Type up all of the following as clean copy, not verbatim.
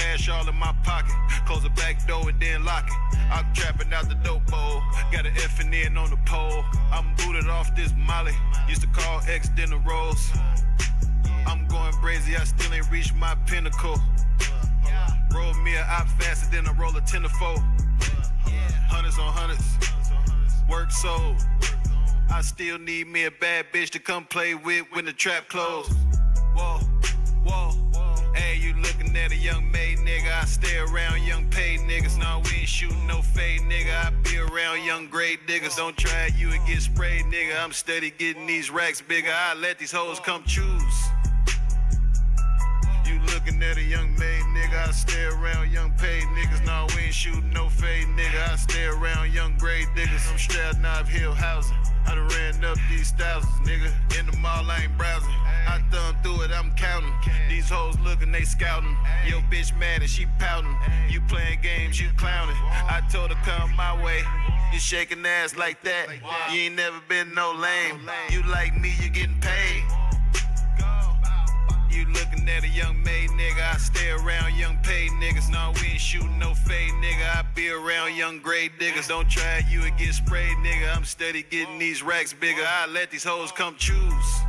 cash all in my pocket. Close the back door and then lock it. I'm trapping out the dope bowl. Got an effing in on the pole. I'm booted off this molly. Used to call X dinner rolls. I'm going crazy, I still ain't reached my pinnacle. Roll me a op faster than I roll a 10 to 4. Hundreds on hundreds. Work sold. I still need me a bad bitch to come play with when the trap closed. Whoa, whoa. Hey, you looking at a young made nigga. I stay around young paid niggas. No, we ain't shooting no fade nigga. I be around young grade niggas. Don't try it, you and get sprayed nigga. I'm steady getting these racks bigger. I let these hoes come choose. You looking at a young made nigga. I stay around young paid niggas. No, we ain't shooting no fade nigga. I stay around young grade niggas. I'm Stroud Knob Hill housing. I done ran up these thousands, nigga. In the mall, I ain't browsing. I thumb through it, I'm counting. These hoes looking, they scouting. Yo, bitch mad and she pouting. You playing games, you clowning. I told her come my way. You shaking ass like that. You ain't never been no lame. You like me, you getting paid. You looking at a young made nigga. I stay around young paid niggas. No, we ain't shooting no fade nigga. I be around young grade niggas. Don't try it, you and get sprayed nigga. I'm steady getting these racks bigger. I let these hoes come choose.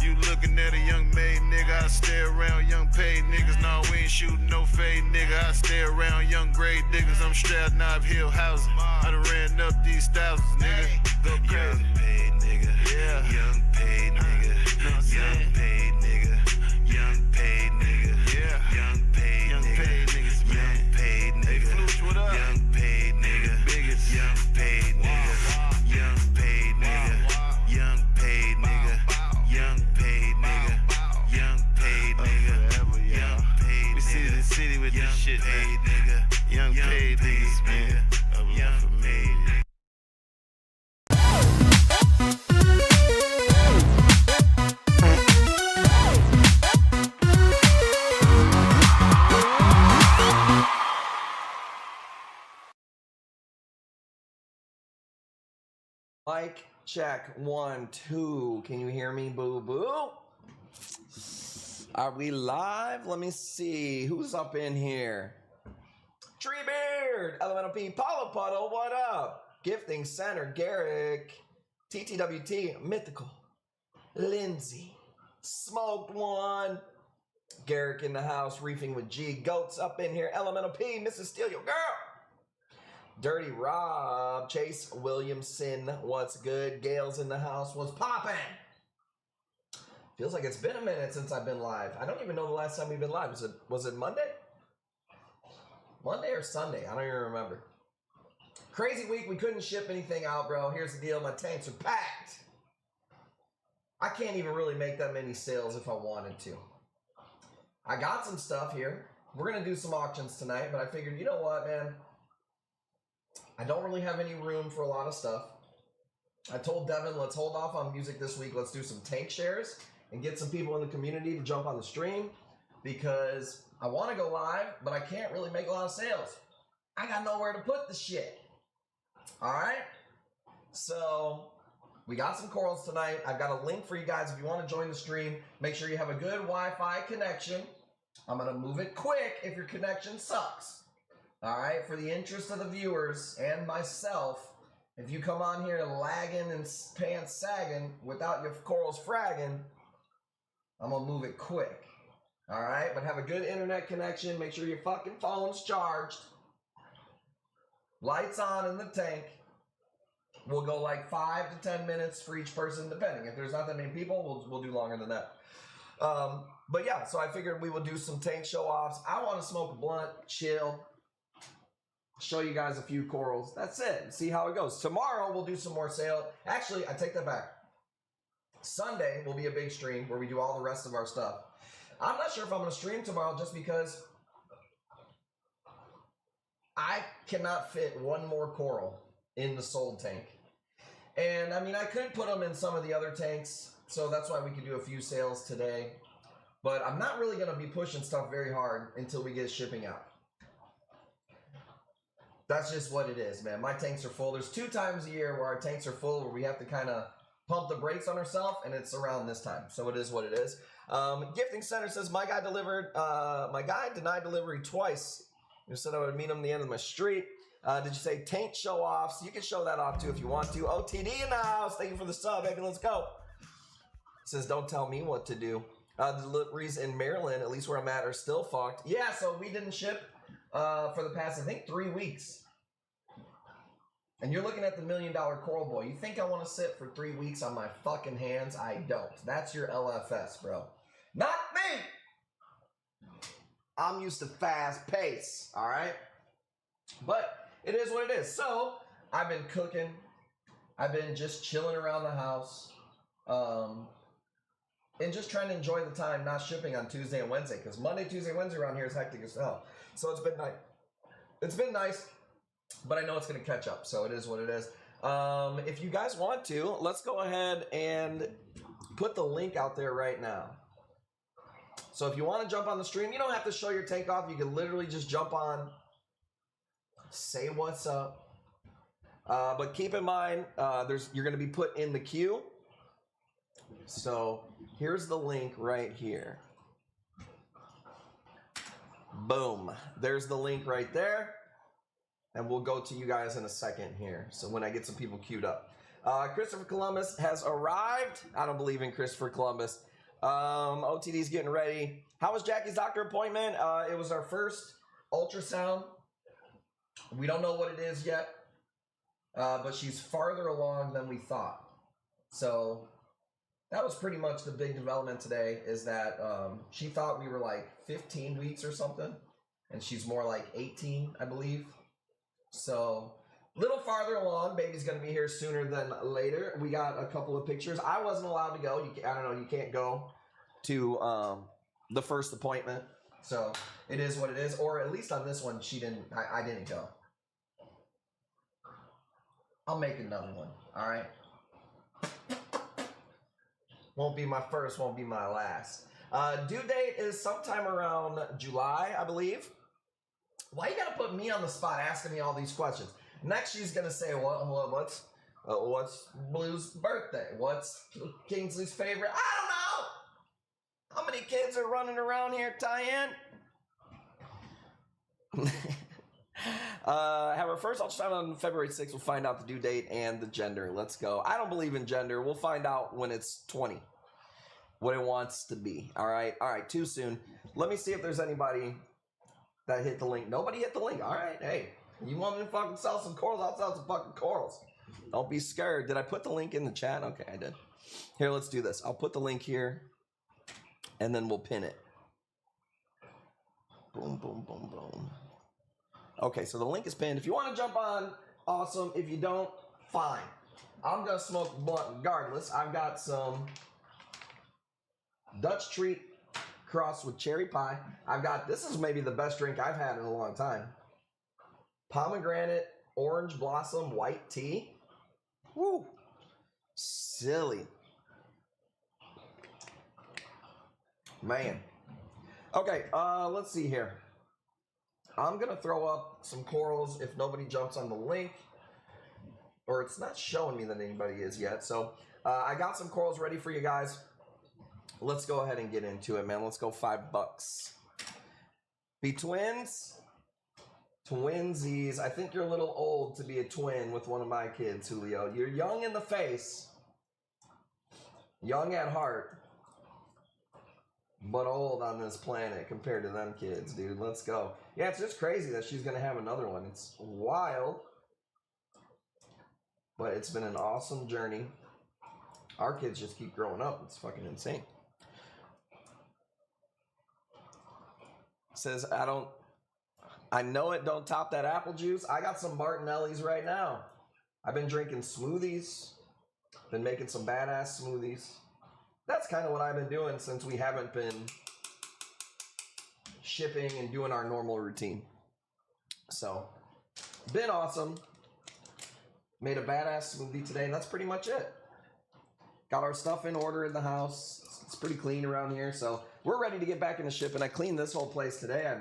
You looking at a young made nigga. I stay around young paid niggas. No, we ain't shooting no fade nigga. I stay around young grade niggas. I'm Stroud Knob Hill housing. I done ran up these thousands, nigga. Go crazy. Young paid nigga. Yeah. Young paid nigga. Young paid nigga. Young paid nigga. Yeah. Young paid niggas. Young paid nigga. Hey, Flooch, what up? Young paid nigga. Biggest. Young paid nigga. Young paid nigga. Young paid nigga. Young paid nigga. Young paid nigga. Young paid. We see the city with this shit, man. Young paid niggas, man. Young paid. Mic check 1 2. Can you hear me? Boo boo. Are we live? Let me see who's up in here. Treebeard, Elemental P, Paulo Puddle, what up? Gifting Center, Garrick, TTWT, Mythical, Lindsay, Smoked One, Garrick in the house, Reefing with G, Goats up in here, Elemental P, Mrs. Steal Your Girl. Dirty Rob, Chase Williamson, what's good? Gail's in the house, what's poppin'? Feels like it's been a minute since I've been live. I don't even know the last time we've been live. Was it Monday? Monday or Sunday? I don't even remember. Crazy week. We couldn't ship anything out, bro. Here's the deal. My tanks are packed. I can't even really make that many sales if I wanted to. I got some stuff here. We're going to do some auctions tonight, but I figured, you know what, man? I don't really have any room for a lot of stuff. I told Devin, let's hold off on music this week. Let's do some tank shares and get some people in the community to jump on the stream because I want to go live, but I can't really make a lot of sales. I got nowhere to put the shit. All right? So we got some corals tonight. I've got a link for you guys if you want to join the stream. Make sure you have a good Wi-Fi connection. I'm going to move it quick if your connection sucks. All right, for the interest of the viewers and myself, if you come on here lagging and pants sagging without your corals fragging, I'm going to move it quick. All right, but have a good internet connection. Make sure your fucking phone's charged. Lights on in the tank. We'll go like 5 to 10 minutes for each person, depending. If there's not that many people, we'll do longer than that. But yeah, so I figured we would do some tank show-offs. I want to smoke a blunt, chill, show you guys a few corals. That's it. See how it goes. Tomorrow we'll do some more sale. Actually, I take that back. Sunday will be a big stream where we do all the rest of our stuff. I'm not sure if I'm going to stream tomorrow just because I cannot fit one more coral in the sold tank. And I mean, I could put them in some of the other tanks, so that's why we could do a few sales today. But I'm not really going to be pushing stuff very hard until we get shipping out. That's just what it is, man. My tanks are full. There's 2 times a year where our tanks are full, where we have to kind of pump the brakes on ourselves, and it's around this time. So it is what it is. Gifting Center says my guy denied delivery twice. You said I would meet him at the end of my street. Did you say taint show offs? You can show that off too if you want to. OTD in the house. Thank you for the sub, baby. Let's go. Says don't tell me what to do. The deliveries in Maryland, at least where I'm at, are still fucked. Yeah, so we didn't ship for the past, I think, 3 weeks. And you're looking at the $1 Million Coral Boy. You think I want to sit for 3 weeks on my fucking hands? I don't. That's your LFS, bro. Not me! I'm used to fast pace, all right? But it is what it is. So, I've been cooking. I've been just chilling around the house. And just trying to enjoy the time, not shipping on Tuesday and Wednesday. Because Monday, Tuesday, Wednesday around here is hectic as hell. So, it's been nice. It's been nice. But I know it's going to catch up, so it is what it is. If you guys want to, let's go ahead and put the link out there right now. So if you want to jump on the stream, you don't have to show your tank off. You can literally just jump on, say what's up. But keep in mind, you're going to be put in the queue. So here's the link right here. Boom. There's the link right there. And we'll go to you guys in a second here. So when I get some people queued up. Christopher Columbus has arrived. I don't believe in Christopher Columbus. OTD's getting ready. How was Jackie's doctor appointment? It was our first ultrasound. We don't know what it is yet. But she's farther along than we thought. So that was pretty much the big development today, is that she thought we were like 15 weeks or something. And she's more like 18, I believe. So, a little farther along. Baby's going to be here sooner than later. We got a couple of pictures. I wasn't allowed to go. I don't know. You can't go to the first appointment. So, it is what it is. Or at least on this one, I didn't go. I'll make another one. All right? Won't be my first. Won't be my last. Due date is sometime around July, I believe. Why you gotta put me on the spot asking me all these questions? Next, she's gonna say, what's Blue's birthday? What's Kingsley's favorite? I don't know! How many kids are running around here, Tyann? Have our first ultrasound on February 6th. We'll find out the due date and the gender. Let's go. I don't believe in gender. We'll find out when it's 20. What it wants to be. All right, too soon. Let me see if there's anybody that hit the link. Nobody hit the link. All right, hey, you want me to fucking sell some corals? I'll sell some fucking corals. Don't be scared. Did I put the link in the chat? Okay, I did. Here, let's do this. I'll put the link here, and then we'll pin it. Boom, boom, boom, boom. Okay, so the link is pinned. If you want to jump on, awesome. If you don't, fine. I'm going to smoke a blunt regardless. I've got some Dutch Treat crossed with cherry pie. This is maybe the best drink I've had in a long time. Pomegranate, orange blossom, white tea. Woo. Silly. Man. Okay, let's see here. I'm going to throw up some corals if nobody jumps on the link. Or it's not showing me that anybody is yet. So, I got some corals ready for you guys. Let's go ahead and get into it, man. Let's go $5. Be twins? Twinsies. I think you're a little old to be a twin with one of my kids, Julio. You're young in the face. Young at heart. But old on this planet compared to them kids, dude. Let's go. Yeah, it's just crazy that she's going to have another one. It's wild. But it's been an awesome journey. Our kids just keep growing up. It's fucking insane. Says, I know it don't top that apple juice. I got some Martinelli's right now. I've been drinking smoothies. Been making some badass smoothies. That's kind of what I've been doing since we haven't been shipping and doing our normal routine. So, been awesome. Made a badass smoothie today, and that's pretty much it. Got our stuff in order in the house. It's pretty clean around here, so we're ready to get back into shipping. I cleaned this whole place today. I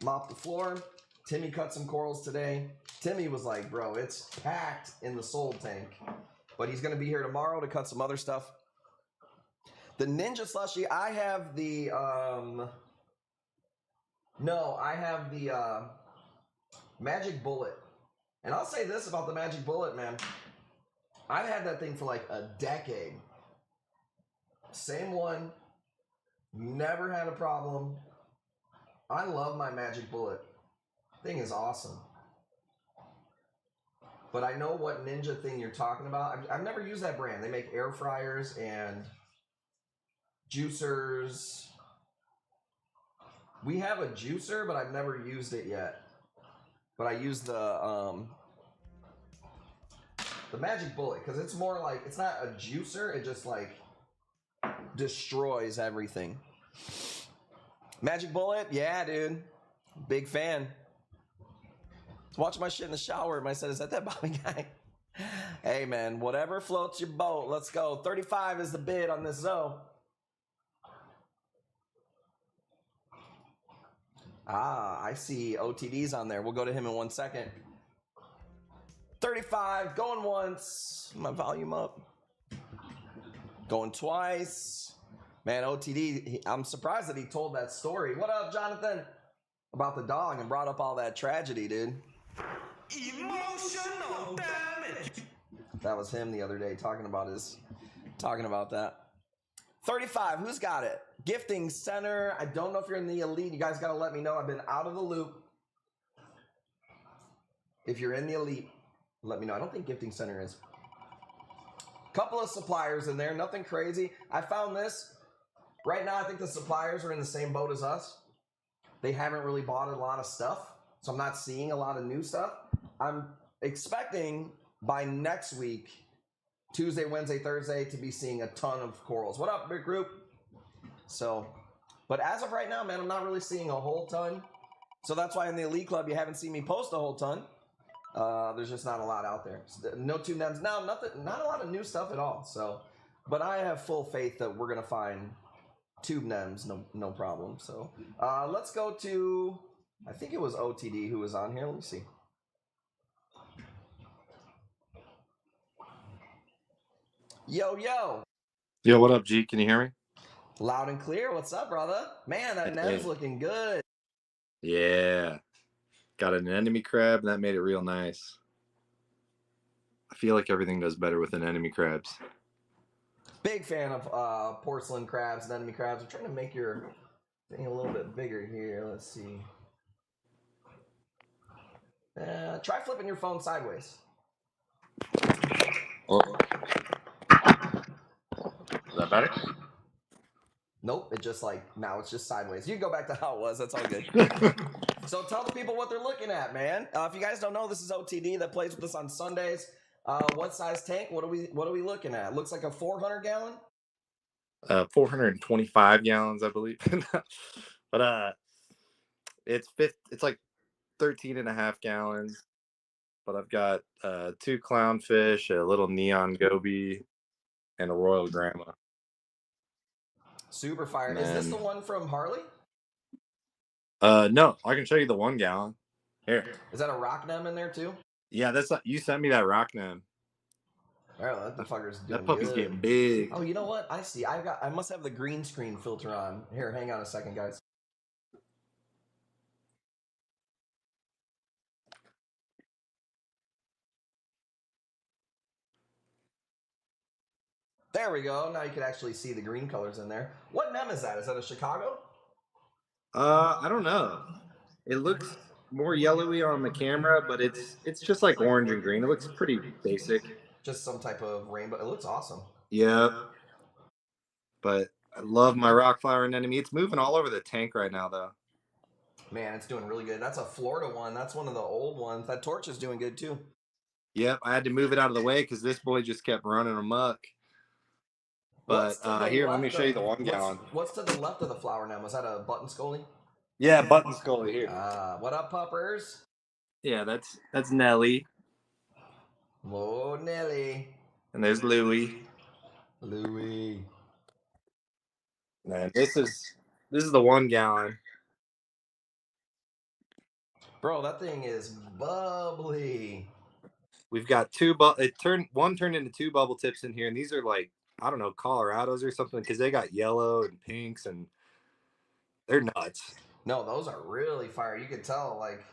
mopped the floor. Timmy cut some corals today. Timmy was like, bro, it's packed in the soul tank. But he's going to be here tomorrow to cut some other stuff. The Ninja Slushie, I have the no, I have the Magic Bullet. And I'll say this about the Magic Bullet, man. I've had that thing for like a decade. Same one. Never had a problem. I love my Magic Bullet. Thing is awesome. But I know what Ninja thing you're talking about. I've never used that brand. They make air fryers and juicers. We have a juicer, but I've never used it yet. But I use the Magic Bullet because it's more like, it's not a juicer. It just like destroys everything. Magic Bullet, yeah, dude. Big fan. Watch my shit in the shower. And I said, is that Bobby guy? Hey, man, whatever floats your boat. Let's go. 35 is the bid on this Zoe. Ah, I see OTD's on there. We'll go to him in 1 second. 35, going once. My volume up. Going twice. Man, OTD, I'm surprised that he told that story. What up, Jonathan? About the dog and brought up all that tragedy, dude. Emotional damage. That was him the other day talking about that. 35, who's got it? Gifting Center. I don't know if you're in the elite. You guys got to let me know. I've been out of the loop. If you're in the elite, let me know. I don't think Gifting Center is. Couple of suppliers in there. Nothing crazy. I found this. Right now, I think the suppliers are in the same boat as us. They haven't really bought a lot of stuff. So I'm not seeing a lot of new stuff. I'm expecting by next week, Tuesday, Wednesday, Thursday, to be seeing a ton of corals. What up, big group? So, but as of right now, man, I'm not really seeing a whole ton. So that's why in the Elite Club, you haven't seen me post a whole ton. There's just not a lot out there. No tube nems. No, nothing, not a lot of new stuff at all. So, but I have full faith that we're going to find tube nems, no problem. So, let's go to, I think it was OTD who was on here. Let me see. Yo, yo. Yo, what up, G? Can you hear me? Loud and clear. What's up, brother? Man, that nem's looking good. Yeah. Got an enemy crab, and that made it real nice. I feel like everything does better with an enemy crabs. Big fan of porcelain crabs and enemy crabs. I'm trying to make your thing a little bit bigger here. Let's see. Try flipping your phone sideways. Oh. Is that better? Nope, it just like, now it's just sideways. You can go back to how it was. That's all good. So tell the people what they're looking at, man. If you guys don't know, this is OTD that plays with us on Sundays. What size tank? What are we looking at? Looks like a 400 gallon. 425 gallons, I believe. But it's like 13 and a half gallons. But I've got 2 clownfish, a little neon goby, and a royal grandma. Super fire. Is this the one from Harley? No, I can show you the 1 gallon. Here. Is that a rock nem in there too? Yeah, that's you sent me that rock nem. Oh, that fucker's doing That puppy's good. getting big. Oh, you know what? I see. I must have the green screen filter on. Here, hang on a second, guys. There we go. Now you can actually see the green colors in there. What nem is that? Is that a Chicago? I don't know. It looks more yellowy on the camera, but it's just like orange and green. It looks pretty basic. Just some type of rainbow. It looks awesome. Yeah. But I love my rock flower anemone. It's moving all over the tank right now, though. Man, it's doing really good. That's a Florida one. That's one of the old ones. That torch is doing good too. Yep, I had to move it out of the way because this boy just kept running amok. But here, let me show you the 1 gallon. What's to the left of the flower nem? Was that a button scully? Yeah, button scully here. What up, puppers? Yeah, that's Nelly. Whoa, Nelly. And there's Louie. Louie. And this is the 1 gallon. Bro, that thing is bubbly. We've got one turned into 2 bubble tips in here, and these are like I don't know, Colorados or something, because they got yellow and pinks and they're nuts. No, those are really fire. You can tell, like,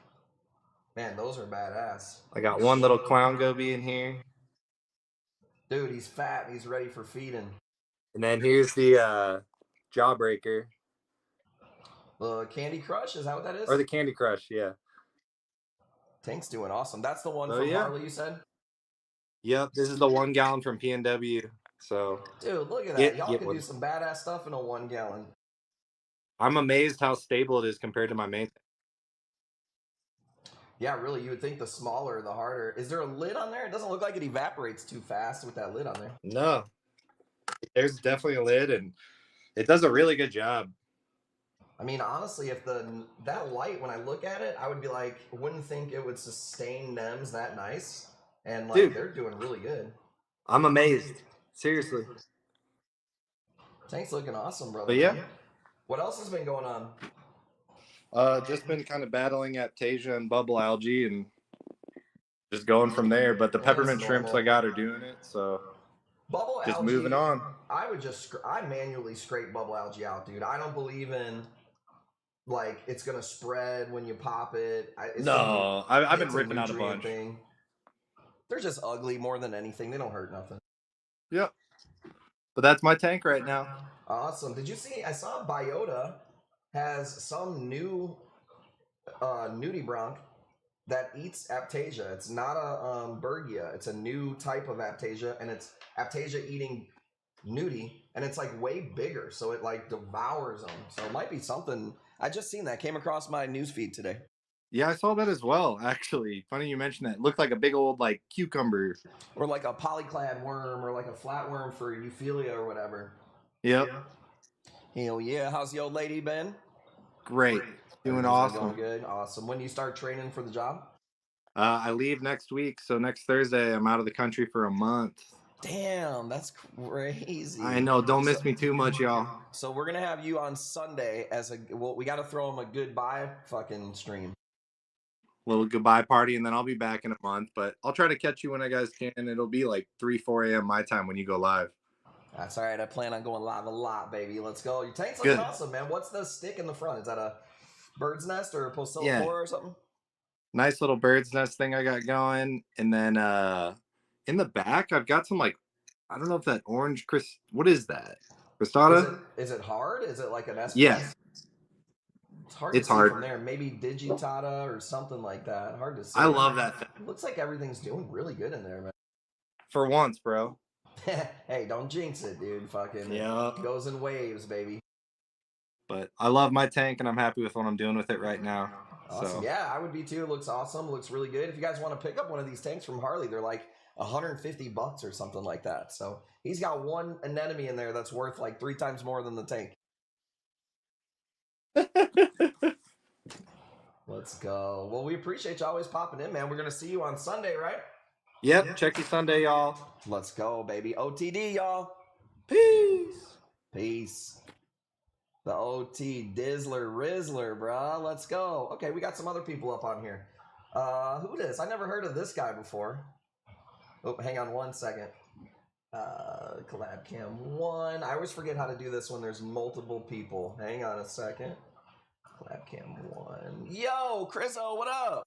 man, those are badass. I got one little clown goby in here. Dude, he's fat and he's ready for feeding. And then here's the Jawbreaker. The Candy Crush, is that what that is? Or the Candy Crush, yeah. Tank's doing awesome. That's the one Oh, from yeah. Harley, you said? Yep, this is the 1 gallon from PNW. So, dude, look at that. Y'all can do some badass stuff in a 1 gallon. I'm amazed how stable it is compared to my main. Yeah, really, you would think the smaller, the harder. Is there a lid on there? It doesn't look like it evaporates too fast with that lid on there. No, there's definitely a lid, and it does a really good job. I mean, honestly, if that light, when I look at it, I would be like, wouldn't think it would sustain NEMs that nice. And like, dude, they're doing really good. I'm amazed. Seriously. Tank's looking awesome, brother. But yeah. What else has been going on? Just been kind of battling aptasia and bubble algae and just going from there. But the peppermint shrimps I got are doing it, so bubble just algae, moving on. I manually scrape bubble algae out, dude. I don't believe in like it's gonna spread when you pop it. I've been ripping out a bunch. They're just ugly more than anything. They don't hurt nothing. Yep. But that's my tank right now. Awesome. Did you see? I saw Biota has some new nudibranch that eats aptasia. It's not a Bergia. It's a new type of aptasia, and it's aptasia eating nudie, and it's like way bigger, so it like devours them. So it might be something. I just seen that. Came across my newsfeed today. Yeah, I saw that as well, actually. Funny you mentioned that. It looked like a big old like cucumber. Or like a polyclad worm, or like a flatworm for Euphilia or whatever. Yep. Hell yeah. How's the old lady been? Great. Doing awesome. Going good. Awesome. When do you start training for the job? I leave next week, so next Thursday I'm out of the country for a month. Damn, that's crazy. I know. Don't miss me too much, y'all. So we're gonna have you on Sunday as we got to throw him a goodbye fucking stream. Little goodbye party, and then I'll be back in a month. But I'll try to catch you when I guys can. It'll be like 3-4 a.m. my time when you go live. That's all right. I plan on going live a lot, baby. Let's go. Your tank's looking awesome, man. What's the stick in the front? Is that a bird's nest or a Postillo or something? Nice little bird's nest thing I got going. And then in the back, I've got some like, I don't know if that orange, what is that? Cristata? Is it hard? Is it like an SPS? Yes. It's hard to see from there. Maybe Digitata or something like that. Hard to see. I love that thing. Looks like everything's doing really good in there, man. For once, bro. Hey, don't jinx it, dude. Fucking goes in waves, baby. But I love my tank, and I'm happy with what I'm doing with it right now. Awesome. So. Yeah, I would be too. Looks awesome. Looks really good. If you guys want to pick up one of these tanks from Harley, they're like $150 or something like that. So he's got one anemone in there that's worth like 3 times more than the tank. Let's go. Well, we appreciate you always popping in, man. We're going to see you on Sunday, right? Yep. Check you Sunday, y'all. Let's go, baby. OTD, y'all. Peace. Peace. The OT Dizzler Rizzler, brah. Let's go. Okay, we got some other people up on here. Who this? I never heard of this guy before. Oh, hang on one second. Collab Cam 1. I always forget how to do this when there's multiple people. Hang on a second. Collab Cam 1. Yo, Chriso, what up?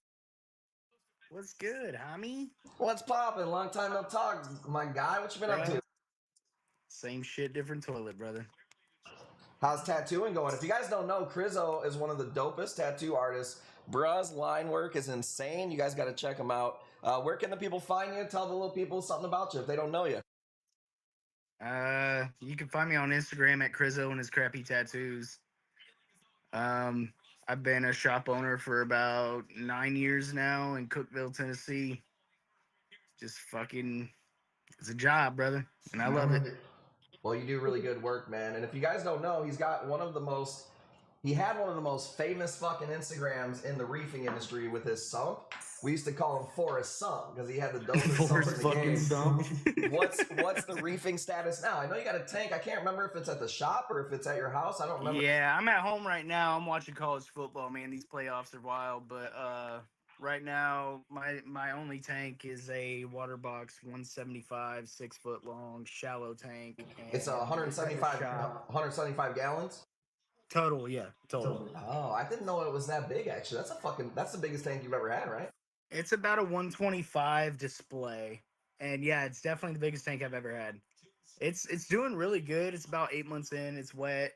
What's good, homie? What's poppin'? Long time no talk, my guy. What you been up to? Same shit, different toilet, brother. How's tattooing going? If you guys don't know, Chriso is one of the dopest tattoo artists. Bruh's line work is insane. You guys got to check him out. Where can the people find you? Tell the little people something about you if they don't know you. You can find me on Instagram at Chriso and his crappy tattoos. I've been a shop owner for about 9 years now in Cookeville, Tennessee. Just fucking, it's a job, brother, and I love it. Well, you do really good work, man. And if you guys don't know, he had one of the most famous fucking Instagrams in the reefing industry with his sump. We used to call him Forrest Sump because he had the dopest sump in the game. What's the reefing status now? I know you got a tank. I can't remember if it's at the shop or if it's at your house. I don't remember. Yeah, I'm at home right now. I'm watching college football, man. These playoffs are wild, but Right now, my only tank is a water box 175, 6 foot long, shallow tank, It's and it's at the shop. 175 gallons. Total, yeah, total. Oh, I didn't know it was that big. Actually, that's the biggest tank you've ever had, right? It's about a 125 display, and yeah, it's definitely the biggest tank I've ever had. It's doing really good. It's about 8 months in. It's wet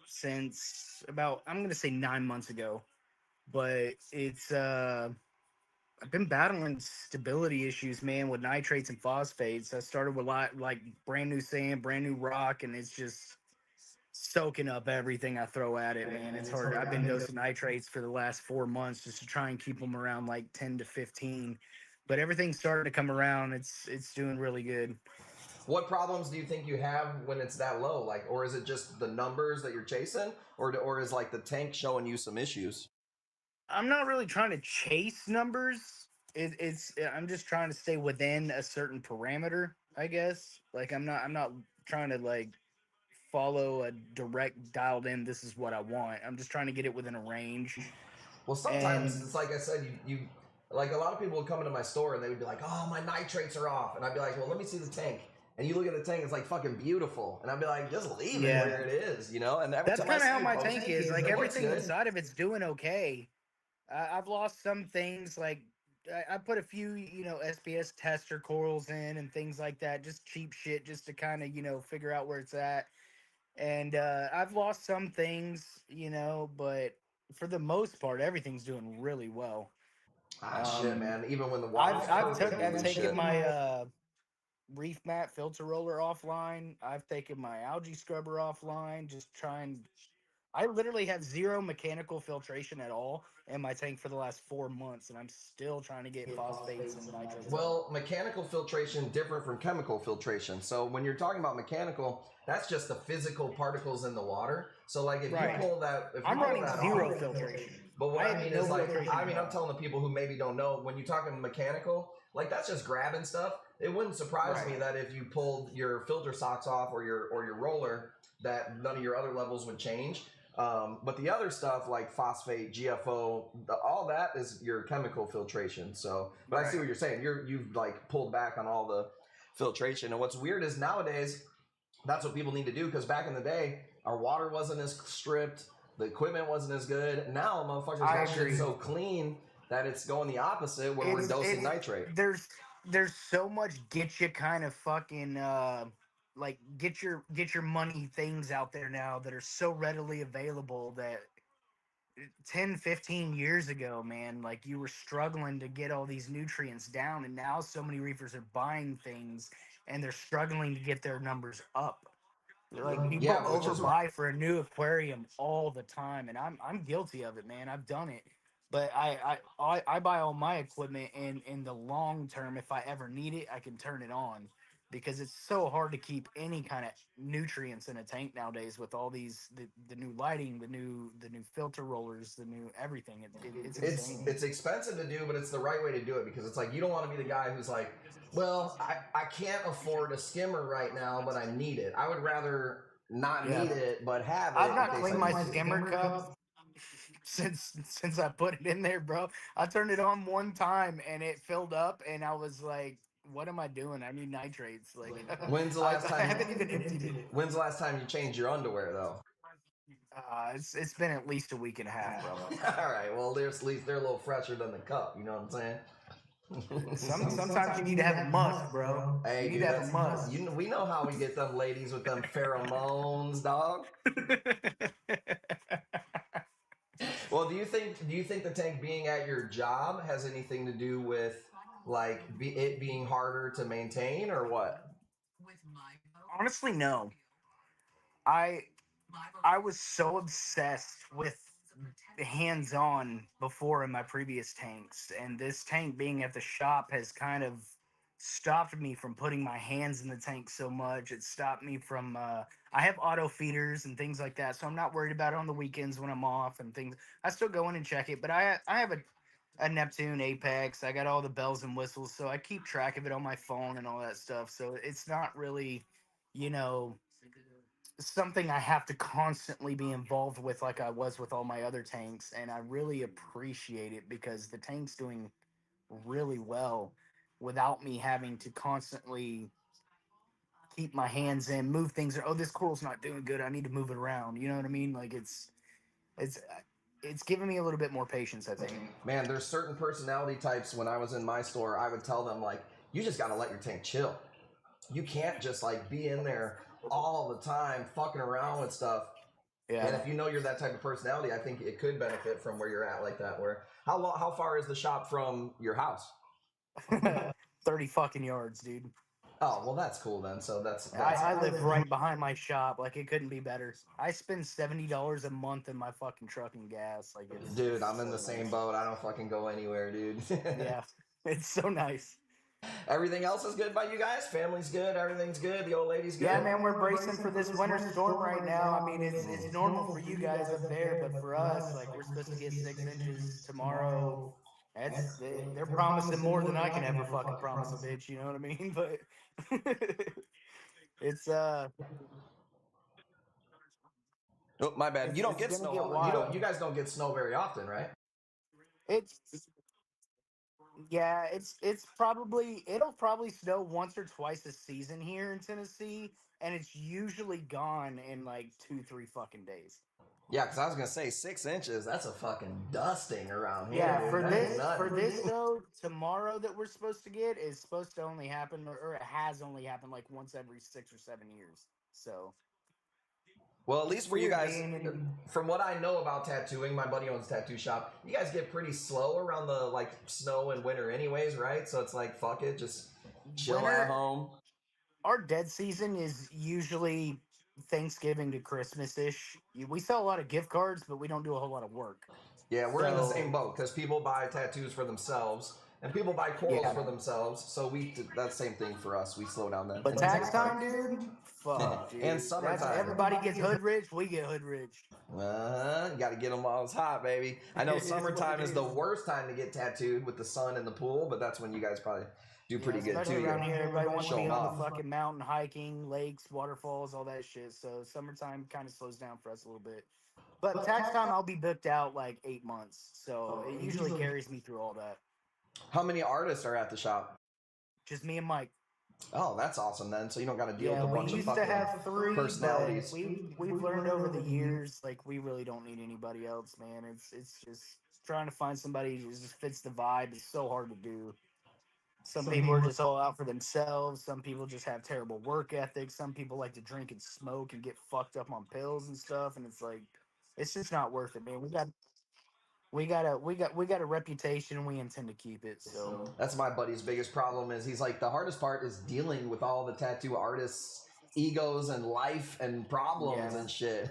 since about, I'm gonna say 9 months ago, but it's I've been battling stability issues, man, with nitrates and phosphates. I started with a lot like brand new sand, brand new rock, and it's just soaking up everything I throw at it, man. It's hard. I've been dosing nitrates for the last 4 months just to try and keep them around like 10 to 15. But everything's starting to come around. It's doing really good. What problems do you think you have when it's that low? Like, or is it just the numbers that you're chasing, or is like the tank showing you some issues? I'm not really trying to chase numbers. It's I'm just trying to stay within a certain parameter, I guess. Like I'm not trying to like follow a direct dialed in. This is what I want. I'm just trying to get it within a range. Well, sometimes And it's like I said, you like a lot of people would come into my store and they would be like, "Oh, my nitrates are off," and I'd be like, "Well, let me see the tank." And you look at the tank, it's like fucking beautiful, and I'd be like, "Just leave it yeah, where it is," you know. And every that's time I kind of see how you my post tank is. it, Like it looks everything good. inside of it's doing okay. I've lost some things. Like I put a few, SPS tester coils in and things like that. Just cheap shit, just to kind of figure out where it's at. And I've lost some things, but for the most part, everything's doing really well. Ah, shit, Um, man. Even when the I've water's I've perfect, took you I've lose taken shit. my reef mat filter roller offline. I've taken my algae scrubber offline. Just trying. I literally have zero mechanical filtration at all in my tank for the last 4 months, and I'm still trying to get phosphates and nitrates up. Well, mechanical filtration different from chemical filtration. So when you're talking about mechanical, that's just the physical particles in the water. So like Right. if you I'm pull running that zero off, filtration. but what I I have mean no is like filtration at I'm all. telling the people who maybe don't know when you're talking mechanical, like that's just grabbing stuff. It wouldn't surprise Right. me that if you pulled your filter socks off or your roller, that none of your other levels would change. But the other stuff like phosphate, GFO, all that is your chemical filtration. So, but I see Right. what you're saying. You've like pulled back on all the filtration. And what's weird is nowadays that's what people need to do because back in the day our water wasn't as stripped, the equipment wasn't as good. Now motherfuckers I got shit agree. so clean that it's going the opposite where we're dosing It's nitrate. there's so much get you kind of fucking like get your money things out there now that are so readily available that 10, 15 years ago, man, like you were struggling to get all these nutrients down, and now so many reefers are buying things and they're struggling to get their numbers up. Like people Yeah, which is overbuy for a new aquarium all the time, and I'm guilty of it, man. I've done it, but I buy all my equipment, and in the long term, if I ever need it, I can turn it on, because it's so hard to keep any kind of nutrients in a tank nowadays with all these the new lighting, the new filter rollers, the new everything. It's insane. it's expensive to do, but it's the right way to do it because it's like you don't want to be the guy who's like, well, I can't afford a skimmer right now, but I need it. I would rather not Yeah, need it, but have it I've in not case cleaned I my need it. skimmer cup since I put it in there, bro. I turned it on one time and it filled up, and I was like, "What am I doing? I need nitrates." Like, When's the I, last I time haven't even emptied it. when's the last time you changed your underwear though? It's been at least a week and a half, bro. All right, well, there's at least they're a little fresher than the cup. You know what I'm saying? Sometimes you need to have a must, bro. Hey, You need dude, to have a that's must. we know how we get them ladies with them pheromones, dog. Well, do you think the tank being at your job has anything to do with like it being harder to maintain or what? Honestly, no. I I was so obsessed with hands on before in my previous tanks, and this tank being at the shop has kind of stopped me from putting my hands in the tank so much. It stopped me from. I have auto feeders and things like that, so I'm not worried about it on the weekends when I'm off and things. I still go in and check it, but I have a Neptune Apex. I got all the bells and whistles, so I keep track of it on my phone and all that stuff. So it's not really, you know something I have to constantly be involved with, like I was with all my other tanks, and I really appreciate it because the tank's doing really well without me having to constantly keep my hands in, move things. Or, oh, this coral's not doing good. I need to move it around. You know what I mean? Like it's it's giving me a little bit more patience, I think. Man, there's certain personality types. When I was in my store, I would tell them like, you just got to let your tank chill. You can't just like be in there all the time fucking around with stuff. And Yeah. if you know you're that type of personality, I think it could benefit from where you're at like that. Where how far is the shop from your house? 30 fucking yards, dude. Oh well, that's cool then. So that's I live right behind my shop. Like, it couldn't be better. I spend $70 a month in my fucking truck and gas. Like, dude. I'm in so the same nice. boat. I don't fucking go anywhere, dude. Yeah, it's so nice. Everything else is good by you guys. Family's good. Everything's good. The old lady's good. Yeah, man, we're bracing for this winter storm right now. I mean, it's normal for you guys up there, but for us, like, we're supposed to get 6 inches tomorrow. They're promising more than I can ever fucking promise a bitch. You know what I mean? But it's Oh, my bad. You don't it's get gonna snow. get You don't. wild. You guys don't get snow very often, right? It's Yeah, it'll probably snow once or twice a season here in Tennessee, and it's usually gone in like 2, 3 fucking days. Yeah, because I was gonna say 6 inches. That's a fucking dusting around here. Yeah, Dude. for That ain't this nothing. for this though, tomorrow that we're supposed to get is supposed to only happen, or it has only happened like once every 6 or 7 years. So Well, at least for you weird, guys, man. from what I know about tattooing, my buddy owns a tattoo shop. You guys get pretty slow around the like snow and winter, anyways, right? So it's like fuck it, just chill Winter, at home. our dead season is usually Thanksgiving to Christmas ish. We sell a lot of gift cards, but we don't do a whole lot of work. Yeah, we're in the same So boat because people buy tattoos for themselves and people buy corals yeah, for themselves. So that's the same thing for us. We slow down then. but tax time, dude. Fuck, dude. And That's summertime. everybody gets hood rich. We get hood rich. You got to get them while it's hot, baby. I know It is what summertime it is the is. worst time to get tattooed with the sun and the pool, but that's when you guys probably do Yeah, pretty good especially too. around here, everybody wants to Show be 'em on the off. fucking mountain, hiking, lakes, waterfalls, all that shit. So summertime kind of slows down for us a little bit. But tax time, I'll be booked out like 8 months. So it usually carries me through all that. How many artists are at the shop? Just me and Mike. Oh, that's awesome then. So you don't got to deal Yeah, with a we bunch of used to fucking have 3, but personalities. we've learned over the years, like, we really don't need anybody else, man. It's just trying to find somebody who just fits the vibe is so hard to do. Some people are just all out for themselves. Some people just have terrible work ethics. Some people like to drink and smoke and get fucked up on pills and stuff. And it's like, it's just not worth it, man. We got a reputation. We intend to keep it. So That's my buddy's biggest problem is he's like the hardest part is dealing with all the tattoo artists' egos and life and problems yeah, and shit.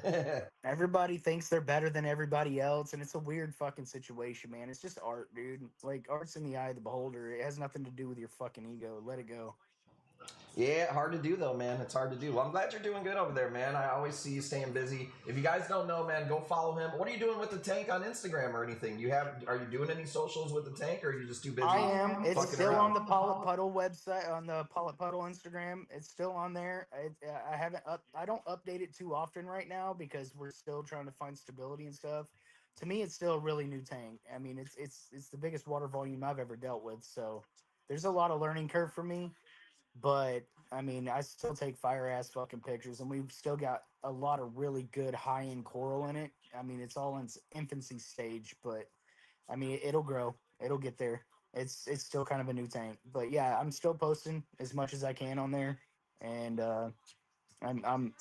everybody thinks they're better than everybody else, and it's a weird fucking situation, man. It's just art, dude. Like, art's in the eye of the beholder. It has nothing to do with your fucking ego. Let it go. Yeah, hard to do though, man. It's hard to do. Well, I'm glad you're doing good over there, man. I always see you staying busy. If you guys don't know, man, go follow him. What are you doing with the tank on Instagram or anything? Are you doing any socials with the tank, or are you just too busy? I am. It's fucking still around? on the Pollet Puddle website, on the Pollet Puddle Instagram. It's still on there. I haven't I don't update it too often right now because we're still trying to find stability and stuff. To me, it's still a really new tank. I mean, it's the biggest water volume I've ever dealt with. So there's a lot of learning curve for me. But I mean, I still take fire ass fucking pictures, and we've still got a lot of really good high end coral in it. I mean, it's all in its infancy stage, but I mean, it'll grow. It'll get there. It's still kind of a new tank, but yeah, I'm still posting as much as I can on there, and I'm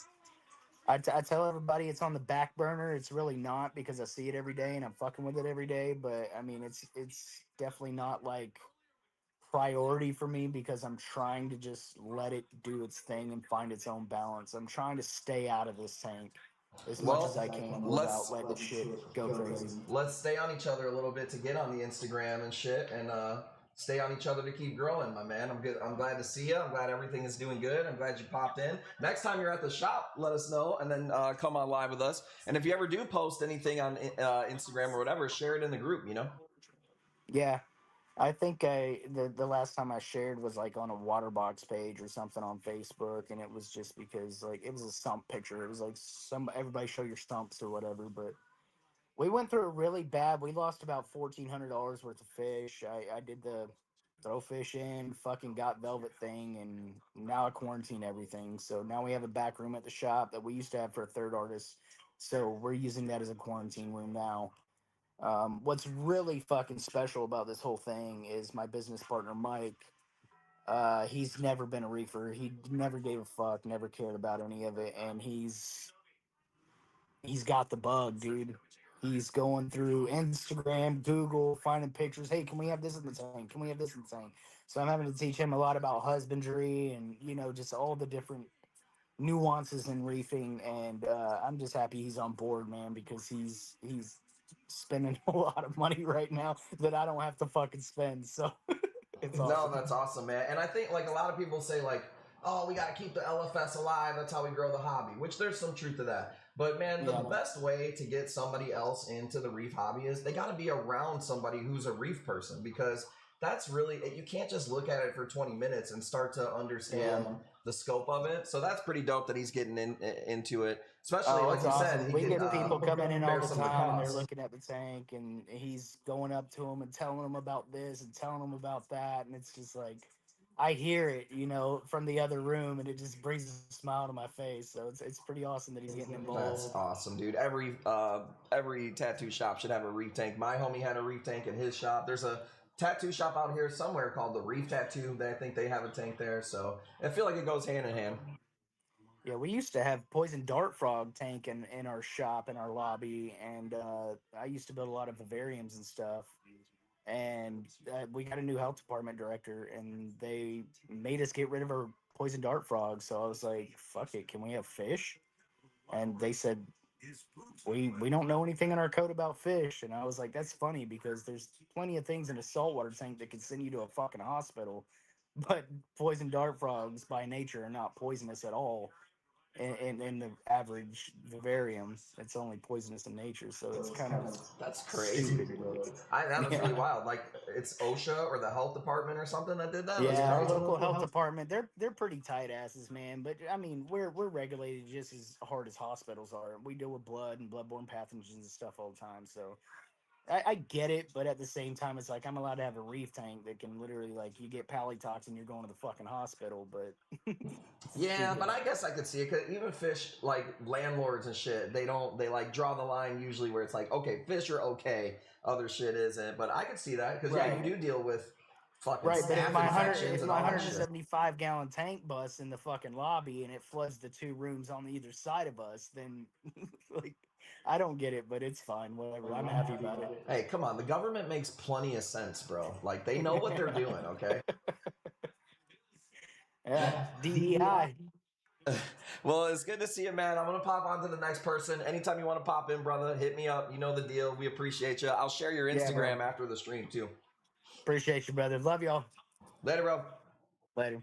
I tell everybody it's on the back burner. It's really not because I see it every day and I'm fucking with it every day. But I mean, it's definitely not like priority for me because I'm trying to just let it do its thing and find its own balance. I'm trying to stay out of this tank as much as I can without letting the shit go crazy. Let's stay on each other a little bit to get on the Instagram and shit, and stay on each other to keep growing, my man. I'm good. I'm glad to see you. I'm glad everything is doing good. I'm glad you popped in. Next time you're at the shop, let us know, and then come on live with us. And if you ever do post anything on Instagram or whatever, share it in the group. You know. Yeah. I think the last time I shared was like on a water box page or something on Facebook, and it was just because like it was a stump picture. It was like some everybody show your stumps or whatever. But we went through it really bad. We lost about $1,400 worth of fish. I did the throw fish in, fucking got velvet thing, and now I quarantine everything. So now we have a back room at the shop that we used to have for a third artist. So we're using that as a quarantine room now. What's really fucking special about this whole thing is my business partner Mike. He's never been a reefer. He never gave a fuck, never cared about any of it, and he's got the bug, dude. He's going through Instagram, Google, finding pictures. Hey, can we have this in the tank? Can we have this in the tank? So I'm having to teach him a lot about husbandry and just all the different nuances in reefing. And I'm just happy he's on board, man, because he's spending a lot of money right now that I don't have to fucking spend. So it's No, awesome. that's awesome, man. And I think like a lot of people say like, oh, we got to keep the LFS alive. That's how we grow the hobby, which there's some truth to that. But man, the Yeah, best way to get somebody else into the reef hobby is they got to be around somebody who's a reef person, because that's really, you can't just look at it for 20 minutes and start to understand the scope of it. So that's pretty dope that he's getting into it, especially oh, like it's you said, awesome. he We can get people coming in all bear the some of the time and they're costs. looking at the tank and he's going up to them and telling them about this and telling them about that. And it's just like, I hear it, from the other room and it just brings a smile to my face. So it's pretty awesome that he's getting involved. That's awesome, dude. Every tattoo shop should have a reef tank. My homie had a reef tank in his shop. There's a tattoo shop out here somewhere called the Reef Tattoo. I think they have a tank there, so I feel like it goes hand in hand. Yeah, we used to have poison dart frog tank in our shop, in our lobby. And I used to build a lot of vivariums and stuff. And we got a new health department director and they made us get rid of our poison dart frogs. So I was like, fuck it, can we have fish? And they said, we don't know anything in our code about fish. And I was like, that's funny because there's plenty of things in a saltwater tank that could send you to a fucking hospital, but poison dart frogs by nature are not poisonous at all. In the average vivarium, it's only poisonous in nature, so it's kind of That's crazy. stupid, but That was really yeah. wild. Like it's OSHA or the health department or something that did that. That's Yeah, our crazy. local health department, they're pretty tight asses, man. But I mean, we're regulated just as hard as hospitals are. We deal with blood and bloodborne pathogens and stuff all the time. So I get it, but at the same time, it's like I'm allowed to have a reef tank that can literally like you get palitoxin, you're going to the fucking hospital. But Yeah, but stupid. I guess I could see it because even fish, like landlords and shit, they like draw the line usually where it's like, okay, fish are okay, other shit isn't. But I could see that because yeah, you Right. do deal with fucking Right, but staph infections if and my all hundred that and shit. 75 gallon tank busts in the fucking lobby and it floods the two rooms on either side of us, then like I don't get it, but it's fine. Whatever. I'm happy about it. Hey, come on, the government makes plenty of sense, bro. Like they know what they're doing, okay? Yeah, DEI. Well, it's good to see you, man. I'm gonna pop on to the next person. Anytime you want to pop in, brother, hit me up. You know the deal. We appreciate you. I'll share your Yeah, bro. Instagram after the stream too. Appreciate you, brother. Love y'all. Later, bro. Later.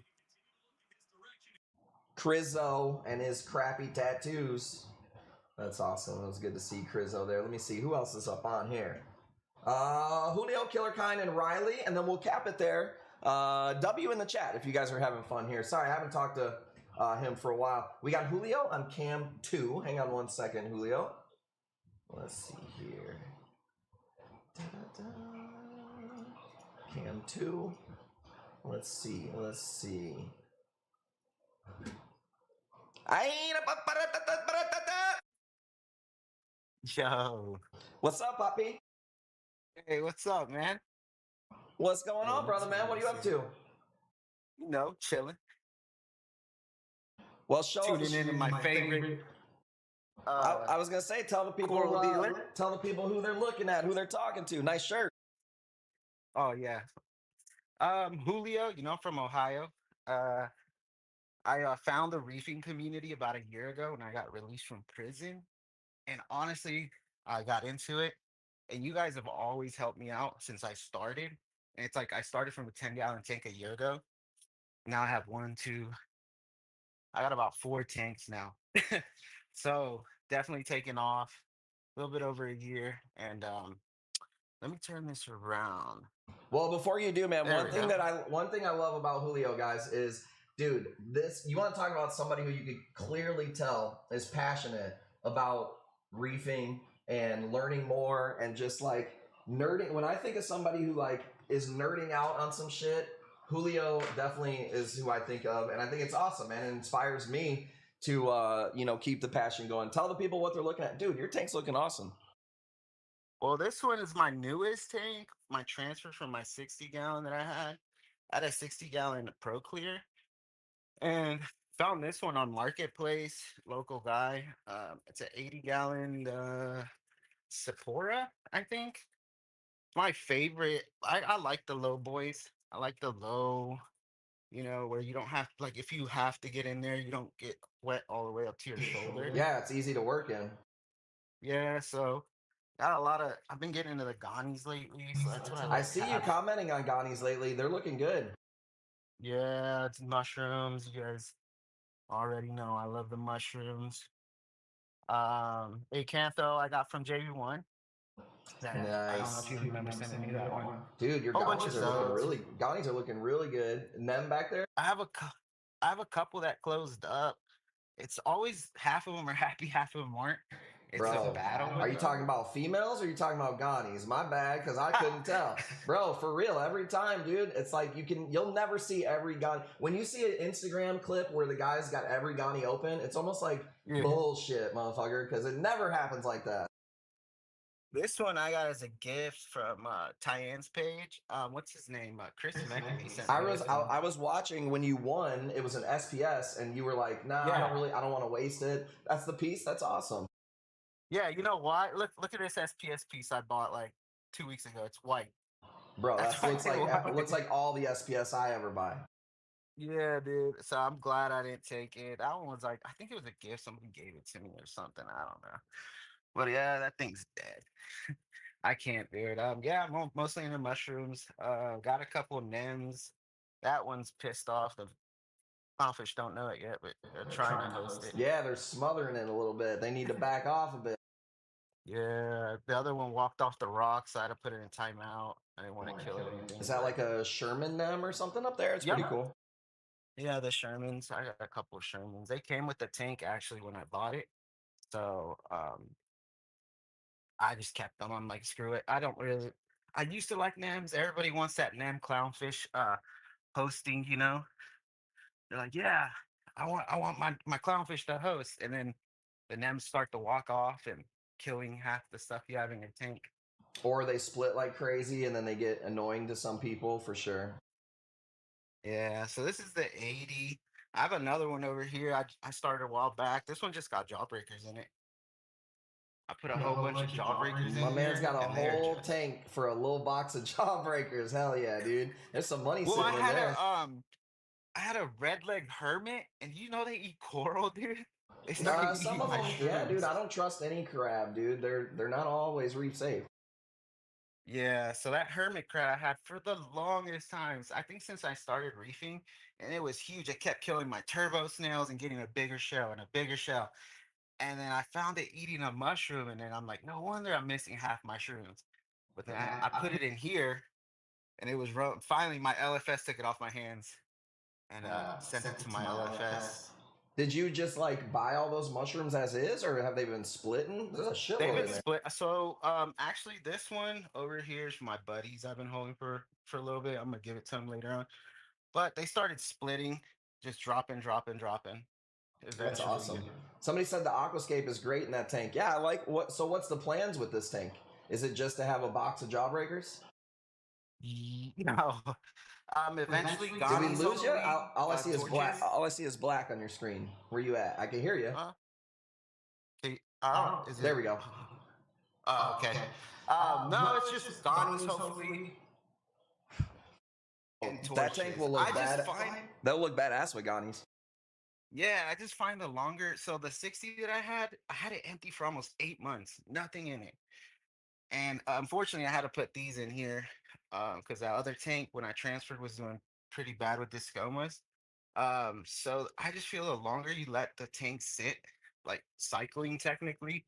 Crizzo and his crappy tattoos. That's awesome. It was good to see Crizzo there. Let me see who else is up on here. Julio, Killerkind, and Riley, and then we'll cap it there. W in the chat if you guys are having fun here. Sorry, I haven't talked to him for a while. We got Julio on cam 2. Hang on one second, Julio. Let's see here. Da-da-da. Cam 2. Let's see. Yo, What's up, Poppy? hey, what's up, man? What's going on, brother, man? What are you up to? Chilling, Well, show. tuning into my favorite I was gonna say, tell the people, coral dealer. who they're looking at, who they're talking to. Nice shirt. Oh yeah, Julio. I'm from Ohio. Uh, I found the reefing community about a year ago when I got released from prison, and honestly, I got into it. And you guys have always helped me out since I started. And it's like I started from a 10-gallon tank a year ago. Now I have one, two. I got about four tanks now. So definitely taking off a little bit over a year. And let me turn this around. Well, before you do, man, There we go. one thing I love about Julio, guys, is dude, this you want to talk about somebody who you could clearly tell is passionate about reefing and learning more and just like nerding. When I think of somebody who like is nerding out on some shit, Julio definitely is who I think of, and I think it's awesome, man. It inspires me to keep the passion going. Tell the people what they're looking at, dude. Your tank's looking awesome. Well, this one is my newest tank, my transfer from my 60 gallon that I had. I had a 60-gallon Pro Clear and found this one on Marketplace, local guy. It's an 80-gallon Sephora, I think. My favorite. I like the low boys. I like the low, where you don't have like if you have to get in there, you don't get wet all the way up to your shoulder. Yeah, it's easy to work in. Yeah, so got a lot of. I've been getting into the Ghani's lately, so that's what I I like to see you have. commenting on Ghani's lately. They're looking good. Yeah, it's mushrooms. You guys already know I love the mushrooms. Acantho I got from JV1. That I don't know if Nice. you remember sending me that one. Dude, your Whole bunch of those. Ghani's are looking really good. And them back there? I have a couple that closed up. It's always half of them are happy, half of them aren't. It's a Bro, battle are with you them. talking about females or are you talking about Ghani's? My bad, because I couldn't tell. Bro, for real, every time, dude, it's like you'll never see every Ghani. When you see an Instagram clip where the guy's got every Ghani open, it's almost like Yeah. bullshit, motherfucker, because it never happens like that. This one I got as a gift from Tyan's page. What's his name? Chris McAfee sent me this one. I was watching when you won. It was an SPS, and you were like, "Nah, Yeah. I don't want to waste it." That's the piece. That's awesome, Yeah, you know why? Look at this SPS piece I bought like 2 weeks ago. It's white. bro. That's That why looks I like wanted looks it. like all the SPS I ever buy. Yeah, dude. So I'm glad I didn't take it. That one was like, I think it was a gift. Somebody gave it to me or something. I don't know. But yeah, that thing's dead. I can't do it. Yeah, I'm mostly into mushrooms. Got a couple of NEMs. That one's pissed off. The clownfish don't know it yet, but they're trying to host it. Yeah, they're smothering it a little bit. They need to back off a bit. Yeah, the other one walked off the rock, so I had to put it in timeout. I didn't want to kill it or anything. Is that like a Sherman nem or something up there? It's Yep. pretty cool. Yeah, the Shermans. I got a couple of Shermans. They came with the tank actually when I bought it. So I just kept them. I'm like, screw it. I used to like NEMs. Everybody wants that NEM clownfish hosting, They're like, yeah, I want my clownfish to host. And then the NEMs start to walk off and killing half the stuff you have in your tank. Or they split like crazy, and then they get annoying to some people for sure. Yeah, so this is the 80. I have another one over here. I started a while back. This one just got jawbreakers in it. I put a whole bunch of jawbreakers in My man's here, got a and they're whole just. tank for a little box of jawbreakers. Hell yeah, dude. There's some money Well, sitting in there. I had a red-legged hermit, and you know they eat coral, dude. They started Some eating of my them, yeah, dude. shrooms. I don't trust any crab, dude. They're not always reef safe. Yeah, so that hermit crab I had for the longest times, I think since I started reefing, and it was huge. It kept killing my turbo snails and getting a bigger shell and a bigger shell. And then I found it eating a mushroom, and then I'm like, no wonder I'm missing half my shrooms. But then I put it in here, and it was finally my LFS took it off my hands and sent it to my LFS. Did you just like buy all those mushrooms as is, or have they been splitting? There's a shitload They've in been there. split. So actually this one over here is for my buddies I've been holding for a little bit. I'm gonna give it to them later on. But they started splitting, just dropping. That's Eventually, awesome. Somebody said the aquascape is great in that tank. Yeah, I like what. So what's the plans with this tank? Is it just to have a box of jawbreakers? you know, eventually Did we Ghani's lose you? hopefully All I see is black. torches. All I see is black on your screen. Where you at? I can hear you. Is There it? we go. Okay. No, it's just Ghani's hopefully and That tank torches. will look I just bad. find They'll look badass with Ghani's. Yeah, I just find the longer. So the 60 that I had it empty for almost 8 months, nothing in it. And unfortunately, I had to put these in here because that other tank, when I transferred, was doing pretty bad with discomas. So I just feel the longer you let the tank sit, like cycling technically,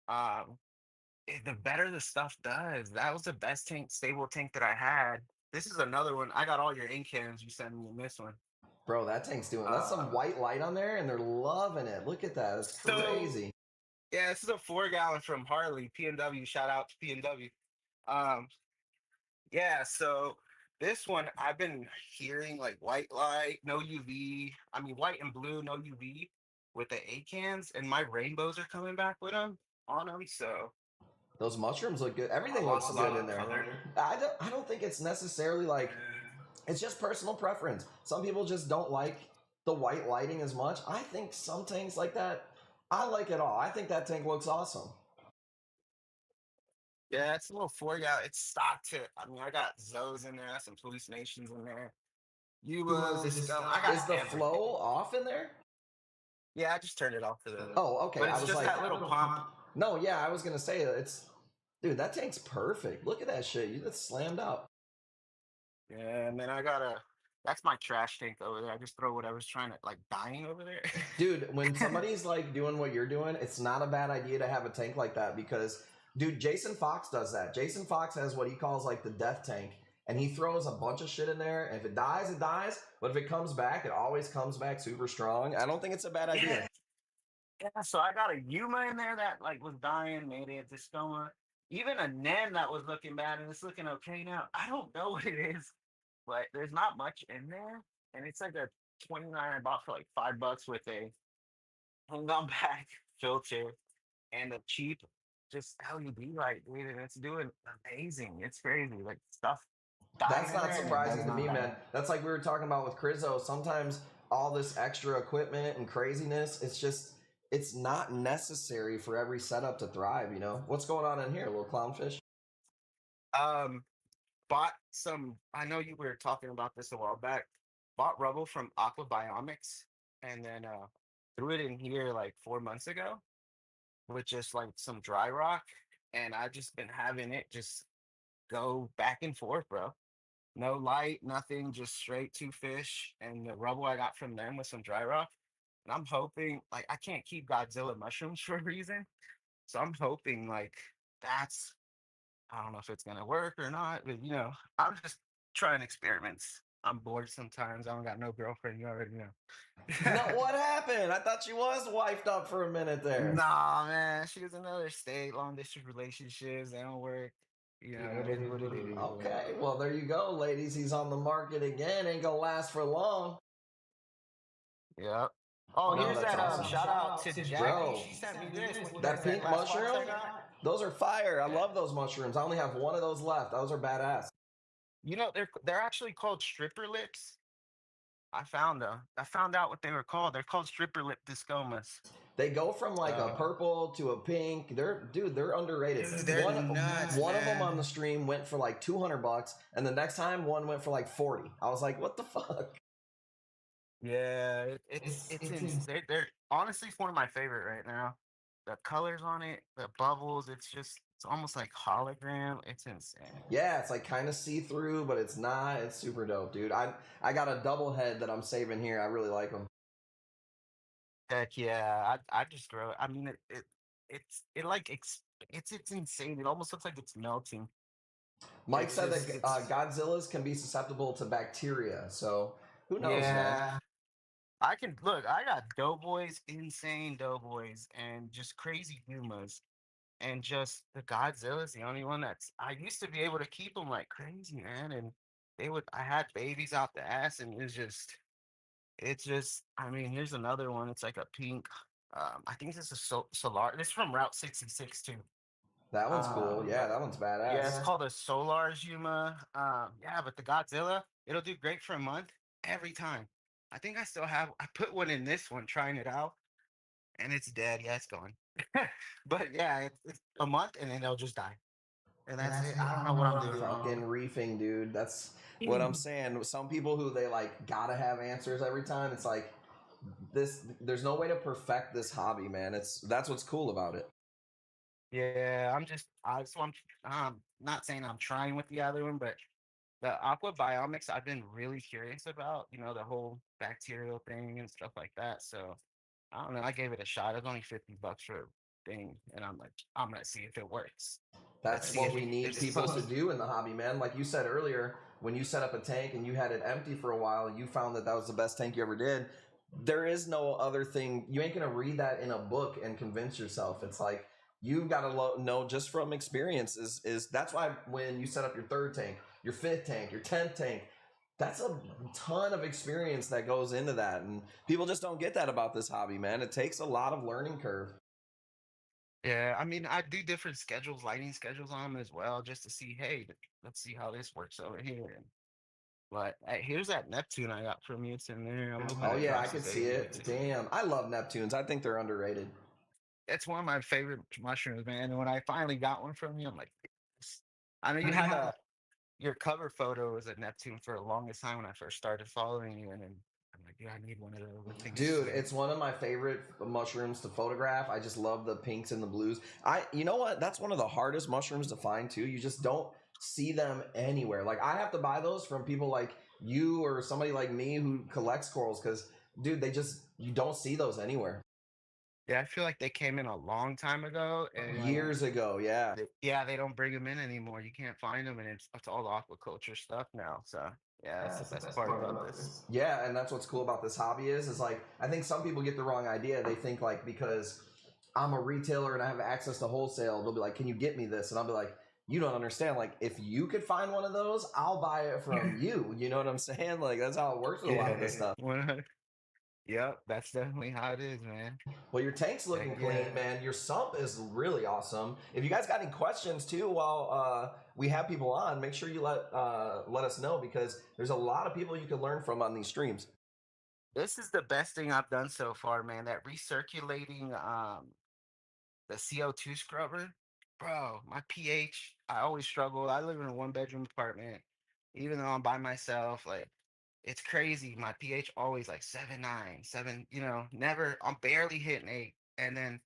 the better the stuff does. That was the best tank, stable tank that I had. This is another one. I got all your ink cans you sent me in this one. Bro, that tank's doing. That's some white light on there, and they're loving it. Look at that. That's crazy. Yeah, this is a 4 gallon from Harley P&W. Shout out to P&W. Um, yeah, so this one I've been hearing like white light, no UV. I mean white and blue, no UV with the A cans, and my rainbows are coming back with them on them. So Those mushrooms look good. Everything a looks lot good in of there. color. I don't think it's necessarily like it's just personal preference. Some people just don't like the white lighting as much. I think some tanks like that, I like it all. I think that tank looks awesome. Yeah, it's a little 4 gallon. It's stock tip. I mean, I got Zoes in there, some Police Nations in there. Ubas, this scum. I got Is the everything. flow off in there? Yeah, I just turned it off to the. Oh, okay. But I it's was just like, that little pump. no, yeah, I was gonna say it's, dude, that tank's perfect. Look at that shit. You just slammed out. Yeah, and then I got a. That's my trash tank over there. I just throw whatever's trying to like dying over there. Dude, when somebody's like doing what you're doing, it's not a bad idea to have a tank like that because, dude, Jason Fox does that. Jason Fox has what he calls like the death tank, and he throws a bunch of shit in there. And if it dies, it dies. But if it comes back, it always comes back super strong. I don't think it's a bad idea. Yeah, so I got a Yuma in there that like was dying, made it discoma. Even a Nen that was looking bad and it's looking okay now. I don't know what it is, but there's not much in there. And it's like a 29 I bought for like $5 with a hung on back filter and a cheap just LED light, dude. And it's doing amazing. It's crazy. Like stuff dying That's in not there and it surprising does to not me, die. man. That's like we were talking about with Crizzo. Sometimes all this extra equipment and craziness, it's not necessary for every setup to thrive, you know? What's going on in here, little clownfish? Um, bought some. I know you were talking about this a while back. Bought rubble from Aqua Biomics, and then threw it in here like 4 months ago with just like some dry rock, and I just been having it just go back and forth, bro. No light, nothing, just straight two fish, and the rubble I got from them with some dry rock. And I'm hoping, like, I can't keep Godzilla mushrooms for a reason, so I'm hoping like that's I don't know if it's gonna work or not, but I'm just trying experiments. I'm bored sometimes. I don't got no girlfriend. You already know. No, what happened? I thought she was wifed up for a minute there. Nah, man. She was in another state. Long distance relationships. They don't work. It is what it is. Okay, well, there you go, ladies. He's on the market again. Ain't gonna last for long. Yep. Oh, No, here's that's that awesome. shout out to Jackie. Bro, She sent me this. that pink glass box mushroom? I got? Those are fire. I Yeah. love those mushrooms. I only have one of those left. Those are badass. They're actually called stripper lips. I found them. I found out what they were called. They're called stripper lip discomas. They go from like a purple to a pink. They're underrated. Dude, they're nuts, one of them man. on the stream went for like $200, and the next time one went for like 40. I was like, what the fuck? Yeah, they're honestly one of my favorite right now. The colors on it, the bubbles, it's almost like hologram. It's insane. Yeah, it's like kind of see through, but it's not. It's super dope, dude. I got a double head that I'm saving here. I really like them. Heck yeah, I just grow it. I mean it's insane. It almost looks like it's melting. Mike It's said just that Godzillas can be susceptible to bacteria, so who knows, man? yeah. I can look. I got doughboys, insane doughboys, and just crazy Pumas, and just the Godzilla's the only one that's. I used to be able to keep them like crazy, man, and they would. I had babies out the ass, and it's just. I mean, here's another one. It's like a pink. I think this is Solar. This is from Route 66 too. That one's cool. Yeah, But that one's yeah, it's badass. called a Solar Yuma. Yeah, but the Godzilla, it'll do great for a month every time. I think I still have. I put one in this one, trying it out, and it's dead. Yeah, it's gone. But yeah, it's a month, and then it'll just die, and that's it. I don't know what I'm doing Fucking wrong. reefing, dude. That's what I'm saying. Some people who they like gotta have answers every time. It's like this. There's no way to perfect this hobby, man. That's what's cool about it. Yeah, I'm not saying I'm trying with the other one, but the aqua biomics I've been really curious about, the whole bacterial thing and stuff like that. So I don't know. I gave it a shot. It was only $50 for a thing, and I'm like, I'm gonna see if it works. Let's That's see what if we need it's people supposed to do in the hobby, man. Like you said earlier, when you set up a tank and you had it empty for a while, you found that that was the best tank you ever did. There is no other thing. You ain't gonna read that in a book and convince yourself. It's like you've got to know just from experience. Is that's why when you set up your third tank, your fifth tank, your 10th tank, that's a ton of experience that goes into that, and people just don't get that about this hobby, man. It takes a lot of learning curve. Yeah, I mean, I do different schedules, lighting schedules on them as well, just to see, hey, let's see how this works over here. But hey, here's that Neptune I got from you. It's in there. I'm hoping Oh it yeah, I drops can a see baby or it. two. Damn, I love Neptunes. I think they're underrated. It's one of my favorite mushrooms, man. And when I finally got one from you, I'm like, "Yes." I know I you know you had have. your cover photo was a Neptune for the longest time when I first started following you, and then I'm like, yeah, I need one of those. I think it's Dude, sweet. it's one of my favorite mushrooms to photograph. I just love the pinks and the blues. You know what? That's one of the hardest mushrooms to find too. You just don't see them anywhere. Like I have to buy those from people like you or somebody like me who collects corals because, dude, you don't see those anywhere. Yeah, I feel like they came in a long time ago, and Years ago, yeah. yeah, they don't bring them in anymore. You can't find them, and it's all aquaculture stuff now. So yeah, that's the best part about this. Yeah, and that's what's cool about this hobby is like I think some people get the wrong idea. They think like because I'm a retailer and I have access to wholesale, they'll be like, "Can you get me this?" And I'll be like, "You don't understand. Like if you could find one of those, I'll buy it from you." You know what I'm saying? Like that's how it works with a lot of this Yeah, stuff. 100. Yep, that's definitely how it is, man. Well, your tank's Heck looking yeah. clean, man. Your sump is really awesome. If you guys got any questions too, while we have people on, make sure you let us know because there's a lot of people you can learn from on these streams. This is the best thing I've done so far, man. That recirculating the CO2 scrubber. Bro, my pH, I always struggle. I live in a one-bedroom apartment. Even though I'm by myself, like it's crazy. My pH always like 7.9, 7, never, I'm barely hitting 8. And then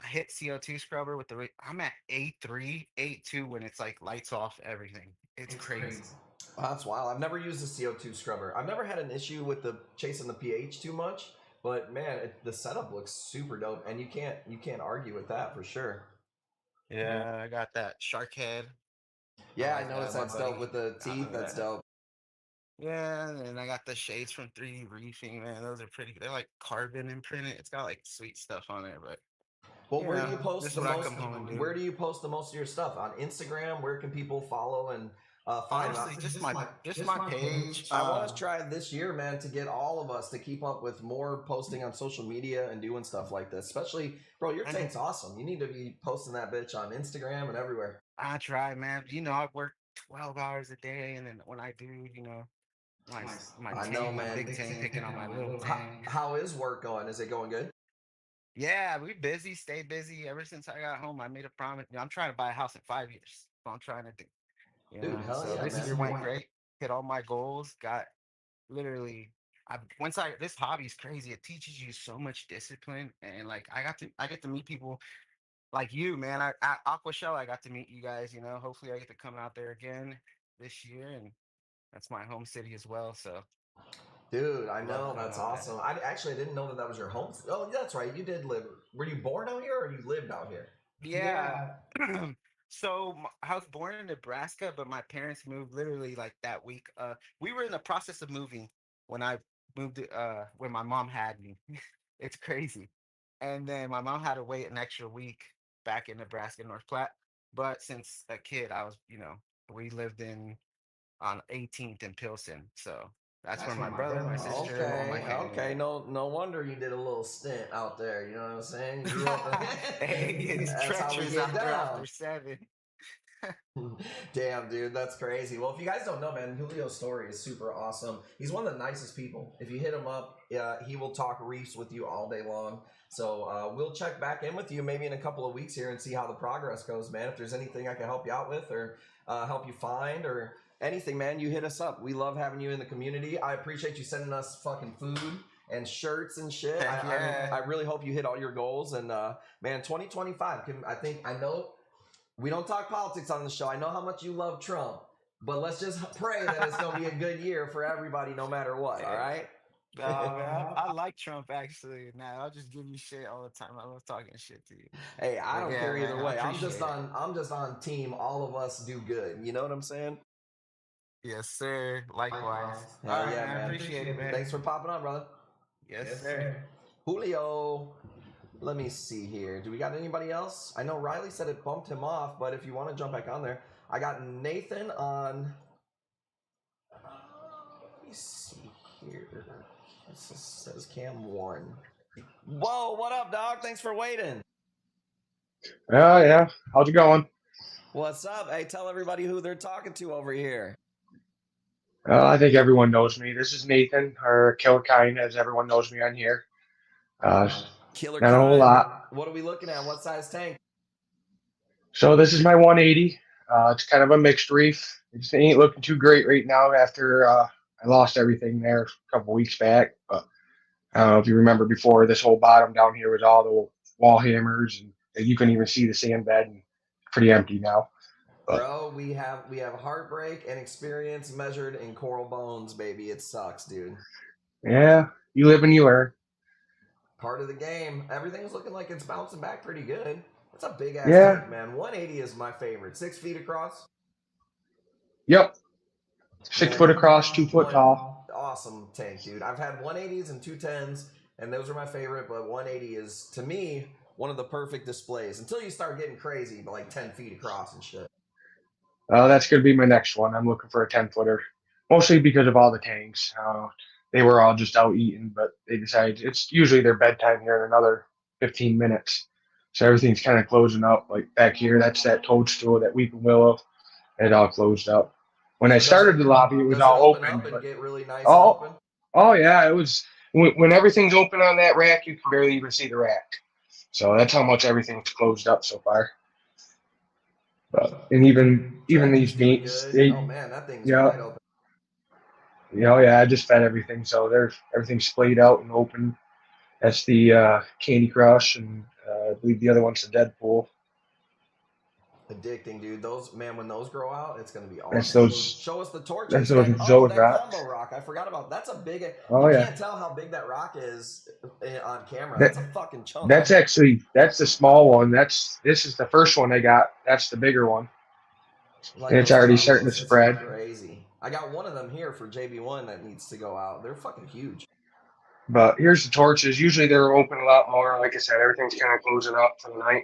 I hit CO2 scrubber with I'm at 8.3, 8.2 when it's like lights off everything. It's crazy. Oh, that's wild. I've never used a CO2 scrubber. I've never had an issue with the chasing the pH too much, but man, the setup looks super dope, and you can't argue with that for sure. Yeah, I got that shark head. I Yeah, I like noticed that. My that's dope buddy with the got me teeth. That's that. dope. Yeah, and I got the shades from 3D Reefing, man. Those are pretty. They're like carbon imprinted. It's got like sweet stuff on it, but Well, where do you this post is the what I most? come home and do. Where do you post the most of your stuff on Instagram? Where can people follow and find? Honestly, just my page. I want to try this year, man, to get all of us to keep up with more posting on social media and doing stuff like this. Especially, bro, your And tank's awesome. You need to be posting that bitch on Instagram and everywhere. I try, man. I work 12 hours a day, and then when I do, my I know, tank, my man. big tank, picking on my little tank. How is work going? Is it going good? Yeah, we busy, stay busy. Ever since I got home, I made a promise. I'm trying to buy a house in 5 years. That's what I'm trying to do. Dude, hell So yeah, this man. year went great. Hit all my goals. Got literally. This hobby is crazy. It teaches you so much discipline, and like I get to meet people like you, man. At Aqua Show, I got to meet you guys. Hopefully I get to come out there again this year, and that's my home city as well. So Dude, I love know coming that's out there. awesome. I didn't know that that was your home. Oh, that's right. You did live. Were you born out here or you lived out here? Yeah. So I was born in Nebraska, but my parents moved literally like that week. We were in the process of moving when I moved. When my mom had me, it's crazy. And then my mom had to wait an extra week back in Nebraska, North Platte. But since a kid, we lived in on 18th in Pilsen, so that's where my brother, my sister, all my Okay, family okay. went. No wonder you did a little stint out there. You know what I'm saying? You grew up. Hey, it's That's how we treacherous get out there down. after 7. Damn, dude, that's crazy. Well, if you guys don't know, man, Julio's story is super awesome. He's one of the nicest people. If you hit him up, he will talk reefs with you all day long. So we'll check back in with you maybe in a couple of weeks here and see how the progress goes, man. If there's anything I can help you out with or help you find or anything, man, you hit us up. We love having you in the community. I appreciate you sending us fucking food and shirts and shit. Heck yeah. I really hope you hit all your goals. And man, 2025, I know we don't talk politics on the show. I know how much you love Trump, but let's just pray that it's going to be a good year for everybody, no matter what. All right. Nah, man, I like Trump actually. Nah, I'll just give you shit all the time. I love talking shit to you. Hey, I But don't yeah, care either man, I way. appreciate it. I'm just on team. All of us do good. You know what I'm saying? Yes, sir. Likewise. All Hell right, yeah, man. man. Appreciate it, man. Thanks for popping on, brother. Yes, sir. Julio. Let me see here. Do we got anybody else? I know Riley said it bumped him off, but if you want to jump back on there, I got Nathan on. Let me see here. This says Cam Warren. Whoa, what up, dog? Thanks for waiting. Oh, yeah. How's it going? What's up? Hey, tell everybody who they're talking to over here. I think everyone knows me. This is Nathan, or Killer Kine, as everyone knows me on here. Killer Not a whole Kine. lot. What are we looking at? What size tank? So this is my 180. It's kind of a mixed reef. It just ain't looking too great right now after I lost everything there a couple weeks back. But I don't know if you remember before, this whole bottom down here was all the wall hammers, and you couldn't even see the sand bed. And it's pretty empty now. But Bro, we have heartbreak and experience measured in coral bones, baby. It sucks, dude. yeah, you live and you learn. Part of the game. Everything's looking like it's bouncing back pretty good. That's a big ass Yeah. tank, man. 180 is my favorite. 6 feet across. Yep. 6 Man, foot across, 2 foot tall. Awesome tank, dude. I've had 180s and 210s, and those are my favorite, but 180 is, to me, one of the perfect displays. Until you start getting crazy, but like 10 feet across and shit. That's going to be my next one. I'm looking for a 10-footer, mostly because of all the tanks. They were all just out eating, but they decided it's usually their bedtime here in another 15 minutes. So everything's kind of closing up. Like back here, that's that toadstool, that weeping willow. It all closed up. When I So started the lobby, it was does it all open open. up and But get really nice and oh, open? oh yeah, it was when everything's open on that rack, you can barely even see the rack. So that's how much everything's closed up so far. And even these doing meats, good. Oh man, that thing's yeah, wide open. yeah, I just fed everything, so everything's splayed out and open. That's the Candy Crush, and I believe the other one's the Deadpool. Addicting, dude. Those, man, when those grow out, it's gonna be awesome. That's those. Show us the torches. That's those that Zode rocks. combo rock. I forgot about. That's a big. Oh you yeah. can't tell how big that rock is on camera. That- That's a fucking chunk. That's the small one. This is the first one I got. That's the bigger one. Like And it's those already combos, starting to it's spread. crazy. I got one of them here for JB1 that needs to go out. They're fucking huge. But here's the torches. Usually they're open a lot more. Like I said, everything's kind of closing up for the night.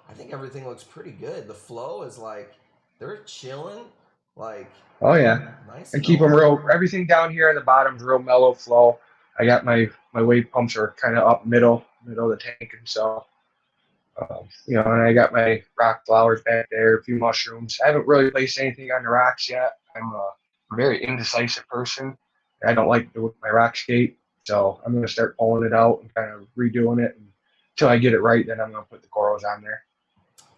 I think everything looks pretty good. The flow is like they're chilling. Like, oh yeah, nice. I keep them real. Everything down here in the bottom's real mellow flow. I got my wave pumps are kind of up middle of the tank, and so and I got my rock flowers back there, a few mushrooms. I haven't really placed anything on the rocks yet. I'm a very indecisive person. I don't like my rock skate, so I'm going to start pulling it out and kind of redoing it until I get it right. Then I'm going to put the corals on there.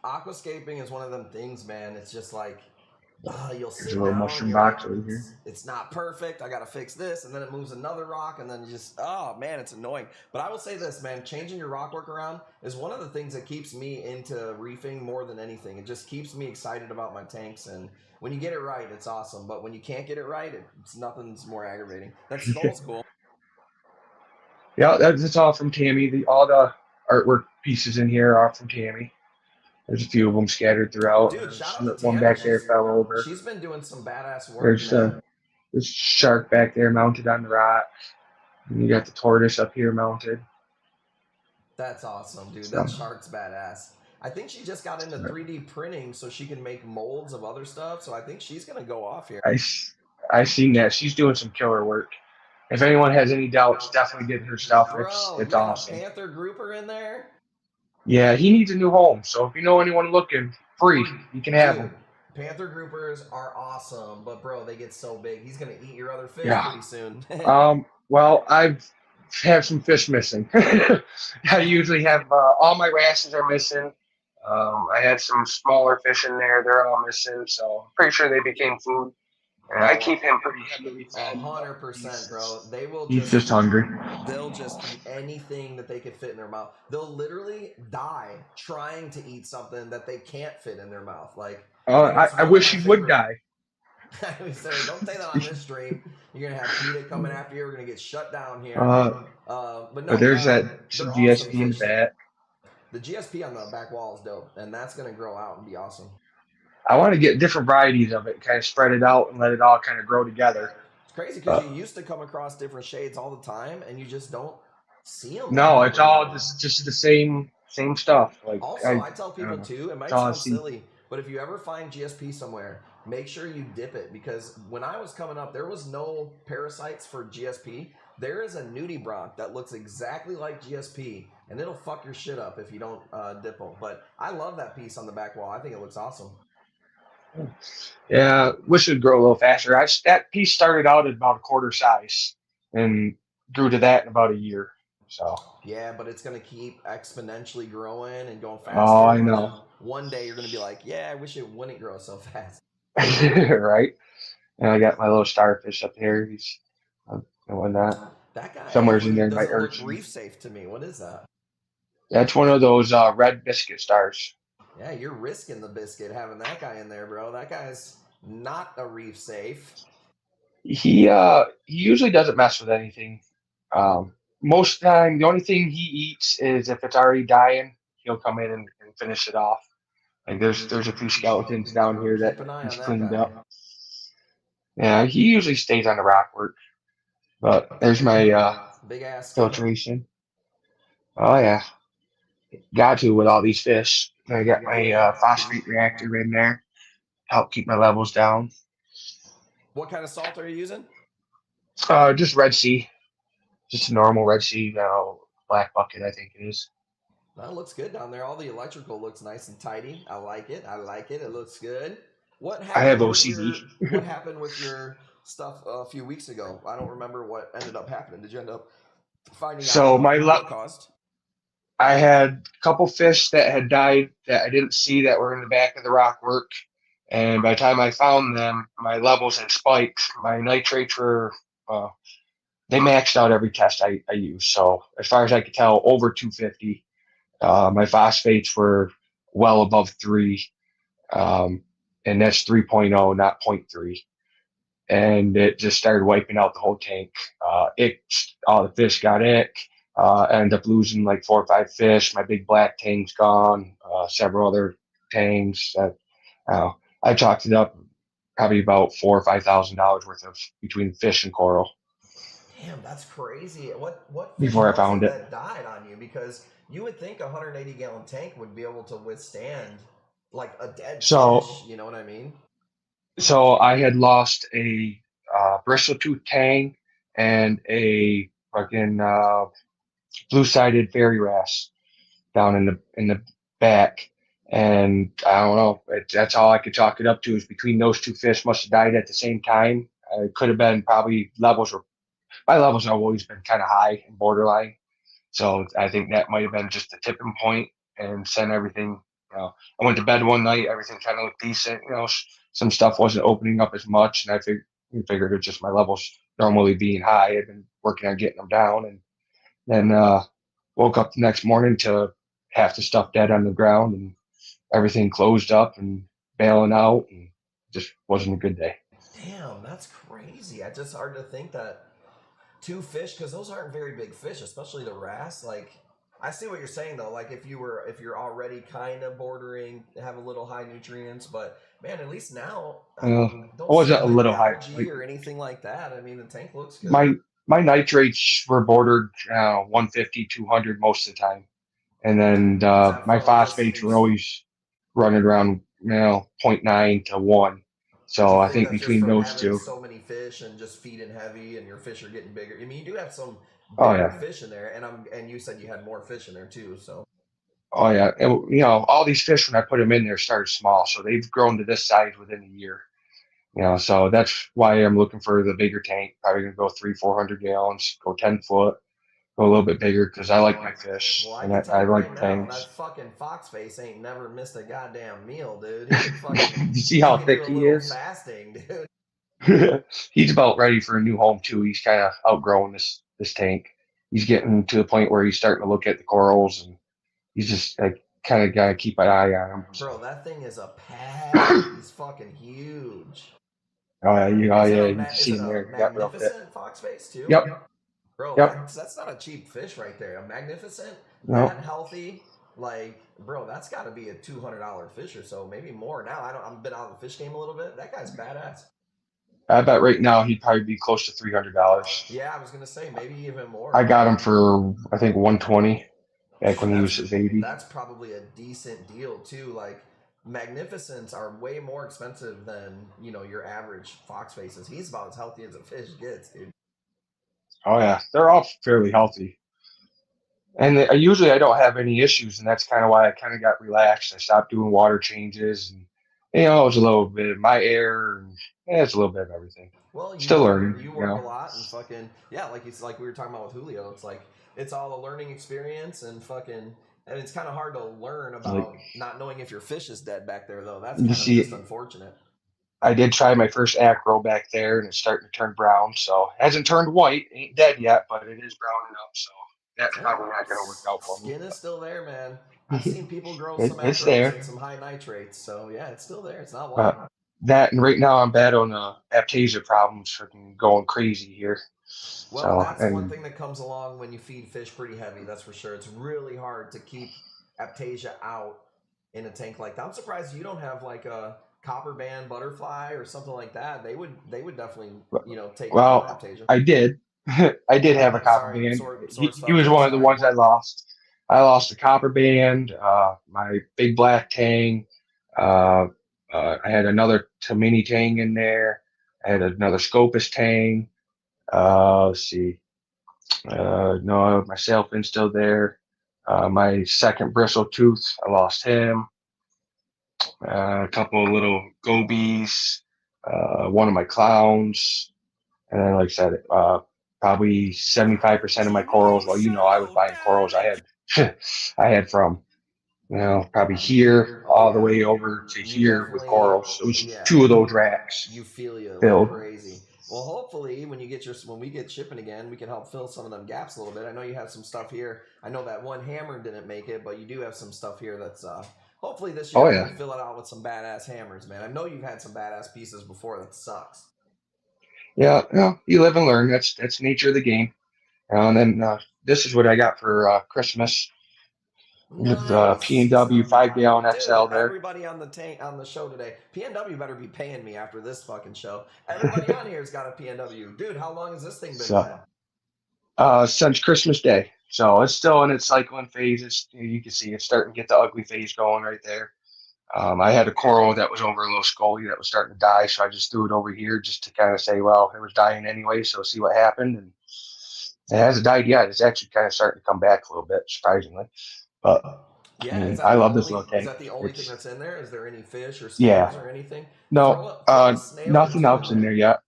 Aquascaping is one of them things, man. It's just like you'll sit There's a little down, mushroom you're box like, over here. it's not perfect. I gotta fix this, and then it moves another rock, and then you just oh man, it's annoying. But I will say this, man, changing your rock work around is one of the things that keeps me into reefing more than anything. It just keeps me excited about my tanks, and when you get it right, it's awesome. But when you can't get it right, it's nothing's more aggravating. That's skull's cool. Yeah, that's all from Tammy. All the artwork pieces in here are from Tammy. There's a few of them scattered throughout. Dude, There's shout out to one Tammy. back there fell over. She's been doing some badass work. There's this shark back there mounted on the rock. And you got the tortoise up here mounted. That's awesome, dude. That shark's badass. I think she just got into 3D printing so she can make molds of other stuff. So I think she's gonna go off here. I seen that. She's doing some killer work. If anyone has any doubts, definitely get her stuff. Bro, It's you got awesome. a Panther grouper in there? Yeah, he needs a new home. So if you know anyone looking, free, you can have him. Panther groupers are awesome, but bro, they get so big. He's gonna eat your other fish pretty soon. Well, I've had some fish missing. I usually have all my wrasses are missing. I had some smaller fish in there; they're all missing. So I'm pretty sure they became food. And I keep him pretty heavily fed. 100%, bro. They will. He's just hungry. They'll just eat anything that they could fit in their mouth. They'll literally die trying to eat something that they can't fit in their mouth. Like, I wish he would die. Don't say that on this stream. You're gonna have PETA coming after you. We're gonna get shut down here. But no. There's some GSP in the back. The GSP on the back wall is dope, and that's gonna grow out and be awesome. I want to get different varieties of it, kind of spread it out and let it all kind of grow together. It's crazy because you used to come across different shades all the time, and you just don't see them like No, that it's all anymore. just the same stuff. Like Also, I tell I don't people know. too, it It's might all I sound see. silly, but if you ever find GSP somewhere, make sure you dip it because when I was coming up, there was no parasites for GSP. There is a nudibranch that looks exactly like GSP, and it'll fuck your shit up if you don't dip them. But I love that piece on the back wall. I think it looks awesome. Yeah, wish it'd grow a little faster. That piece started out at about a quarter size and grew to that in about a year. So, Yeah, but it's gonna keep exponentially growing and going oh, faster, I and then know, one day you're gonna be like, "Yeah, I wish it wouldn't grow so fast." right? And I got my little starfish up here. He's and whatnot. That guy Somewhere's in there might doesn't or look reef safe to me. What is that? that's one of those red biscuit stars. Yeah, you're risking the biscuit having that guy in there, bro. That guy's not a reef safe. He usually doesn't mess with anything. Most of the time, the only thing he eats is if it's already dying, he'll come in and finish it off. Like there's a few skeletons down here that Keep an eye he's on that cleaned guy. up. Yeah, he usually stays on the rock work. But there's my Big ass skimmer. filtration. Oh yeah, got to with all these fish. I got my phosphate reactor in there, help keep my levels down. What kind of salt are you using? Just Red Sea, just a normal Red Sea, black bucket, I think it is. That looks good down there. All the electrical looks nice and tidy. I like it. I like it. It looks good. What I have happened with OCD. your stuff a few weeks ago? I don't remember what ended up happening. Did you end up finding out So what it caused? I had a couple fish that had died that I didn't see that were in the back of the rock work. And by the time I found them, my levels had spiked. My nitrates were, uh, they maxed out every test I used. So as far as I could tell, over 250. My phosphates were well above 3. Um, and that's 3.0, not point 0.3. And it just started wiping out the whole tank. All the fish got ick. I ended up losing like 4 or 5 fish. My big black tank's gone. Several other tanks. I chalked it up probably about $4,000 or $5,000 worth of between fish and coral Damn, that's crazy. What fish before I was found it it. that died on you? Because you would think a 180-gallon tank would be able to withstand like a dead So fish. You know what I mean? so I had lost a bristletooth tang and a fucking blue-sided fairy wrasse down in the back. And I don't know. That's all I could chalk it up to is between those two fish must have died at the same time. It could have been probably my levels have always been kind of high and borderline. So I think that might have been just the tipping point and sent everything. I went to bed one night, everything kind of looked decent. Some stuff wasn't opening up as much, and I figured it's just my levels normally being high. I've been working on getting them down, and then woke up the next morning to half the stuff dead on the ground and everything closed up and bailing out, and just wasn't a good day. Damn, that's crazy. It's just hard to think that two fish, because those aren't very big fish, especially the wrasse. Like, I see what you're saying though. Like, if you're already kind of bordering, have a little high nutrients, but man, at least now, I Uh, mean, I don't see wasn't a like little high. algae Like or anything like that. I mean, the tank looks good. my nitrates were bordered 150, 200 most of the time, and then Is that my from just? phosphates were always running around zero point 0.9 to 1. Do you So I think think that's just between from those having two, so many fish and just feeding heavy, and your fish are getting bigger? I mean, you do have some oh bigger yeah, fish in there, and you said you had more fish in there too. So oh yeah, and all these fish when I put them in there started small, so they've grown to this size within a year. So that's why I'm looking for the bigger tank. Probably gonna go 300-400 gallons, go 10 foot, go a little bit bigger because I like my fish well, I and can tell I you right like now, that tanks. fucking fox face ain't never missed a goddamn meal, dude. He can fucking You see he how can do thick a he little is? fasting, dude. He's about ready for a new home too. He's kind of outgrowing this tank. He's getting to the point where he's starting to look at the corals, and he's just like kind of gotta keep an eye on him. So, Bro, that thing is a pet. He's fucking huge. oh yeah, you can Is see it him a there. He got real fit. magnificent fox face too? Yep, Bro, yep. that's not a cheap fish right there. A magnificent, No, that healthy. like, bro, that's got to be a $200 fish or so, maybe more. Now I've been out of the fish game a little bit. That guy's badass. I bet right now he'd probably be close to $300. Yeah, I was gonna say maybe even more. I got him for I think 120 back when he was his 80. That's probably a decent deal too. Like magnificents are way more expensive than your average fox faces. He's about as healthy as a fish gets, dude. Oh yeah, they're all fairly healthy. And usually I don't have any issues, and that's kind of why I kind of got relaxed. I stopped doing water changes, and it was a little bit of my air, and it's a little bit of everything. Well, Still learning, you work a lot and fucking yeah, like we were talking about with Julio. It's like it's all a learning experience and fucking. And it's kind of hard to learn Like about not knowing if your fish is dead back there, though. That's you kind of just see, unfortunate. I did try my first acro back there, and it's starting to turn brown. So it hasn't turned white, ain't dead yet, but it is browning up. So that's probably not going to work out for me. Skin is still there, man. I've seen people grow some It's acros there. and some high nitrates, so yeah, it's still there. It's not white. That and right now I'm battling aptasia problems, freaking going crazy here. Well, So that's one and thing that comes along when you feed fish pretty heavy. That's for sure. It's really hard to keep aptasia out in a tank like that. I'm surprised you don't have like a copper band butterfly or something like that. They would definitely take care of well, aptasia. I did. I did have a copper Sorry, band. source He fucked was up. one of the Sorry. ones I lost. I lost the copper band, my big black tang. Uh, I had another Tamini tang in there. I had another Scopus tang. Let's see. No, my sailfin's still there. My second bristle tooth, I lost him. A couple of little gobies. One of my clowns. And then, like I said, probably 75% of my corals. Well, I was buying corals. I had, I had from probably here all the way over to You here with definitely, corals. It was yeah. two of those racks You feel you like filled. crazy. Well, hopefully, when we get shipping again, we can help fill some of them gaps a little bit. I know you have some stuff here. I know that one hammer didn't make it, but you do have some stuff here that's hopefully this year Oh we yeah, can fill it out with some badass hammers, man. I know you've had some badass pieces before. That sucks. yeah. You live and learn. That's the nature of the game. And then this is what I got for Christmas. The Nice. P&W 5 gallon Dude, XL there. everybody on the show today, PNW better be paying me after this fucking show. Everybody on here's got a PNW. Dude, how long has this thing been So wet? since Christmas Day. So it's still in its cycling phase. You can see it's starting to get the ugly phase going right there. I had a coral that was over a little scully that was starting to die, so I just threw it over here just to kind of say, well, it was dying anyway, so see what happened. And it hasn't died yet. It's actually kind of starting to come back a little bit, surprisingly. But I Yeah, mean, I love this little tank. is that the only thing that's in there? Is there any fish or Yeah, snails or anything? no, Throw a snail or nothing two in else in there. there yet.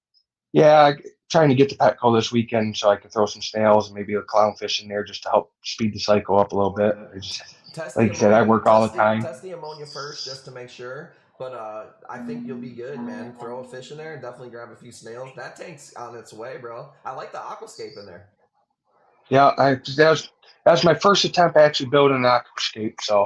Yeah, trying to get to Petco this weekend so I can throw some snails and maybe a clownfish in there just to help speed the cycle up a little bit. I just, Test the like I said, I ammonia. work all the time. Test the ammonia first, just to make sure. But I think you'll be good, man. Throw a fish in there and definitely grab a few snails. That tank's on its way, bro. I like the aquascape in there. Yeah, that was my first attempt actually building an aquascape, so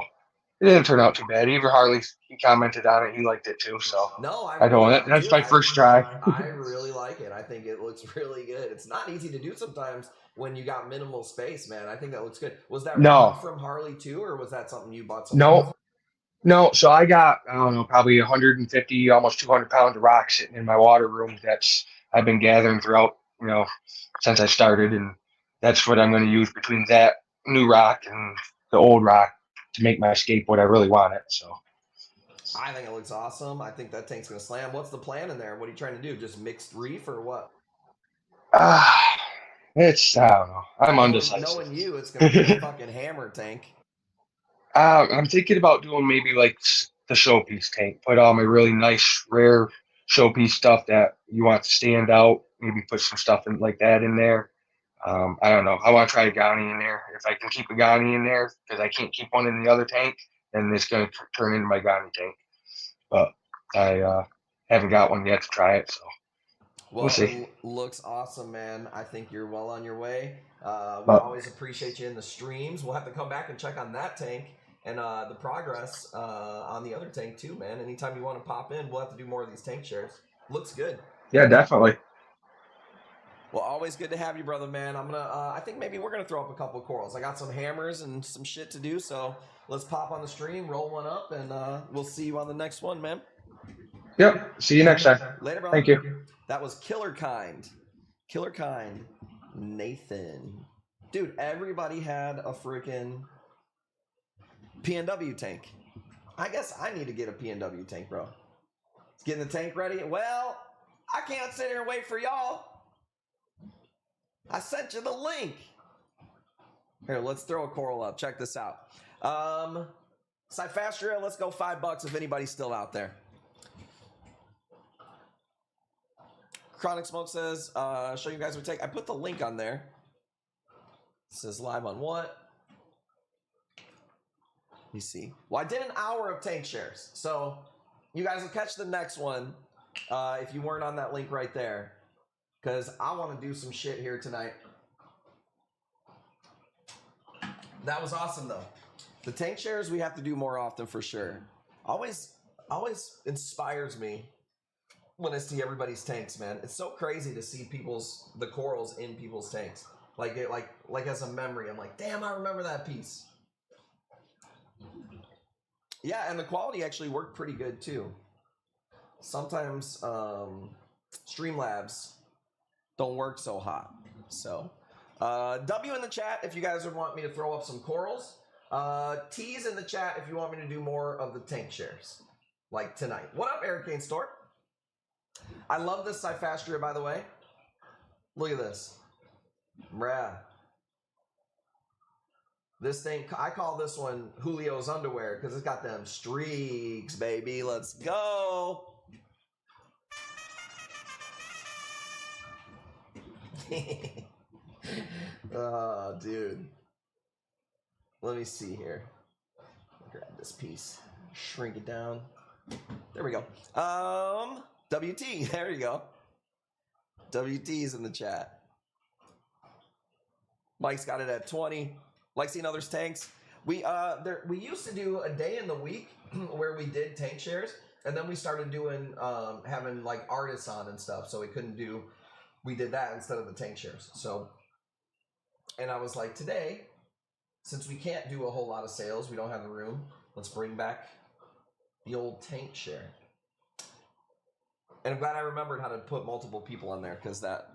it didn't turn out too bad. Even Harley, he commented on it. He liked it too. So No, I don't. That's my first try. I really like it. I think it looks really good. It's not easy to do sometimes when you got minimal space, man. I think that looks good. Was that No, rock from Harley too, or was that something you bought? no, no. So I got I don't know, probably 150, almost 200 pounds of rock sitting in my water room. That's I've been gathering throughout, since I started, and that's what I'm going to use between that new rock and the old rock to make my scape what I really want it. So. I think it looks awesome. I think that tank's gonna slam. What's the plan in there? What are you trying to do? Just mixed reef or what? It's I don't know. I'm undecisive. Knowing you, it's gonna be a fucking hammer tank. I'm thinking about doing maybe like the showpiece tank. Put all my really nice, rare showpiece stuff that you want to stand out. Maybe put some stuff in like that in there. I don't know. I want to try a Ghani in there. If I can keep a Ghani in there, because I can't keep one in the other tank, then it's going to turn into my Ghani tank. But I haven't got one yet to try it, so we'll see. It looks awesome, man. I think you're well on your way. We But always appreciate you in the streams. We'll have to come back and check on that tank and the progress on the other tank too, man. Anytime you want to pop in, we'll have to do more of these tank shares. Looks good. yeah, definitely. Well, always always good to have you, brother, man. I'm gonna, I think maybe we're gonna throw up a couple of corals. I got some hammers and some shit to do, so let's pop on the stream, roll one up, and we'll see you on the next one, man. Yep. See you next time. Later, bro. Thank you. That was Killer Kind. Killer Kind. Nathan. Dude, everybody had a freaking PNW tank. I guess I need to get a PNW tank, bro. It's getting the tank ready. Well, I can't sit here and wait for y'all. I sent you the link. Here, let's throw a coral up. Check this out. Cyphastria, let's go $5 if anybody's still out there. Chronic Smoke says, show you guys what take. I put the link on there. It says live on what? Let me see. Well, I did an hour of tank shares. So you guys will catch the next one if you weren't on that link right there. Because I want to do some shit here tonight. That was awesome, though. The tank shares we have to do more often for sure. Always inspires me when I see everybody's tanks, man. It's so crazy to see the corals in people's tanks. Like as a memory. I'm like, damn, I remember that piece. Yeah, and the quality actually worked pretty good too. Sometimes Streamlabs don't work so hot. So W in the chat if you guys would want me to throw up some corals. T's in the chat if you want me to do more of the tank shares. Like tonight. What up, Eric Kane Store? I love this Cyphastria, by the way. Look at this. Bruh. This thing, I call this one Julio's underwear because it's got them streaks, baby. Let's go. Oh, dude. Let me see here. Grab this piece. Shrink it down. There we go. WT. There you go. WT's in the chat. Mike's got it at 20. Like seeing others' tanks. We used to do a day in the week where we did tank shares, and then we started doing having like artists on and stuff, so we did that instead of the tank shares. So, and I was like, today, since we can't do a whole lot of sales, we don't have the room, let's bring back the old tank share. And I'm glad I remembered how to put multiple people on there, because that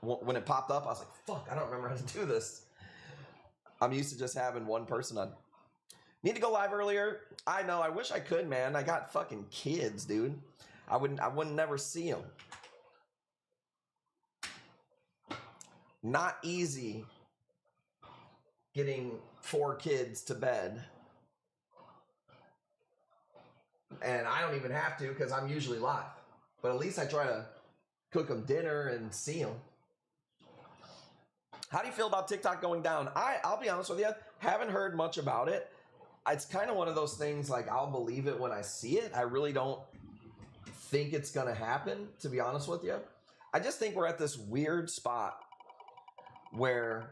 when it popped up, I was like, fuck, I don't remember how to do this. I'm used to just having one person on. Need to go live earlier? I know. I wish I could, man. I got fucking kids, dude. I wouldn't never see them. Not easy getting 4 kids to bed. And I don't even have to because I'm usually live. But at least I try to cook them dinner and see them. How do you feel about TikTok going down? I'll be honest with you, haven't heard much about it. It's kind of one of those things, like, I'll believe it when I see it. I really don't think it's going to happen, to be honest with you. I just think we're at this weird spot where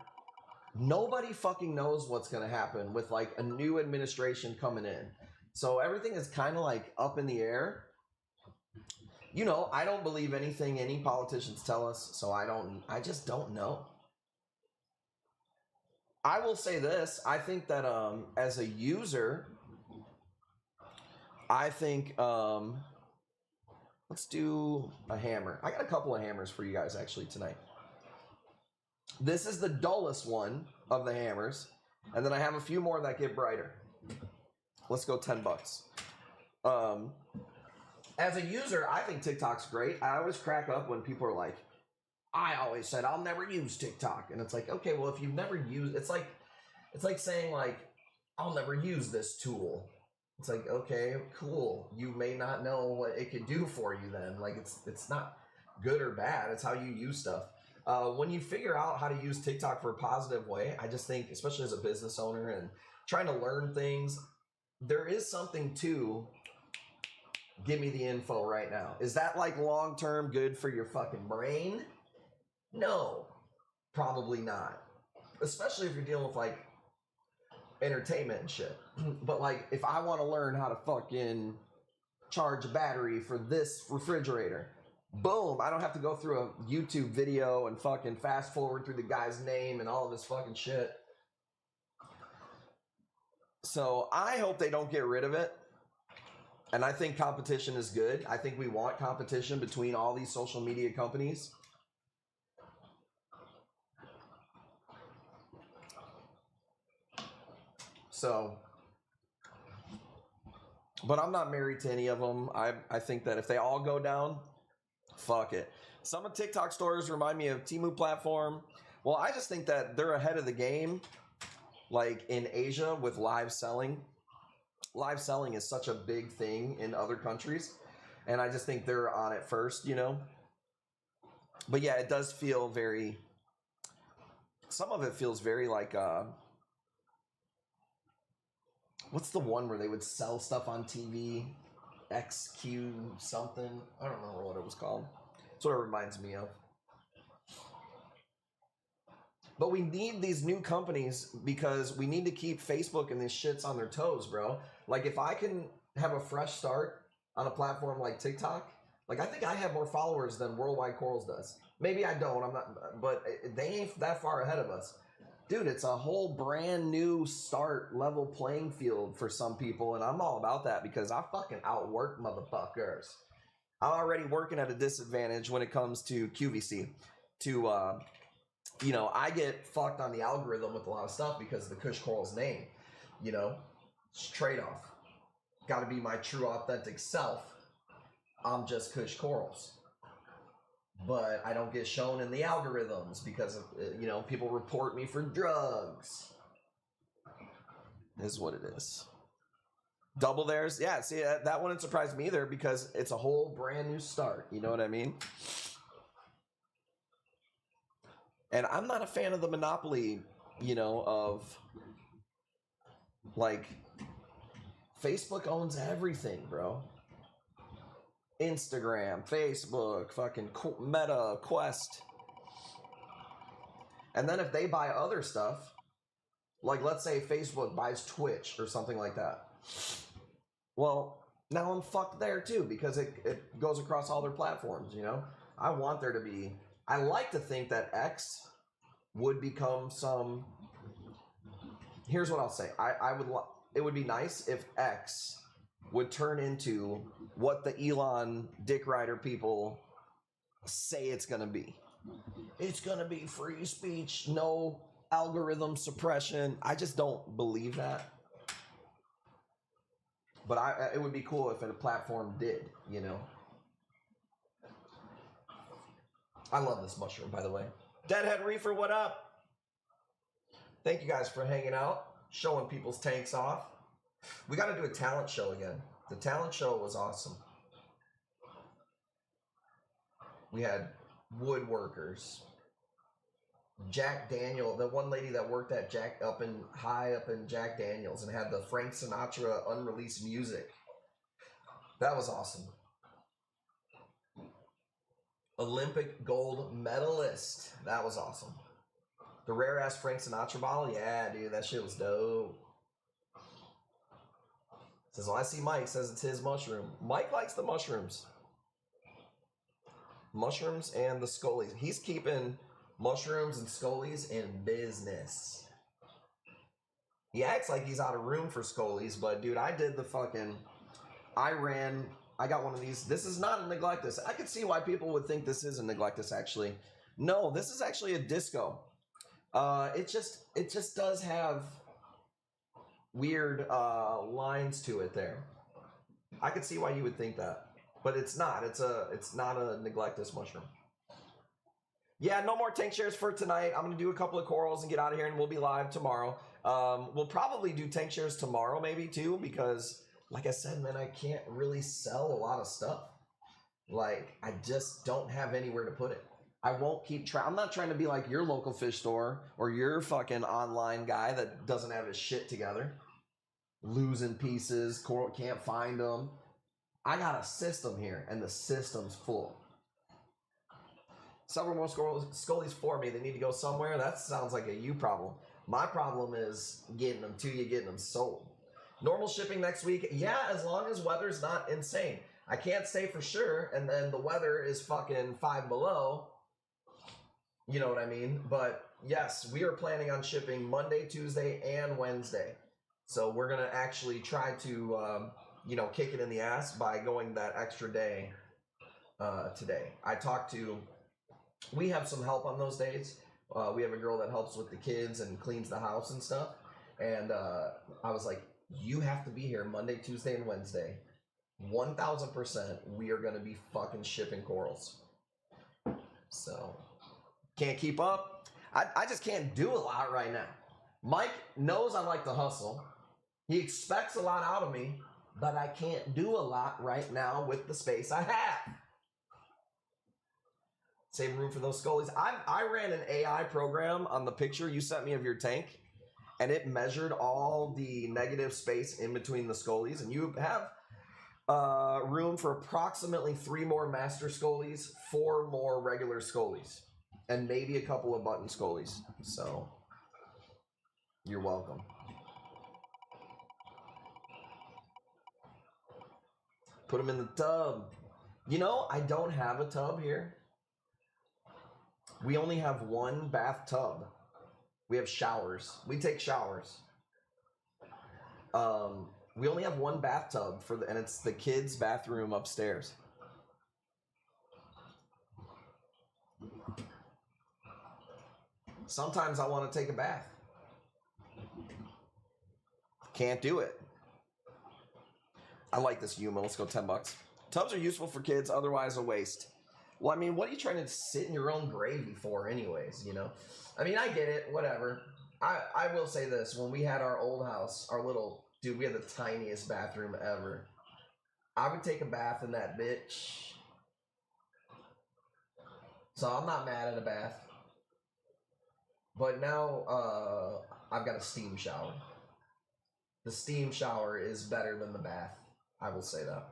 nobody fucking knows what's going to happen with, like, a new administration coming in. So everything is kind of, like, up in the air. You know, I don't believe anything any politicians tell us, so I just don't know. I will say this, I think that as a user, I think, let's do a hammer. I got a couple of hammers for you guys actually tonight. This is the dullest one of the hammers, and then I have a few more that get brighter. Let's go $10. As a user, I think TikTok's great. I always crack up when people are like, I always said I'll never use TikTok. And it's like, okay, well, if you've never used, it's like saying like, I'll never use this tool. It's like, okay, cool. You may not know what it could do for you then. Like it's not good or bad. It's how you use stuff. When you figure out how to use TikTok for a positive way, I just think, especially as a business owner and trying to learn things, there is something to give me the info right now. Is that like long-term good for your fucking brain? No, probably not. Especially if you're dealing with like entertainment and shit. But like if I want to learn how to fucking charge a battery for this refrigerator, Boom, I don't have to go through a YouTube video and fucking fast forward through the guy's name and all of his fucking shit. So I hope they don't get rid of it. And I think competition is good. I think we want competition between all these social media companies. So, but I'm not married to any of them. I think that if they all go down, fuck it. Some of TikTok stores remind me of Temu platform. Well, I just think that they're ahead of the game, like in Asia with live selling. Live selling is such a big thing in other countries, and I just think they're on it first, you know. But yeah, it does feel very, some of it feels very like what's the one where they would sell stuff on TV? XQ something. I don't remember what it was called. That's what it reminds me of. But we need these new companies because we need to keep Facebook and these shits on their toes, bro. Like if I can have a fresh start on a platform like TikTok, like I think I have more followers than Worldwide Corals does. Maybe I don't, I'm not, but they ain't that far ahead of us. Dude, it's a whole brand new start level playing field for some people, and I'm all about that because I fucking outwork motherfuckers. I'm already working at a disadvantage when it comes to QVC. You know, I get fucked on the algorithm with a lot of stuff because of the Kush Corals name. You know, it's trade-off. Got to be my true authentic self. I'm just Kush Corals. But I don't get shown in the algorithms because of, you know, people report me for drugs. Is what it is. Double theirs. Yeah, see, that wouldn't surprise me either because it's a whole brand new start. You know what I mean? And I'm not a fan of the monopoly, you know, of like Facebook owns everything, bro. Instagram, Facebook, fucking Meta, Quest. And then if they buy other stuff, like let's say Facebook buys Twitch or something like that. Well, now I'm fucked there too because it goes across all their platforms, you know? I want there to be, I like to think that X would become some, here's what I'll say. It would be nice if X would turn into what the Elon Dick Rider people say it's going to be. It's going to be free speech, no algorithm suppression. I just don't believe that. But it would be cool if a platform did, you know. I love this mushroom, by the way. Deadhead Reefer, what up? Thank you guys for hanging out, showing people's tanks off. We got to do a talent show again. The talent show was awesome. We had woodworkers, Jack Daniel, the one lady that worked at high up in Jack Daniels and had the Frank Sinatra unreleased music. That was awesome. Olympic gold medalist. That was awesome. The rare ass Frank Sinatra bottle. Yeah, dude, that shit was dope. Says, well, I see Mike says it's his mushroom. Mike likes the mushrooms. Mushrooms and the Scolies. He's keeping mushrooms and Scolies in business. He acts like he's out of room for Scolies, but dude, I got one of these. This is not a Neglectus. I could see why people would think this is a Neglectus, actually. No, this is actually a disco. It just does have weird lines to it there. I could see why you would think that, but it's not. It's not a Neglectus mushroom. Yeah, no more tank shares for tonight. I'm gonna do a couple of corals and get out of here, and we'll be live tomorrow. We'll probably do tank shares tomorrow, maybe too, because like I said, man, I can't really sell a lot of stuff. Like I just don't have anywhere to put it. I won't keep trying. I'm not trying to be like your local fish store or your fucking online guy that doesn't have his shit together. Losing pieces, coral can't find them. I got a system here, and the system's full. Several more Scolies for me. They need to go somewhere. That sounds like a you problem. My problem is getting them to you, getting them sold. Normal shipping next week. Yeah, as long as weather's not insane. I can't say for sure, and then the weather is fucking 5 below. You know what I mean? But yes, we are planning on shipping Monday, Tuesday, and Wednesday. So we're gonna actually try to, kick it in the ass by going that extra day today. We have some help on those days. We have a girl that helps with the kids and cleans the house and stuff. And I was like, you have to be here Monday, Tuesday, and Wednesday. 1,000%, we are gonna be fucking shipping corals. So can't keep up. I just can't do a lot right now. Mike knows I like to hustle. He expects a lot out of me, but I can't do a lot right now with the space I have. Save room for those scullies. I ran an AI program on the picture you sent me of your tank, and it measured all the negative space in between the scullies, and you have room for approximately 3 more master scullies, 4 more regular scullies, and maybe a couple of button scullies. So you're welcome. Put them in the tub. You know, I don't have a tub here. We only have 1 bathtub. We have showers. We take showers. We only have 1 bathtub and it's the kids' bathroom upstairs. Sometimes I want to take a bath. Can't do it. I like this Yuma. Let's go $10. Tubs are useful for kids, otherwise a waste. Well, I mean, what are you trying to sit in your own gravy for anyways, you know? I mean, I get it, whatever. I will say this. When we had our old house, dude, we had the tiniest bathroom ever. I would take a bath in that bitch. So I'm not mad at a bath. But now I've got a steam shower. The steam shower is better than the bath. I will say that.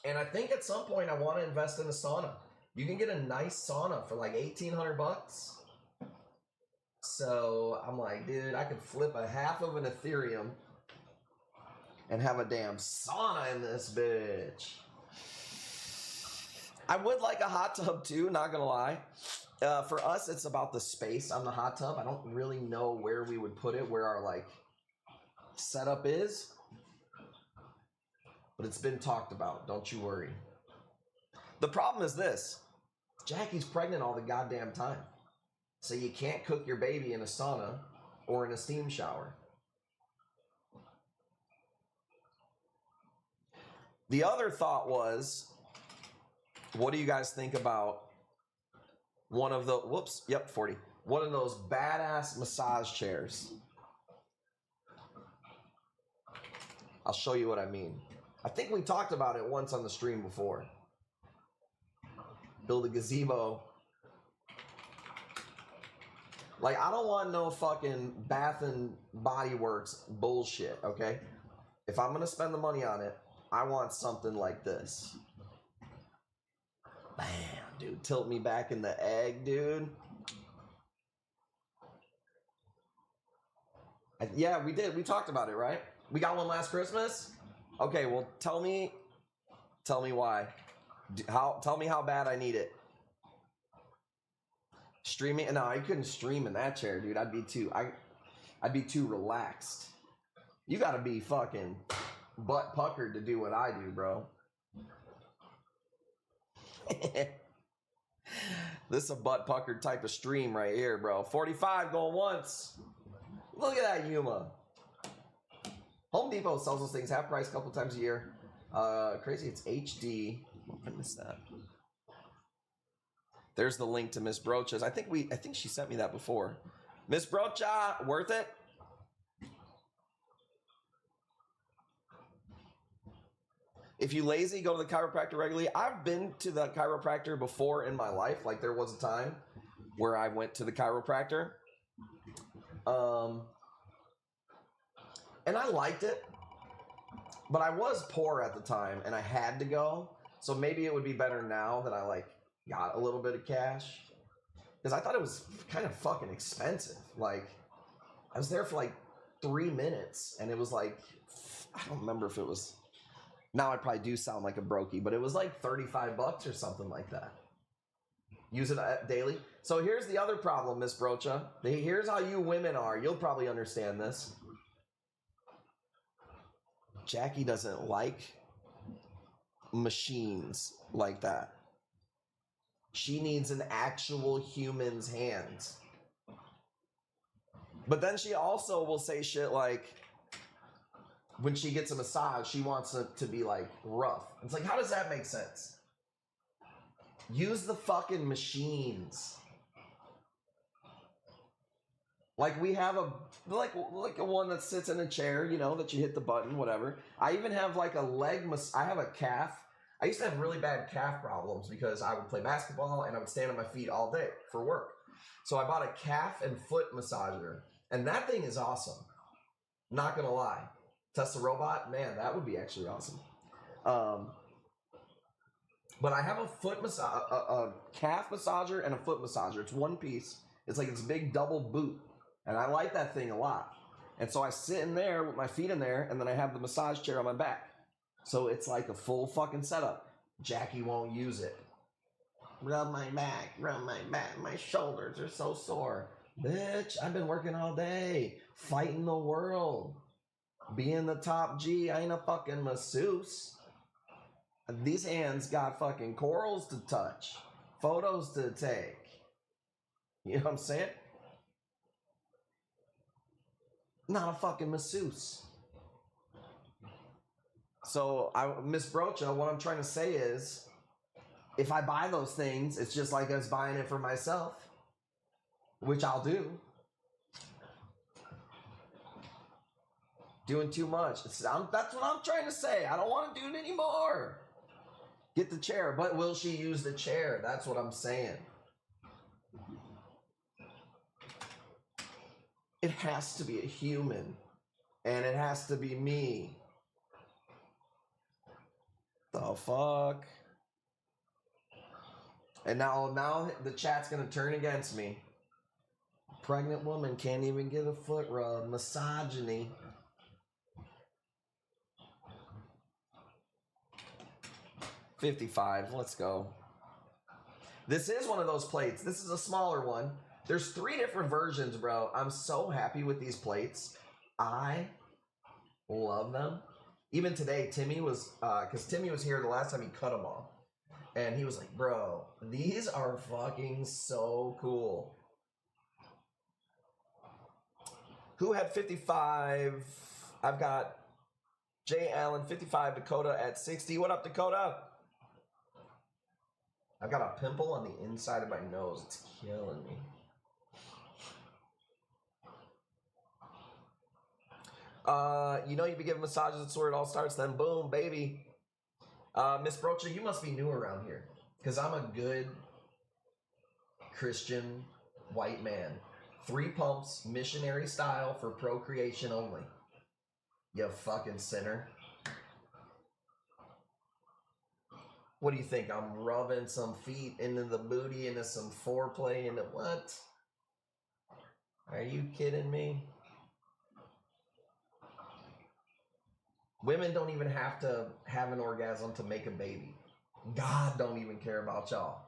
And I think at some point I want to invest in a sauna. You can get a nice sauna for like $1,800. So I'm like, dude, I could flip a half of an Ethereum and have a damn sauna in this bitch. I would like a hot tub too, not gonna lie. For us, it's about the space on the hot tub. I don't really know where we would put it, where our like setup is. But it's been talked about, don't you worry. The problem is this. Jackie's pregnant all the goddamn time. So you can't cook your baby in a sauna or in a steam shower. The other thought was, what do you guys think about one of the, 40. One of those badass massage chairs. I'll show you what I mean. I think we talked about it once on the stream before. Build a gazebo. Like, I don't want no fucking Bath and Body Works bullshit, okay? If I'm gonna spend the money on it, I want something like this. Bam, dude. Tilt me back in the egg, dude. Yeah, we did. We talked about it, right? We got one last Christmas? Okay, well, tell me why. Tell me how bad I need it. Streaming? No, I couldn't stream in that chair, dude. I'd be too relaxed. You gotta be fucking butt puckered to do what I do, bro. This is a butt puckered type of stream right here, bro. 45 going once. Look at that Yuma. Home Depot sells those things half price a couple times a year. Crazy, it's HD. I missed that. There's the link to Miss Brocha's. I think she sent me that before. Miss Brocha, worth it? If you lazy, go to the chiropractor regularly. I've been to the chiropractor before in my life. Like, there was a time where I went to the chiropractor. And I liked it. But I was poor at the time, and I had to go. So maybe it would be better now that I, like, got a little bit of cash. Because I thought it was kind of fucking expensive. Like, I was there for, like, 3 minutes, and it was, like, I don't remember if it was Now I probably do sound like a brokey, but it was like 35 bucks or something like that. Use it daily. So here's the other problem, Miss Brocha. Here's how you women are. You'll probably understand this. Jackie doesn't like machines like that. She needs an actual human's hands. But then she also will say shit like, when she gets a massage, she wants it to be like rough. It's like, how does that make sense? Use the fucking machines. Like we have a like a one that sits in a chair, you know, that you hit the button, whatever. I even have like a leg I have a calf. I used to have really bad calf problems because I would play basketball and I would stand on my feet all day for work. So I bought a calf and foot massager, and that thing is awesome. Not gonna lie. Tesla robot, man, that would be actually awesome. But I have a calf massager and a foot massager. It's one piece. It's like this big double boot. And I like that thing a lot. And so I sit in there with my feet in there, and then I have the massage chair on my back. So it's like a full fucking setup. Jackie won't use it. Rub my back, my shoulders are so sore. Bitch, I've been working all day, fighting the world. Being the top G, I ain't a fucking masseuse. These hands got fucking corals to touch, photos to take. You know what I'm saying? Not a fucking masseuse. So, Miss Brocha, what I'm trying to say is, if I buy those things, it's just like us buying it for myself, which I'll do. Doing too much. That's what I'm trying to say. I don't want to do it anymore. Get the chair, but will she use the chair? That's what I'm saying. It has to be a human, and it has to be me. The fuck? And now the chat's gonna turn against me. Pregnant woman can't even get a foot rub. Misogyny. $55. Let's go. This is one of those plates. This is a smaller one. There's 3 different versions, bro. I'm so happy with these plates. I love them. Even today, Timmy was, because Timmy was here the last time he cut them off. And he was like, bro, these are fucking so cool. Who had 55? I've got Jay Allen, 55, Dakota at 60. What up, Dakota? I've got a pimple on the inside of my nose. It's killing me. You know, you be giving massages, that's where it all starts. Then boom, baby. Miss Brocha, you must be new around here, because I'm a good Christian white man. 3 pumps, missionary style, for procreation only. You fucking sinner. What do you think? I'm rubbing some feet into the booty, into some foreplay, into what? Are you kidding me? Women don't even have to have an orgasm to make a baby. God don't even care about y'all.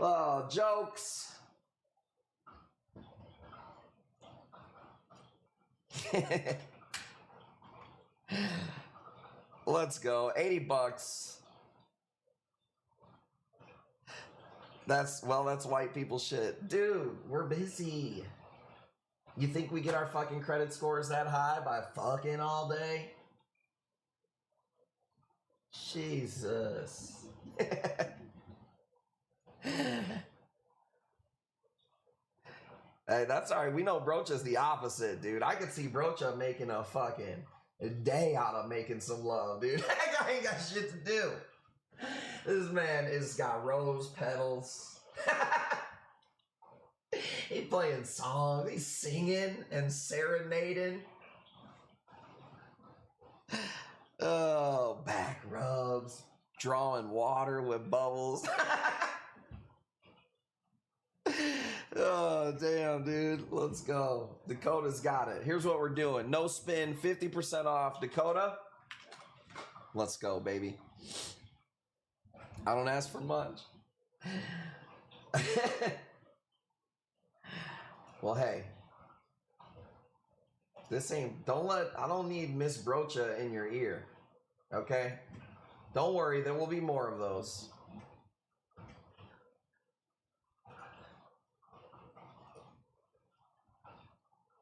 Oh, jokes. Let's go. $80. That's white people shit. Dude, we're busy. You think we get our fucking credit scores that high by fucking all day? Jesus. Hey, that's all right. We know Brocha's the opposite, dude. I could see Brocha making a fucking day out of making some love, dude. That guy ain't got shit to do. This man is got rose petals. He's playing songs. He's singing and serenading. Oh, back rubs. Drawing water with bubbles. Oh, damn, dude. Let's go. Dakota's got it. Here's what we're doing. No spin, 50% off. Dakota, let's go, baby. I don't ask for much. Well, hey. This ain't, I don't need Miss Brocha in your ear. Okay? Don't worry, there will be more of those.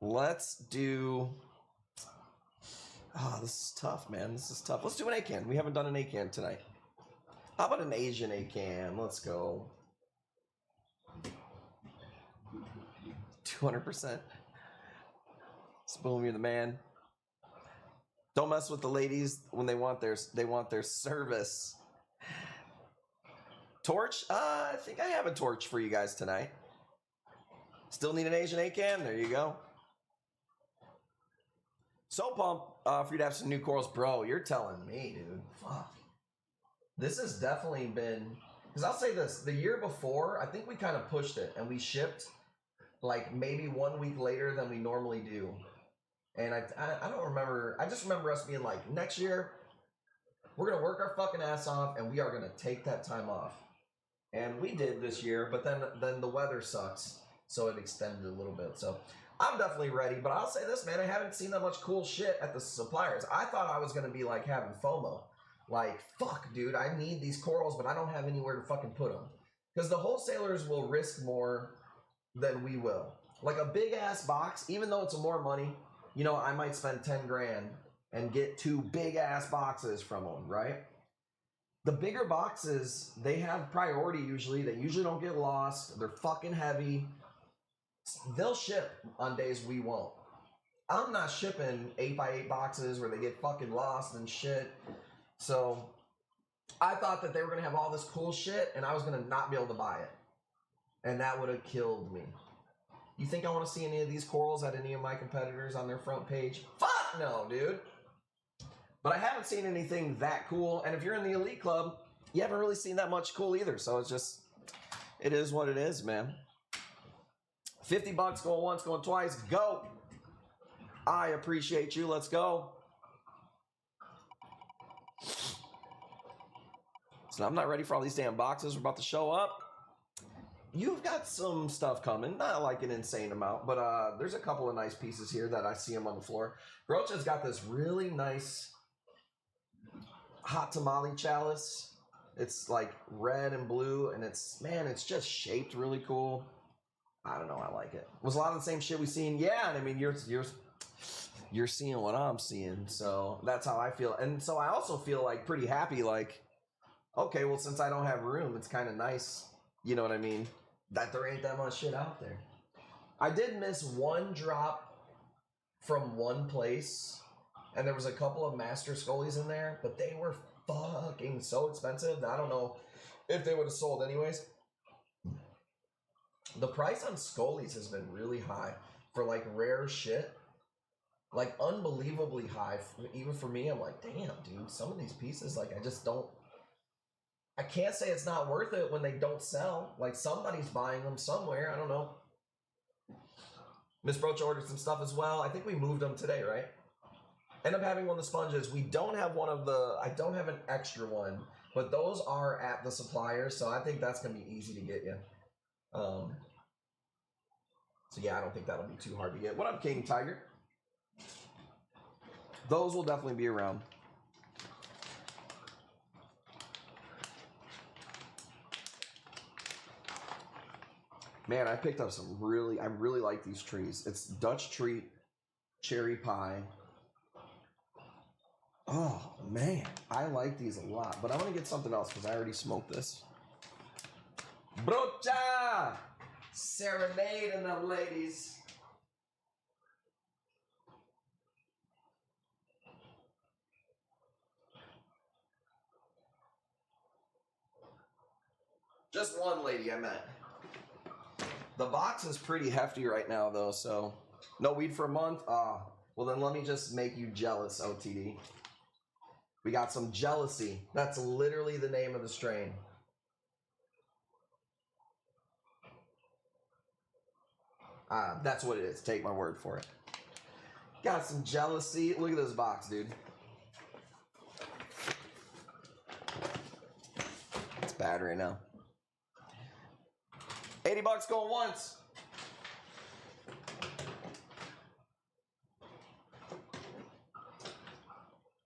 Let's do. Oh, this is tough, man. This is tough. Let's do an A-can. We haven't done an A-can tonight. How about an Asian A-can? Let's go. 200%. Spoon, you're the man. Don't mess with the ladies when they want their service. Torch? I think I have a torch for you guys tonight. Still need an Asian A-can? There you go. So pumped for you to have some new corals. Bro, you're telling me, dude. Fuck. This has definitely been... Because I'll say this. The year before, I think we kind of pushed it. And we shipped like maybe 1 week later than we normally do. And I don't remember. I just remember us being like, next year, we're going to work our fucking ass off. And we are going to take that time off. And we did this year. But then the weather sucks. So it extended a little bit. So... I'm definitely ready, but I'll say this, man. I haven't seen that much cool shit at the suppliers. I thought I was going to be like having FOMO. Like, fuck, dude, I need these corals, but I don't have anywhere to fucking put them. Because the wholesalers will risk more than we will. Like a big ass box, even though it's more money, you know, I might spend 10 grand and get 2 big ass boxes from them, right? The bigger boxes, they have priority usually. They usually don't get lost. They're fucking heavy. They'll ship on days we won't. I'm not shipping 8x8 boxes where they get fucking lost and shit. So I thought that they were going to have all this cool shit and I was going to not be able to buy it. And that would have killed me. You think I want to see any of these corals at any of my competitors on their front page? Fuck no, dude. But I haven't seen anything that cool. And if you're in the Elite Club, you haven't really seen that much cool either. So it's just, it is what it is, man. $50 going once, going twice. Go. I appreciate you. Let's go. So I'm not ready for all these damn boxes. We're about to show up. You've got some stuff coming. Not like an insane amount, but there's a couple of nice pieces here that I see them on the floor. Rocha's got this really nice hot tamale chalice. It's like red and blue, and it's just shaped really cool. I don't know. I like it. It was a lot of the same shit we seen. Yeah, and I mean, you're seeing what I'm seeing, so that's how I feel. And so I also feel like pretty happy. Like, okay, well, since I don't have room, it's kind of nice. You know what I mean? That there ain't that much shit out there. I did miss one drop from one place, and there was a couple of Master Scullies in there, but they were fucking so expensive that I don't know if they would have sold anyways. The price on Scullies has been really high for like rare shit. Like unbelievably high. Even for me, I'm like, damn, dude, some of these pieces, like I can't say it's not worth it when they don't sell. Like somebody's buying them somewhere. I don't know. Miss Brocha ordered some stuff as well. I think we moved them today, right? End up having one of the sponges. We don't have I don't have an extra one, but those are at the supplier, so I think that's going to be easy to get you. So yeah, I don't think that'll be too hard to get. What up, King Tiger? Those will definitely be around. Man, I picked up some I really like these trees. It's Dutch Treat, Cherry Pie. Oh, man, I like these a lot. But I want to get something else because I already smoked this. Brocha! Serenading the ladies. Just one lady I met. The box is pretty hefty right now, though, so no weed for a month? Well, then let me just make you jealous, OTD. We got some jealousy. That's literally the name of the strain. That's what it is. Take my word for it. Got some jealousy. Look at this box, dude. It's bad right now. 80 bucks going once.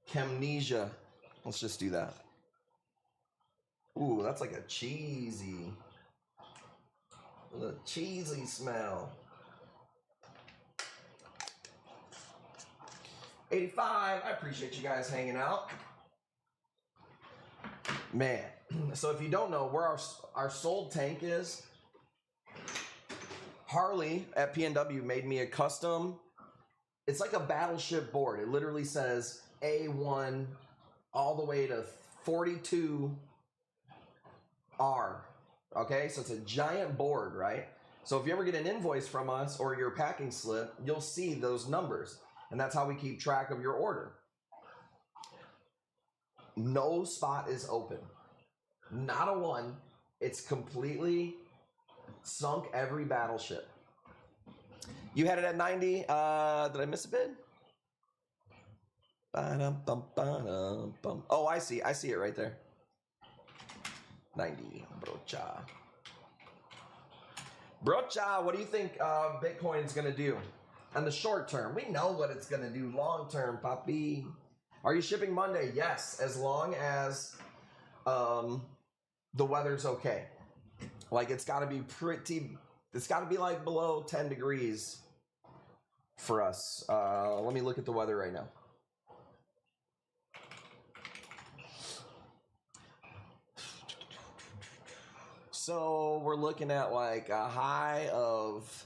Chemnesia. Let's just do that. Ooh, that's like a cheesy smell. 85. I appreciate you guys hanging out. Man, so if you don't know where our sold tank is, Harley at PNW made me a custom. It's like a battleship board. It literally says A1 all the way to 42R. Okay, so it's a giant board, right? So if you ever get an invoice from us or your packing slip, you'll see those numbers. And that's how we keep track of your order. No spot is open. Not a one. It's completely sunk every battleship. You had it at 90. Did I miss a bid? Oh, I see. I see it right there. 90. Brocha. Brocha, what do you think Bitcoin's going to do? On the short term, we know what it's going to do. Long term, papi. Are you shipping Monday? Yes, as long as the weather's okay. Like, it's got to be it's got to be like below 10 degrees for us. Let me look at the weather right now. So we're looking at like a high of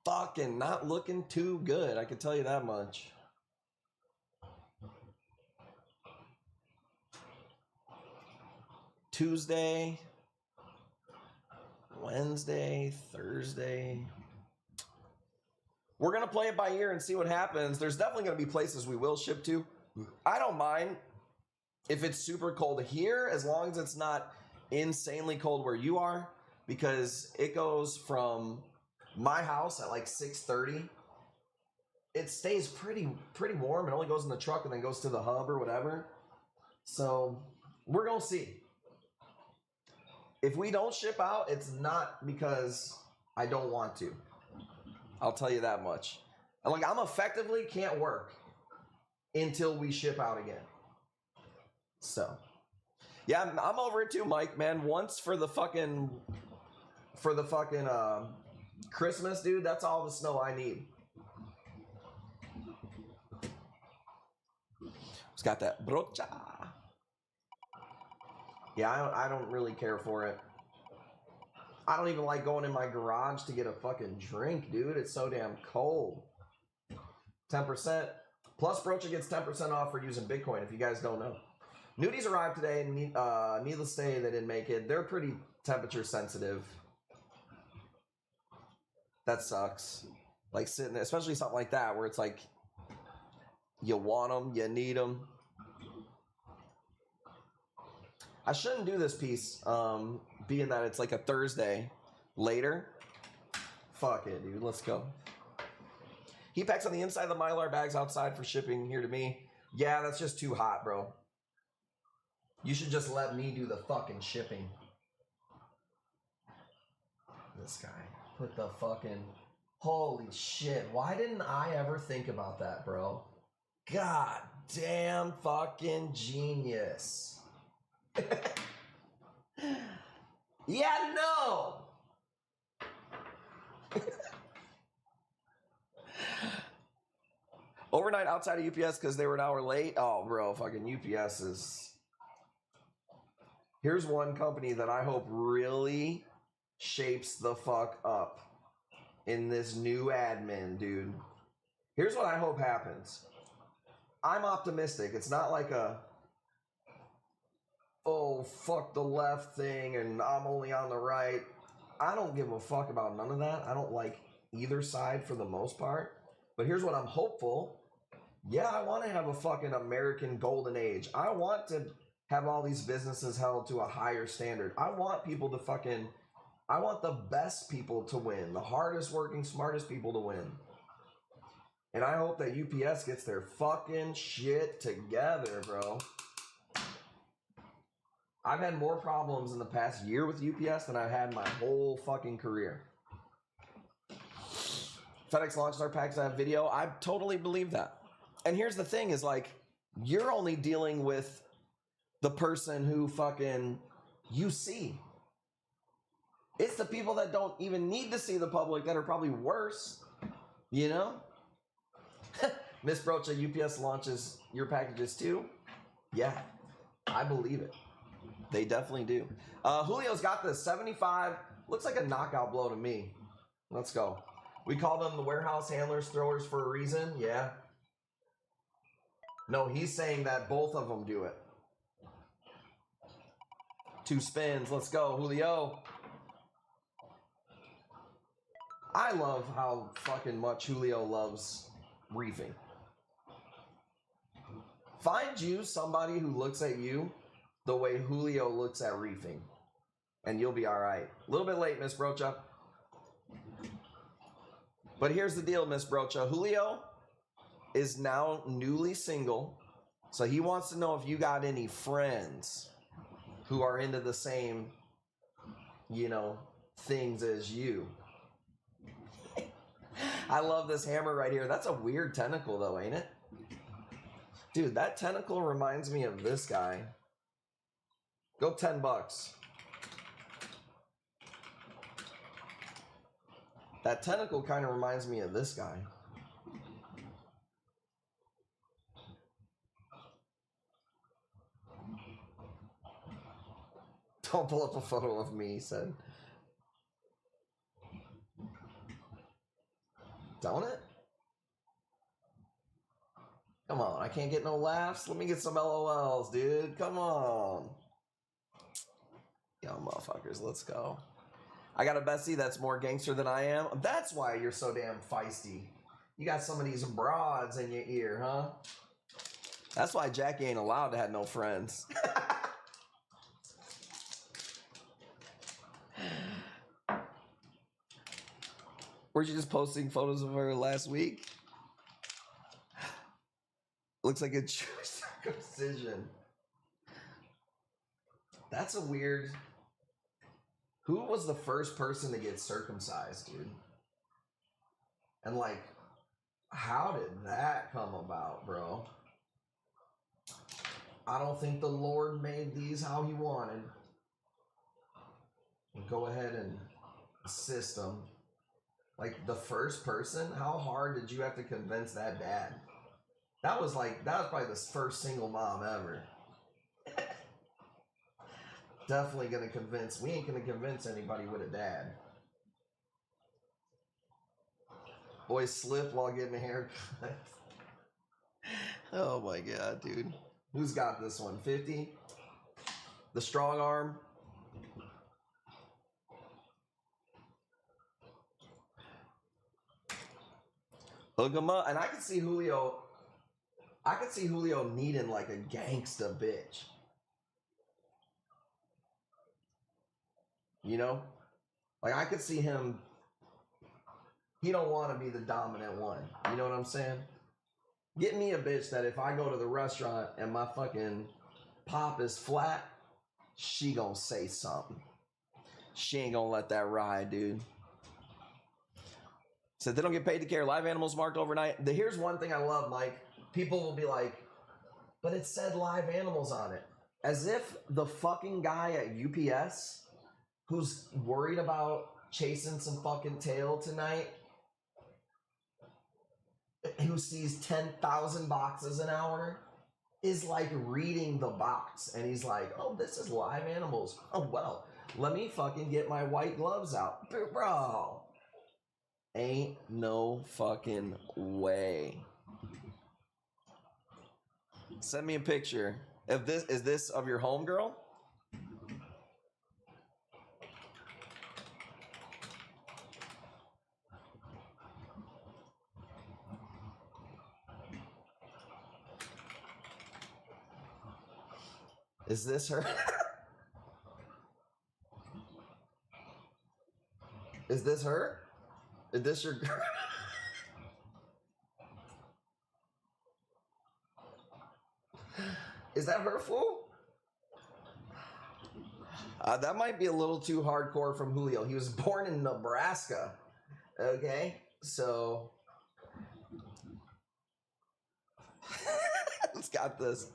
fucking not looking too good. I can tell you that much. Tuesday, Wednesday, Thursday. We're going to play it by ear and see what happens. There's definitely going to be places we will ship to. I don't mind if it's super cold here, as long as it's not insanely cold where you are, because it goes from my house at like 6:30. It stays pretty warm. It only goes in the truck and then goes to the hub or whatever. So we're going to see. If we don't ship out, it's not because I don't want to. I'll tell you that much. Like, I'm effectively can't work until we ship out again. So, yeah, I'm over it too, Mike, man. Once for the fucking Christmas, dude, that's all the snow I need. It's got that brocha. Yeah, I don't really care for it. I don't even like going in my garage to get a fucking drink, dude. It's so damn cold. 10%. Plus, Brocha gets 10% off for using Bitcoin, if you guys don't know. Nudies arrived today, and needless to say, they didn't make it. They're pretty temperature sensitive. That sucks. Like, sitting there, especially something like that, where it's like, you want them, you need them. I shouldn't do this piece, being that it's like a Thursday later. Fuck it, dude. Let's go. He packs on the inside of the Mylar bags outside for shipping here to me. Yeah, that's just too hot, bro. You should just let me do the fucking shipping. This guy. Put the fucking... Holy shit. Why didn't I ever think about that, bro? God damn fucking genius. Yeah, no. Overnight outside of UPS because they were an hour late. Oh, bro, fucking UPS is... Here's one company that I hope really shapes the fuck up in this new admin, dude. Here's what I hope happens. I'm optimistic. It's not like a... oh, fuck the left thing and I'm only on the right. I don't give a fuck about none of that. I don't like either side for the most part. But here's what I'm hopeful. Yeah, I want to have a fucking American golden age. I want to have all these businesses held to a higher standard. I want people to fucking I want the best people to win, the hardest working, smartest people to win. And I hope that UPS gets their fucking shit together, bro. I've had more problems in the past year with UPS than I've had in my whole fucking career. FedEx launched our packs that video. I totally believe that. And here's the thing is like, you're only dealing with the person who fucking you see. It's the people that don't even need to see the public that are probably worse, you know? Miss Brocha, UPS launches your packages too? Yeah, I believe it. They definitely do. Julio's got this 75. Looks like a knockout blow to me. Let's go. We call them the warehouse handlers, throwers for a reason. Yeah. No, he's saying that both of them do it. 2 spins. Let's go, Julio. I love how fucking much Julio loves reefing. Find you somebody who looks at you the way Julio looks at reefing, and you'll be all right. A little bit late, Miss Brocha. But here's the deal, Miss Brocha. Julio is now newly single, so he wants to know if you got any friends who are into the same, you know, things as you. I love this hammer right here. That's a weird tentacle though, ain't it? Dude, that tentacle reminds me of this guy. Go $10. That tentacle kind of reminds me of this guy. Don't pull up a photo of me, he said. Don't it? Come on, I can't get no laughs. Let me get some LOLs, dude. Come on. Yo, motherfuckers, let's go. I got a bestie that's more gangster than I am. That's why you're so damn feisty. You got some of these broads in your ear, huh? That's why Jackie ain't allowed to have no friends. Were you just posting photos of her last week? Looks like a Jewish circumcision. That's a weird... Who was the first person to get circumcised, dude? And like, how did that come about, bro? I don't think the Lord made these how he wanted. Go ahead and assist them. Like the first person, how hard did you have to convince that dad? That was probably the first single mom ever. Definitely gonna convince. We ain't gonna convince anybody with a dad. Boys slip while getting a haircut. Oh my god, dude. Who's got this one? 50? The strong arm. Hook him up. And I could see Julio needing like a gangsta bitch. You know? Like I could see him. He don't want to be the dominant one. You know what I'm saying? Get me a bitch that if I go to the restaurant and my fucking pop is flat, she gonna say something. She ain't gonna let that ride, dude. So they don't get paid to carry live animals marked overnight. Here's one thing I love, Mike. People will be like, but it said live animals on it. As if the fucking guy at UPS who's worried about chasing some fucking tail tonight, who sees 10,000 boxes an hour, is like reading the box. And he's like, oh, this is live animals. Oh, well, let me fucking get my white gloves out. Bro, ain't no fucking way. Send me a picture. Is this of your homegirl? Is this her? Is this her? Is this your girl? Is that her, fool? That might be a little too hardcore from Julio. He was born in Nebraska. Okay, so it's got this.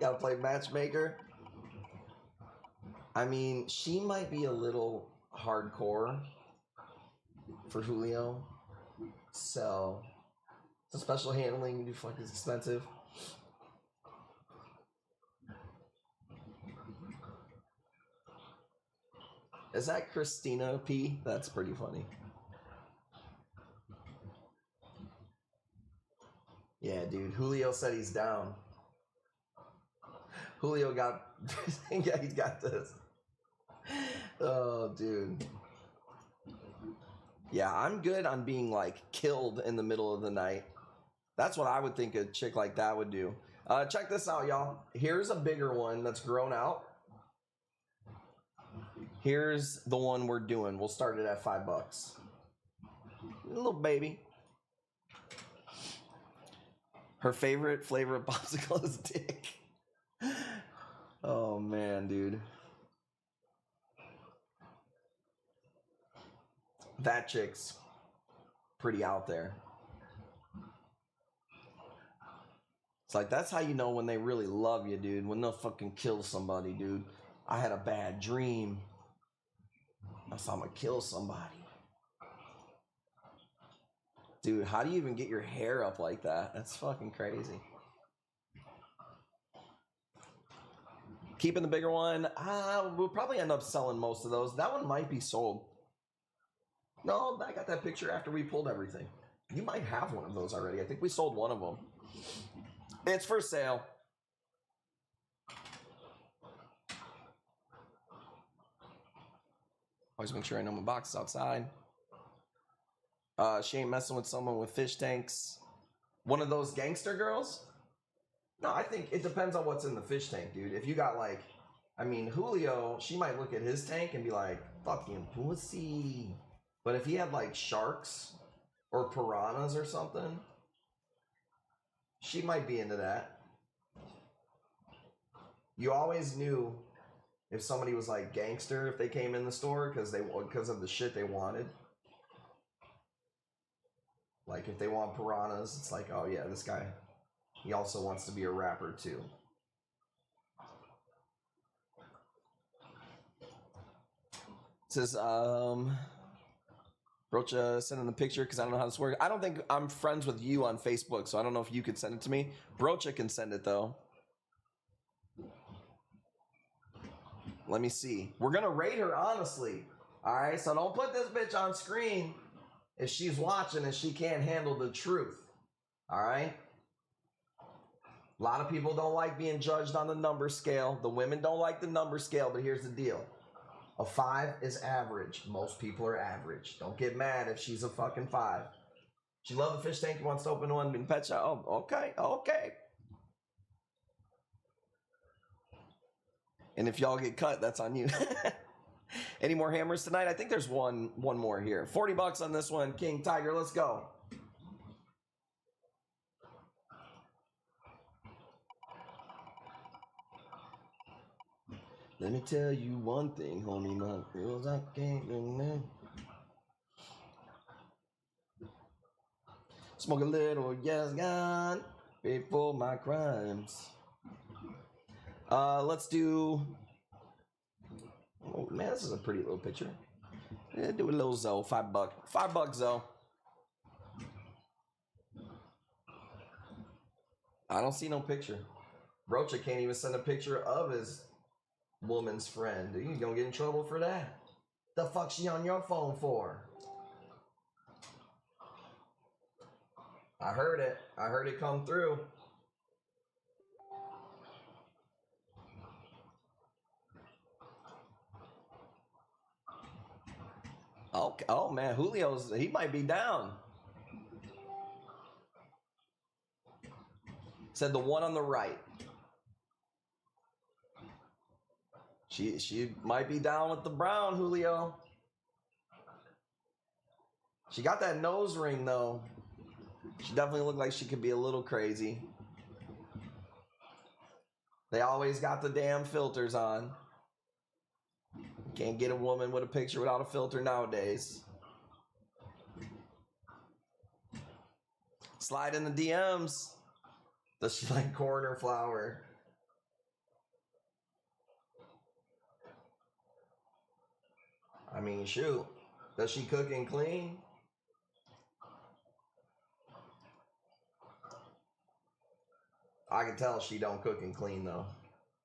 Gotta play matchmaker. I mean, she might be a little hardcore for Julio. So, the special handling, you fucking expensive. Is that Christina P? That's pretty funny. Yeah, dude. Julio said he's down. Julio got... yeah, he's got this. Oh, dude. Yeah, I'm good on being, like, killed in the middle of the night. That's what I would think a chick like that would do. Check this out, y'all. Here's a bigger one that's grown out. Here's the one we're doing. We'll start it at $5. Little baby. Her favorite flavor of popsicle is dick. Oh, man, dude. That chick's pretty out there. It's like, that's how you know when they really love you, dude. When they'll fucking kill somebody, dude. I had a bad dream. That's how I'm gonna kill somebody. Dude, how do you even get your hair up like that? That's fucking crazy. Keeping the bigger one. We'll probably end up selling most of those. That one might be sold. No, I got that picture after we pulled everything. You might have one of those already. I think we sold one of them. It's for sale. Always make sure I know my box is outside. She ain't messing with someone with fish tanks. One of those gangster girls? No, I think it depends on what's in the fish tank, dude. If you got like, I mean, Julio, she might look at his tank and be like, fucking pussy. But if he had like sharks or piranhas or something, she might be into that. You always knew if somebody was like gangster if they came in the store because of the shit they wanted. Like if they want piranhas, it's like, oh yeah, this guy, he also wants to be a rapper too. It says, Brocha sending the picture because I don't know how this works. I don't think I'm friends with you on Facebook, so I don't know if you could send it to me. Brocha can send it though. Let me see. We're gonna rate her honestly. Alright, so don't put this bitch on screen if she's watching and she can't handle the truth. Alright? A lot of people don't like being judged on the number scale. The women don't like the number scale, but here's the deal. A 5 is average. Most people are average. Don't get mad if she's a fucking 5. She loves the fish tank, wants to open one in pet shop. Oh, okay, okay. And if y'all get cut, that's on you. Any more hammers tonight? I think there's one more here. $40 on this one. King Tiger, let's go. Let me tell you one thing, homie, my girls, I can't remember. Smoke a little, yes, God, pay for my crimes. Let's do. Oh man, this is a pretty little picture. Yeah, do a little Zoe, $5. $5 Zoe. I don't see no picture. Brocha can't even send a picture of his woman's friend. You gonna get in trouble for that. The fuck she on your phone for? I heard it. I heard it come through. Okay. Oh man, he might be down. Said the one on the right. She might be down with the brown, Julio. She got that nose ring though. She definitely looked like she could be a little crazy. They always got the damn filters on. Can't get a woman with a picture without a filter nowadays. Slide in the DMs. Does she like corn or flour? I mean, shoot. Does she cook and clean? I can tell she don't cook and clean though.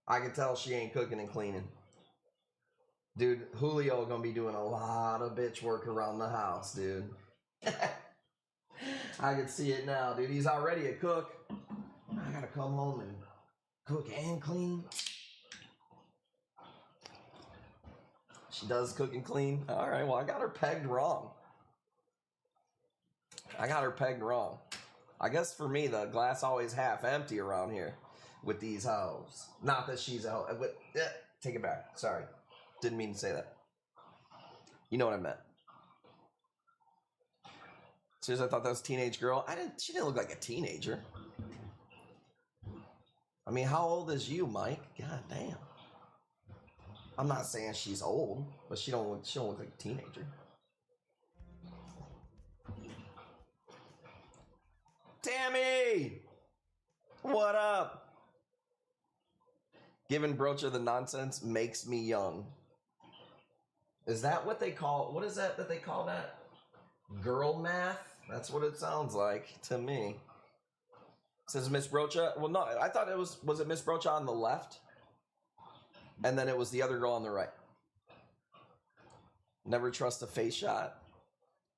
I can tell she ain't cooking and cleaning. Dude, Julio gonna be doing a lot of bitch work around the house, dude. I can see it now, dude. He's already a cook. I gotta come home and cook and clean. She does cook and clean. All right, well, I got her pegged wrong. I guess for me, the glass always half empty around here with these hoes. Not that she's a hoe. Take it back. Sorry. Didn't mean to say that. You know what I meant. Seriously, I thought that was a teenage girl. She didn't look like a teenager. I mean, how old is you, Mike? God damn. I'm not saying she's old, but she don't look like a teenager. Tammy! What up? Giving Brocha the nonsense makes me young. Is that what they call, what is that they call that? Girl math? That's what it sounds like to me. Says Miss Brocha. Well, no, I thought it was it Miss Brocha on the left? And then it was the other girl on the right. Never trust a face shot.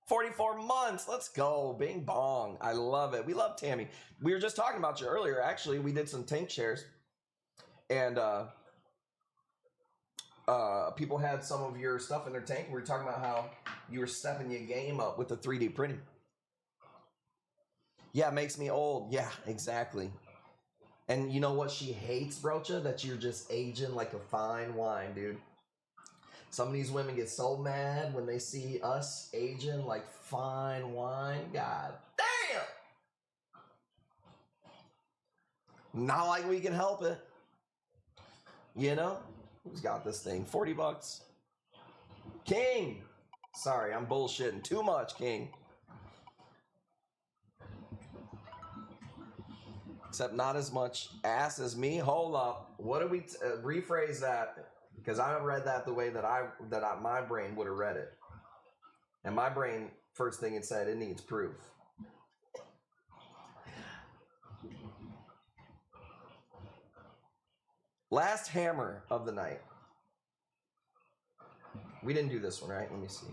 44 months. Let's go. Bing bong. I love it. We love Tammy. We were just talking about you earlier. Actually, we did some tank shares. And people had some of your stuff in their tank. We were talking about how you were stepping your game up with the 3D printing. Yeah, it makes me old. Yeah, exactly. And you know what she hates, Brocha? That you're just aging like a fine wine, dude. Some of these women get so mad when they see us aging like fine wine. God damn! Not like we can help it. You know? Who's got this thing? 40 bucks. King! Sorry, I'm bullshitting. Too much, King. Except not as much ass as me. Hold up. What do we rephrase that? Because I haven't read that the way that my brain would have read it. And my brain, first thing it said, it needs proof. Last hammer of the night. We didn't do this one, right? Let me see.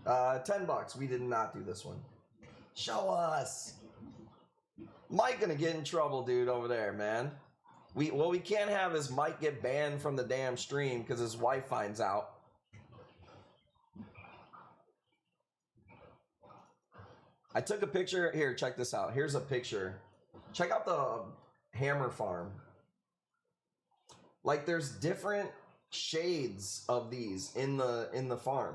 10 bucks. We did not do this one. Show us. Mike gonna get in trouble, dude, over there, man. What we can't have is Mike get banned from the damn stream because his wife finds out. I took a picture. Here, check this out. Here's a picture. Check out the hammer farm. Like, there's different shades of these in the farm.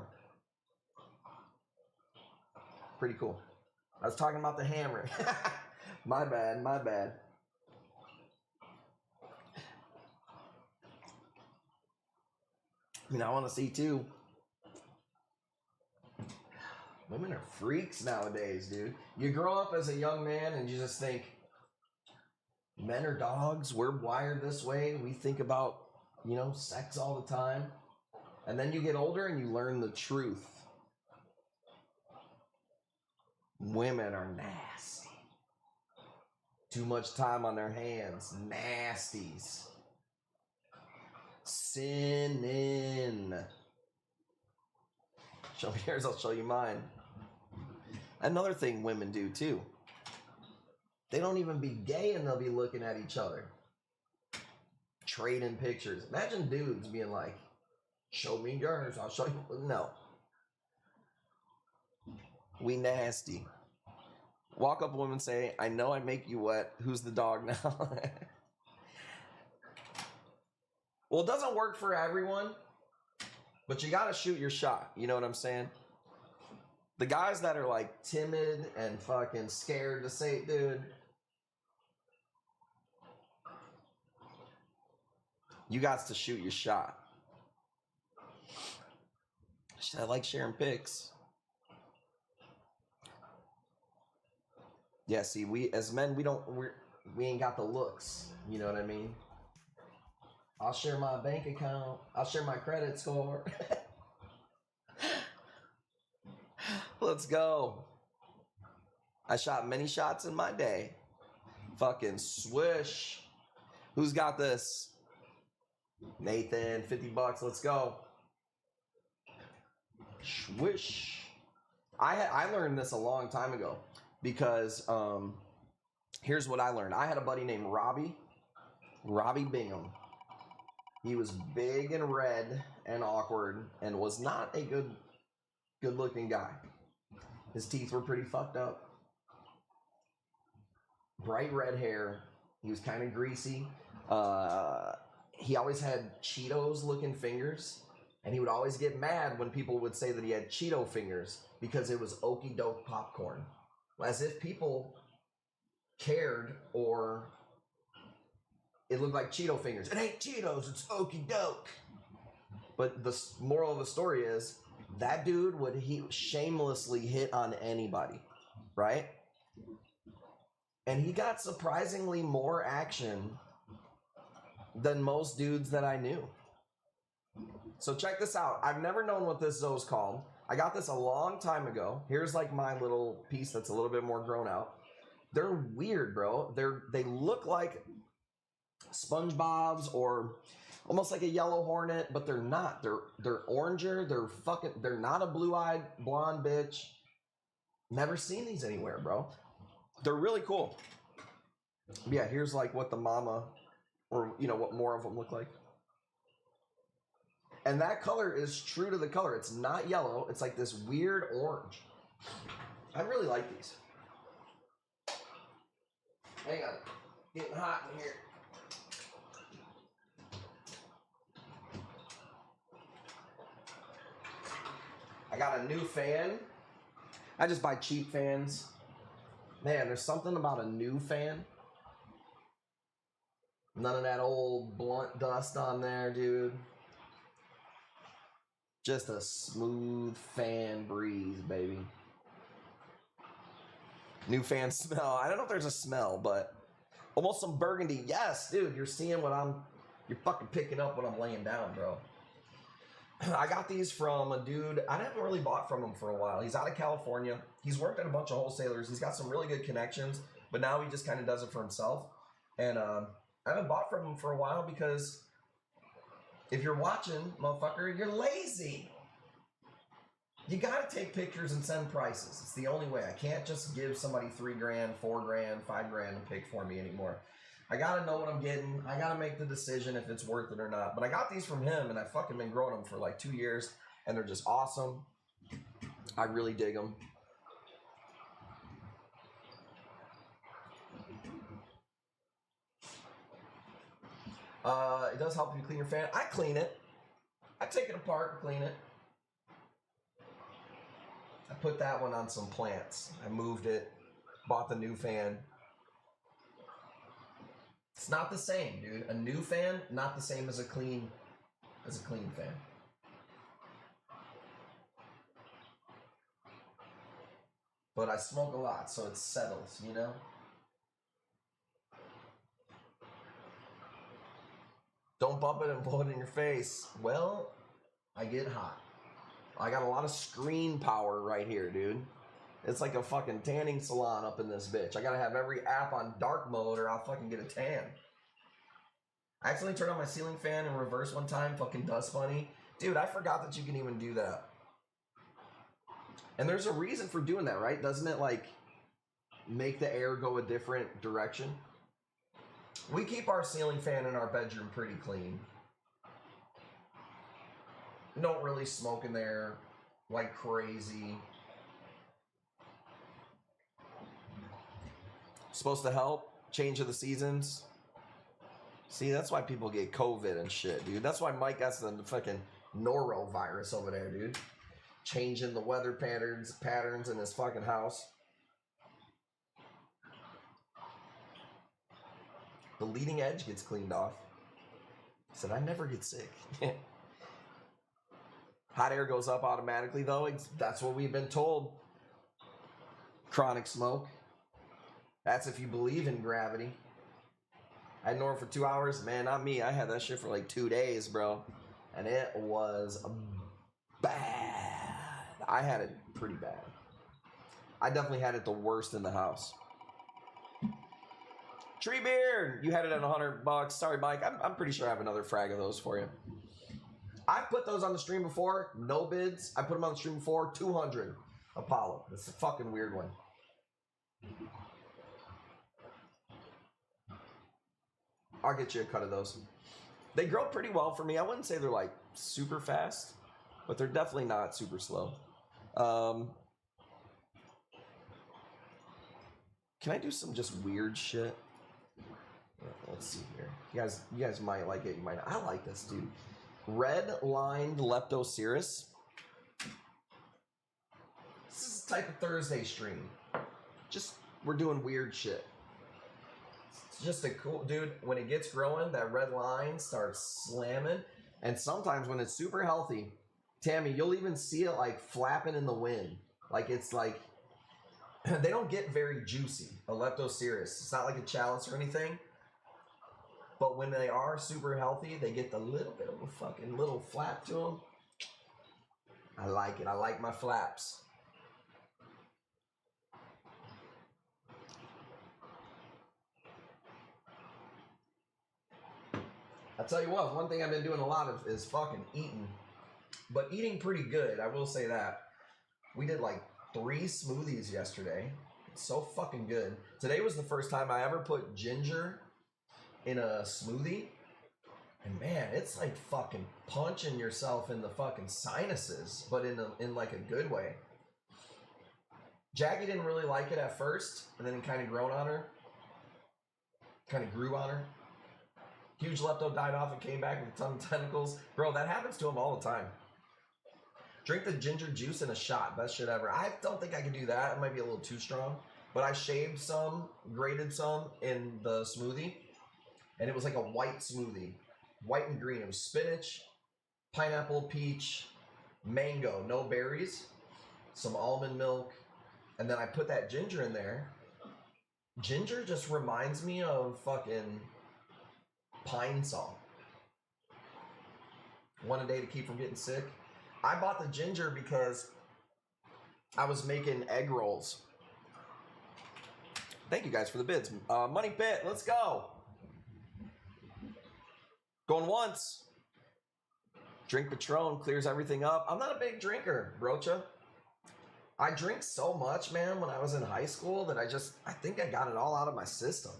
Pretty cool. I was talking about the hammer. My bad, my bad. I mean, I want to see too. Women are freaks nowadays, dude. You grow up as a young man and you just think, men are dogs. We're wired this way. We think about, sex all the time. And then you get older and you learn the truth. Women are nasty. Too much time on their hands. Nasties. Sinning. Show me yours, I'll show you mine. Another thing women do too. They don't even be gay and they'll be looking at each other. Trading pictures. Imagine dudes being like, show me yours, I'll show you. No. We nasty. Walk up to women and say, I know I make you wet. Who's the dog now? Well, it doesn't work for everyone, but you got to shoot your shot. You know what I'm saying? The guys that are like timid and fucking scared to say, dude, you got to shoot your shot. I like sharing pics. Yeah, see, we as men, we ain't got the looks. You know what I mean? I'll share my bank account. I'll share my credit score. Let's go. I shot many shots in my day. Fucking swish. Who's got this? Nathan, $50. Let's go. Swish. I learned this a long time ago because here's what I learned. I had a buddy named Robbie Bingham. He was big and red and awkward and was not a good looking guy. His teeth were pretty fucked up. Bright red hair. He was kind of greasy. He always had Cheetos looking fingers. And he would always get mad when people would say that he had Cheeto fingers because it was okie doke popcorn. As if people cared or it looked like Cheeto fingers. It ain't Cheetos, it's okie doke. But the moral of the story is that dude would shamelessly hit on anybody, right? And he got surprisingly more action than most dudes that I knew. So check this out. I've never known what this Zoe's called. I got this a long time ago. Here's like my little piece that's a little bit more grown out. They're weird, bro. They look like SpongeBob's or almost like a yellow hornet, but they're not. They're oranger. They're not a blue-eyed blonde bitch. Never seen these anywhere, bro. They're really cool. Yeah, here's like what the mama or what more of them look like. And that color is true to the color. It's not yellow. It's like this weird orange. I really like these. Hang on. Getting hot in here. I got a new fan. I just buy cheap fans. Man, there's something about a new fan. None of that old blunt dust on there, dude. Just a smooth fan breeze, baby. New fan smell. I don't know if there's a smell, but almost some burgundy. Yes, dude, you're seeing you're fucking picking up what I'm laying down, bro. I got these from a dude. I haven't really bought from him for a while. He's out of California. He's worked at a bunch of wholesalers. He's got some really good connections, but now he just kind of does it for himself. And I haven't bought from him for a while because if you're watching, motherfucker, you're lazy. You gotta take pictures and send prices. It's the only way. I can't just give somebody $3 grand, $4 grand, $5 grand to pick for me anymore. I gotta know what I'm getting. I gotta make the decision if it's worth it or not. But I got these from him, and I've fucking been growing them for like 2 years, and they're just awesome. I really dig them. It does help you clean your fan. I clean it. I take it apart and clean it. I put that one on some plants. I moved it. Bought the new fan. It's not the same, dude. A new fan, not the same as a clean fan. But I smoke a lot, so it settles, you know? Don't bump it and blow it in your face. Well, I get hot. I got a lot of screen power right here, dude. It's like a fucking tanning salon up in this bitch. I gotta have every app on dark mode or I'll fucking get a tan. I accidentally turned on my ceiling fan in reverse one time, fucking dust bunny. Dude, I forgot that you can even do that. And there's a reason for doing that, right? Doesn't it like make the air go a different direction? We keep our ceiling fan in our bedroom pretty clean. Don't really smoke in there like crazy. Supposed to help. Change of the seasons. See, that's why people get COVID and shit, dude. That's why Mike got the fucking norovirus over there, dude. Changing the weather patterns in his fucking house. The leading edge gets cleaned off. He said, I never get sick. Hot air goes up automatically, though. That's what we've been told. Chronic smoke. That's if you believe in gravity. I had Nora for 2 hours. Man, not me. I had that shit for like 2 days, bro. And it was bad. I had it pretty bad. I definitely had it the worst in the house. Treebeard, you had it at $100. Sorry, Mike. I'm pretty sure I have another frag of those for you. I've put those on the stream before. No bids. I put them on the stream before. 200 Apollo. That's a fucking weird one. I'll get you a cut of those. They grow pretty well for me. I wouldn't say they're like super fast, but they're definitely not super slow. Can I do some just weird shit? Let's see here. You guys might like it. You might not. I like this, dude. Red lined Leptocerus. This is a type of Thursday stream. Just we're doing weird shit. It's just a cool dude. When it gets growing, that red line starts slamming. And sometimes when it's super healthy, Tammy, you'll even see it like flapping in the wind. Like it's like they don't get very juicy. A Leptocerus. It's not like a chalice or anything. But when they are super healthy, they get the little bit of a fucking little flap to them. I like it. I like my flaps. I tell you what, one thing I've been doing a lot of is fucking eating. But eating pretty good, I will say that. We did like 3 smoothies yesterday. It's so fucking good. Today was the first time I ever put ginger in a smoothie. And man, it's like fucking punching yourself in the fucking sinuses, but in like a good way. Jackie didn't really like it at first, and then it kind of grew on her. Huge lepto died off and came back with a ton of tentacles. Bro, that happens to him all the time. Drink the ginger juice in a shot. Best shit ever. I don't think I could do that. It might be a little too strong. But I shaved some, grated some in the smoothie. And it was like a white smoothie. White and green. It was spinach, pineapple, peach, mango, no berries, some almond milk. And then I put that ginger in there. Ginger just reminds me of fucking pine salt. One a day to keep from getting sick. I bought the ginger because I was making egg rolls. Thank you guys for the bids. Money Pit, let's go. Going once. Drink Patron, clears everything up. I'm not a big drinker, Brocha. I drink so much, man, when I was in high school that I think I got it all out of my system.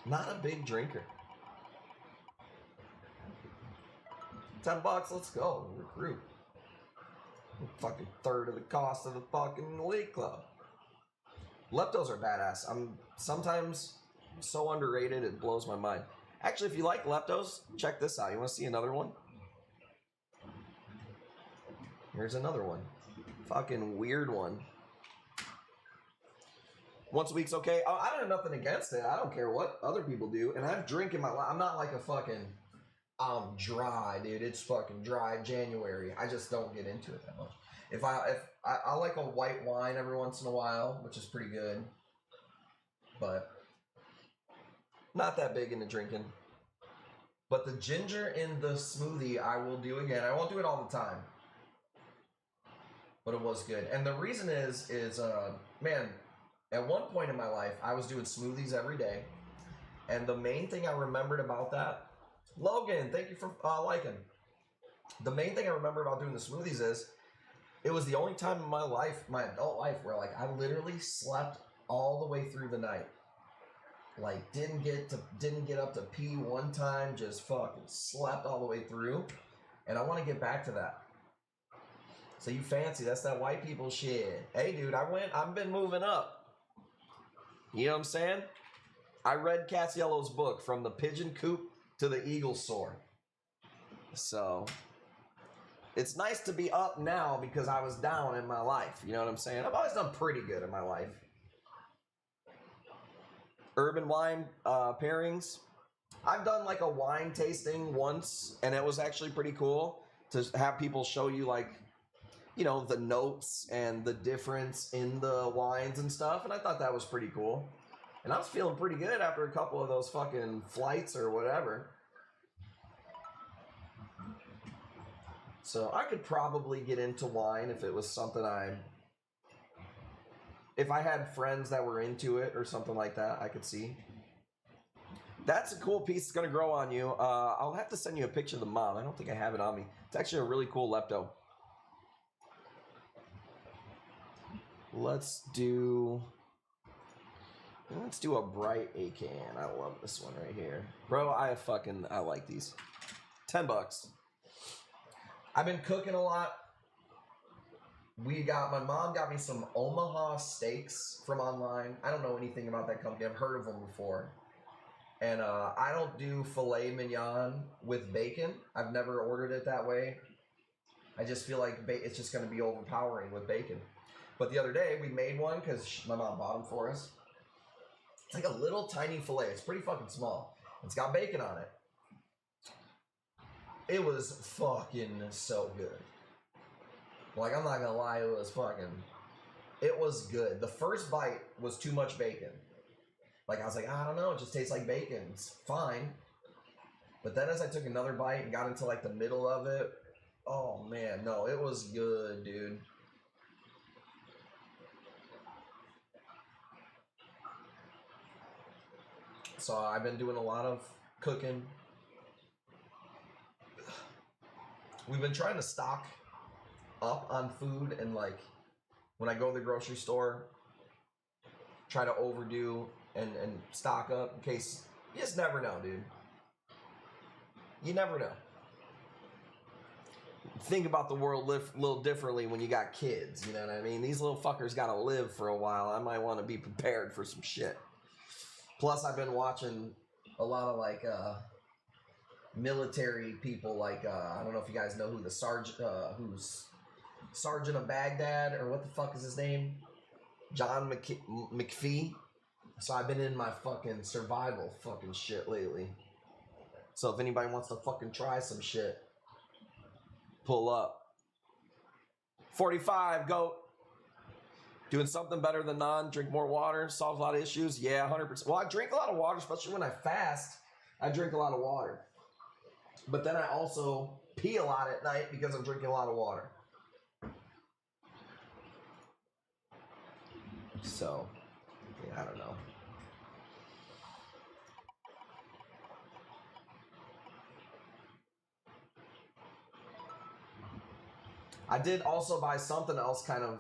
Not a big drinker. $10, let's go. Recruit. Fucking third of the cost of the fucking league club. Leptos are badass. I'm sometimes so underrated, it blows my mind. Actually, if you like leptos, check this out. You want to see another one? Here's another one. Fucking weird one. Once a week's okay. I don't have nothing against it. I don't care what other people do. And I've drank in my life. I'm not like a fucking, I'm dry, dude. It's fucking dry January. I just don't get into it that much. If I like a white wine every once in a while, which is pretty good. But not that big into drinking. But the ginger in the smoothie I will do again. I won't do it all the time. But it was good. And the reason is man, at one point in my life, I was doing smoothies every day. And the main thing I remembered about that, Logan, thank you for liking. The main thing I remember about doing the smoothies is, it was the only time in my life, my adult life, where like I literally slept all the way through the night. Like didn't get up to pee one time, just fucking slept all the way through. And I want to get back to that. So you fancy, that's that white people shit. Hey dude, I've been moving up. You know what I'm saying? I read Cassiello's book, From the Pigeon Coop to the Eagle Soar. So it's nice to be up now because I was down in my life. You know what I'm saying? I've always done pretty good in my life. Urban wine pairings. I've done like a wine tasting once, and it was actually pretty cool to have people show you like, you know, the notes and the difference in the wines and stuff. And I thought that was pretty cool. And I was feeling pretty good after a couple of those fucking flights or whatever. So I could probably get into wine if it was something if I had friends that were into it or something like that, I could see. That's a cool piece. It's going to grow on you. I'll have to send you a picture of the mom. I don't think I have it on me. It's actually a really cool lepto. Let's do a bright Acan. I love this one right here. Bro, I like these. $10. I've been cooking a lot. My mom got me some Omaha steaks from online. I don't know anything about that company. I've heard of them before. And I don't do filet mignon with bacon. I've never ordered it that way. I just feel like it's just going to be overpowering with bacon. But the other day, we made one because my mom bought them for us. It's like a little tiny filet. It's pretty fucking small. It's got bacon on it. It was fucking so good. Like, I'm not going to lie, it was good. The first bite was too much bacon. Like, I was like, I don't know, it just tastes like bacon. It's fine. But then as I took another bite and got into, like, the middle of it, oh, man, no, it was good, dude. So I've been doing a lot of cooking. We've been trying to stock up on food, and, like, when I go to the grocery store, try to overdo and stock up in case. You just never know, dude. You never know. Think about the world a little differently when you got kids, you know what I mean? These little fuckers gotta live for a while. I might want to be prepared for some shit. Plus, I've been watching a lot of, like, military people, like, I don't know if you guys know who the who's Sergeant of Baghdad, or what the fuck is his name? John McPhee. So I've been in my fucking survival fucking shit lately. So if anybody wants to fucking try some shit, pull up. 45, goat. Doing something better than none. Drink more water. Solves a lot of issues. Yeah, 100%. Well, I drink a lot of water, especially when I fast. I drink a lot of water. But then I also pee a lot at night because I'm drinking a lot of water. So, yeah, I don't know. I did also buy something else kind of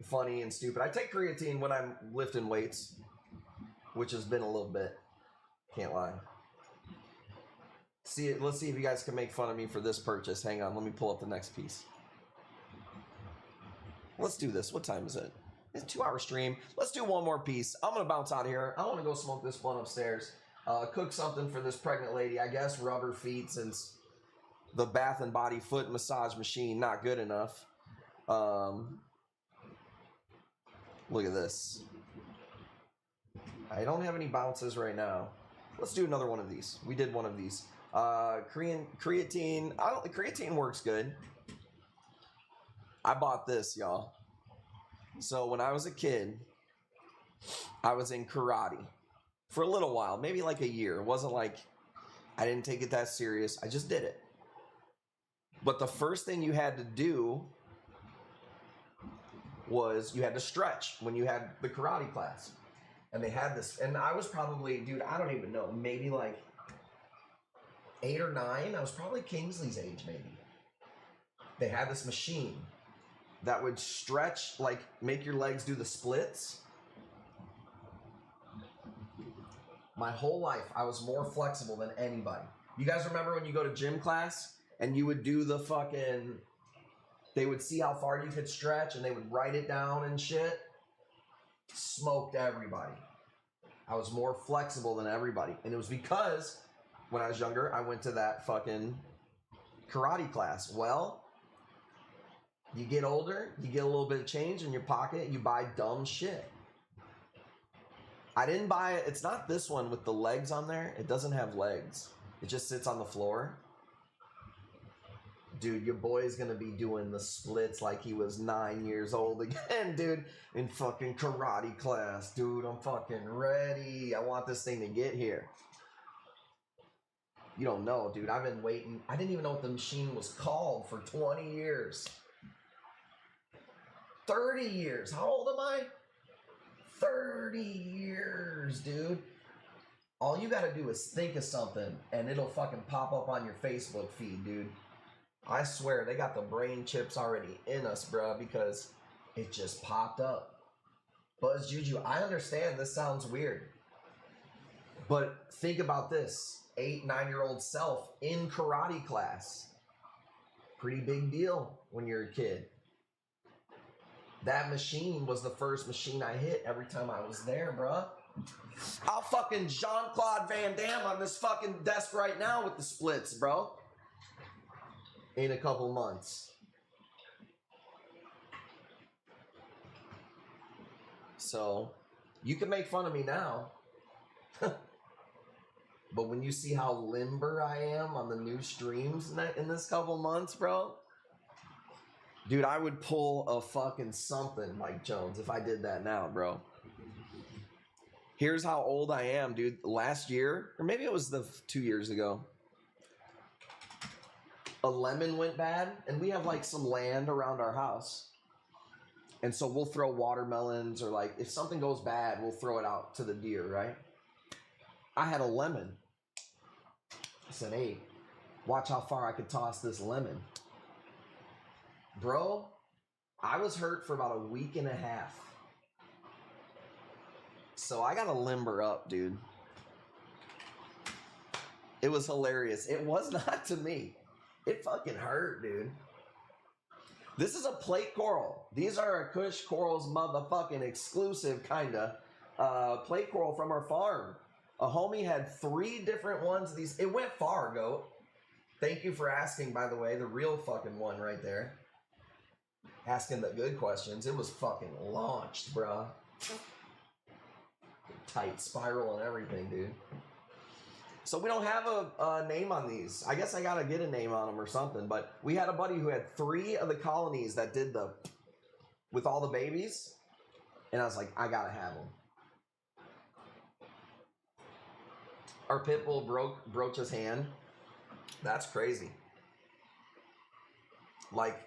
funny and stupid. I take creatine when I'm lifting weights, which has been a little bit. Can't lie. Let's see if you guys can make fun of me for this purchase. Hang on, let me pull up the next piece. Let's do this. What time is it? It's a 2-hour stream. Let's do one more piece. I'm going to bounce out of here. I want to go smoke this blunt upstairs. Cook something for this pregnant lady. I guess rub her feet, since the Bath and Body foot massage machine not good enough. Look at this. I don't have any bounces right now. Let's do another one of these. We did one of these. Creatine. Creatine works good. I bought this, y'all. So when I was a kid, I was in karate for a little while, maybe like a year. It wasn't like I didn't take it that serious. I just did it. But the first thing you had to do was you had to stretch when you had the karate class. And they had this, and I was probably, dude, I don't even know, maybe like 8 or 9. I was probably Kingsley's age, maybe. They had this machine that would stretch, like make your legs do the splits. My whole life, I was more flexible than anybody. You guys remember when you go to gym class and you would do the fucking, they would see how far you could stretch and they would write it down and shit? Smoked everybody. I was more flexible than everybody. And it was because when I was younger, I went to that fucking karate class. Well, you get older, you get a little bit of change in your pocket, you buy dumb shit. I didn't buy it. It's not this one with the legs on there. It doesn't have legs. It just sits on the floor. Dude, your boy's gonna be doing the splits like he was 9 years old again, dude, in fucking karate class. Dude, I'm fucking ready. I want this thing to get here. You don't know, dude. I've been waiting. I didn't even know what the machine was called for 20 years. 30 years. How old am I? 30 years, dude. All you gotta do is think of something and it'll fucking pop up on your Facebook feed, dude. I swear they got the brain chips already in us, bro, because it just popped up. Buzz Juju, I understand this sounds weird, but think about this. 8, 9-year-old self in karate class. Pretty big deal when you're a kid. That machine was the first machine I hit every time I was there, bro. I'll fucking Jean-Claude Van Damme on this fucking desk right now with the splits, bro. In a couple months. So, you can make fun of me now. But when you see how limber I am on the new streams in this couple months, bro. Dude, I would pull a fucking something, Mike Jones, if I did that now, bro. Here's how old I am, dude. Last year, or maybe it was 2 years ago. A lemon went bad, and we have like some land around our house. And so we'll throw watermelons, or like if something goes bad, we'll throw it out to the deer, right? I had a lemon. I said, hey, watch how far I could toss this lemon. Bro, I was hurt for about a week and a half. So I gotta limber up, dude. It was hilarious. It was not to me. It fucking hurt, dude. This is a plate coral. These are Kush Coral's motherfucking exclusive, kinda, plate coral from our farm. A homie had 3 different ones of these. It went far, goat. Thank you for asking, by the way. The real fucking one right there. Asking the good questions. It was fucking launched, bruh. Tight spiral and everything, dude. So we don't have a name on these. I guess I gotta get a name on them or something. But we had a buddy who had 3 of the colonies that did with all the babies. And I was like, I gotta have them. Our pit bull broke his hand. That's crazy. Like,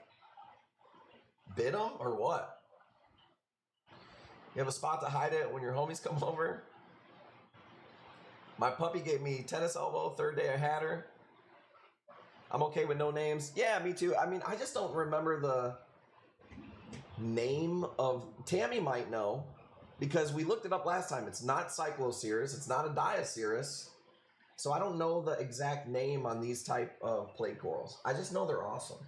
bit him or what? You have a spot to hide it when your homies come over? My puppy gave me tennis elbow, 3rd day I had her. I'm okay with no names. Yeah, me too. I mean, I just don't remember the name of... Tammy might know, because we looked it up last time. It's not Cycloceras. It's not a Dioceras. So I don't know the exact name on these type of plate corals. I just know they're awesome.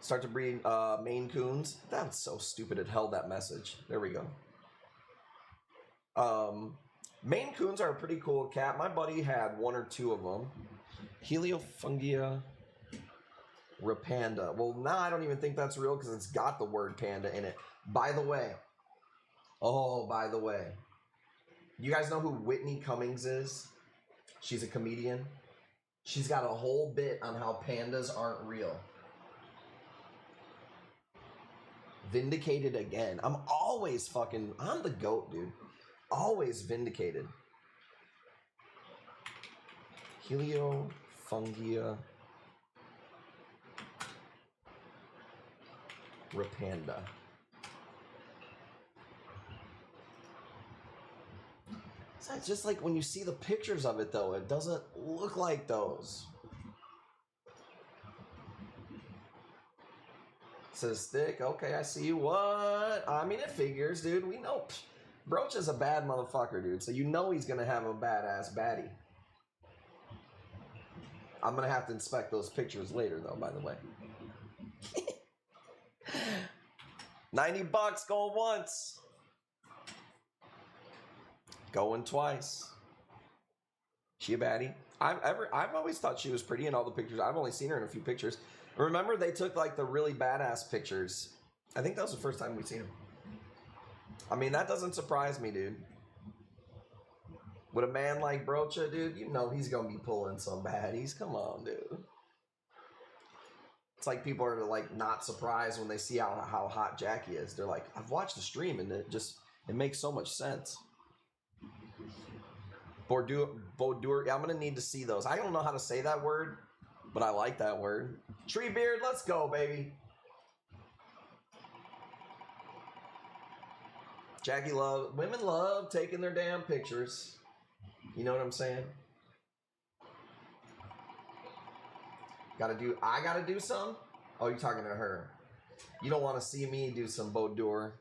Start to breed Maine Coons. That's so stupid. It held that message. There we go. Maine Coons are a pretty cool cat. My buddy had 1 or 2 of them. Heliofungia rapanda. Well, now I don't even think that's real because it's got the word panda in it. By the way. Oh, by the way. You guys know who Whitney Cummings is? She's a comedian. She's got a whole bit on how pandas aren't real. Vindicated again. I'm always fucking... I'm the GOAT, dude. Always vindicated. Heliofungia rapanda. So it's just like when you see the pictures of it, though, it doesn't look like those. Says stick. Okay, I see you. What? I mean, it figures, dude. We know. Broach is a bad motherfucker, dude. So you know he's going to have a badass baddie. I'm going to have to inspect those pictures later, though, by the way. $90 going once. Going twice. She a baddie. I've always thought she was pretty in all the pictures. I've only seen her in a few pictures. Remember, they took like the really badass pictures. I think that was the first time we've seen them. I mean, that doesn't surprise me, dude. With a man like Brocha, dude, you know he's gonna be pulling some baddies. Come on, dude. It's like people are like not surprised when they see how hot Jackie is. They're like, I've watched the stream and it makes so much sense. Boudoir, yeah, I'm gonna need to see those. I don't know how to say that word, but I like that word. Treebeard, let's go, baby. Jackie women love taking their damn pictures. You know what I'm saying? I gotta do some? Oh, you're talking to her. You don't want to see me do some boudoir.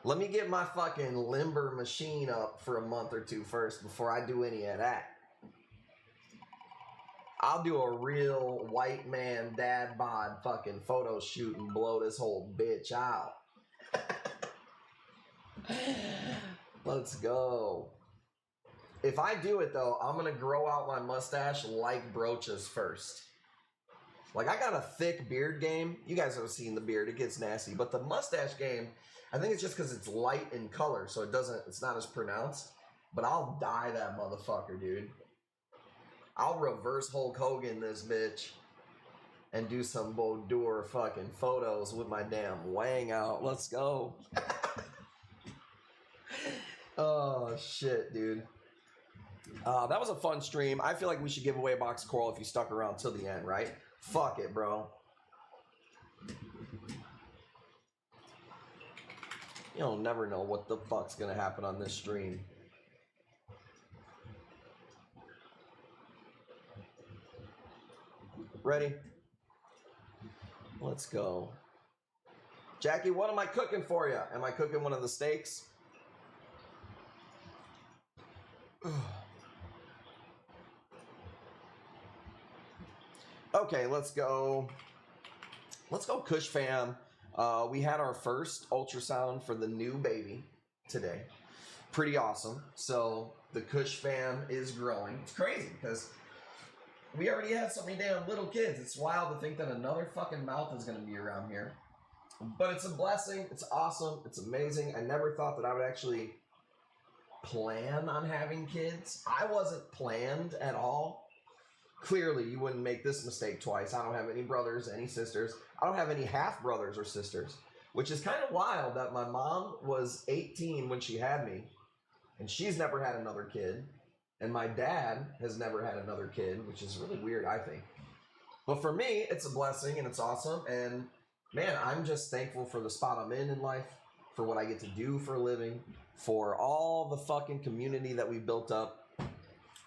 Let me get my fucking limber machine up for a month or two first before I do any of that. I'll do a real white man dad bod fucking photo shoot and blow this whole bitch out. Let's go. If I do it though, I'm gonna grow out my mustache like Brocha's first. Like, I got a thick beard game. You guys have seen the beard, it gets nasty. But the mustache game, I think it's just because it's light in color, so it's not as pronounced. But I'll dye that motherfucker, dude. I'll reverse Hulk Hogan this bitch and do some boudoir fucking photos with my damn wang out. Let's go. Oh, shit, dude. That was a fun stream. I feel like we should give away a box of coral if you stuck around till the end, right? Fuck it, bro. You'll never know what the fuck's gonna happen on this stream. Ready? Let's go. Jackie, what am I cooking for you? Am I cooking one of the steaks? Okay, let's go. Let's go, Kush fam. We had our first ultrasound for the new baby today. Pretty awesome. So the Kush fam is growing. It's crazy because we already have so many damn little kids. It's wild to think that another fucking mouth is going to be around here. But it's a blessing. It's awesome. It's amazing. I never thought that I would actually plan on having kids. I wasn't planned at all. Clearly, you wouldn't make this mistake twice. I don't have any brothers, any sisters. I don't have any half brothers or sisters, which is kind of wild that my mom was 18 when she had me, and she's never had another kid, and my dad has never had another kid, which is really weird, I think. But for me, it's a blessing, and it's awesome, and man, I'm just thankful for the spot I'm in life, for what I get to do for a living, for all the fucking community that we built up.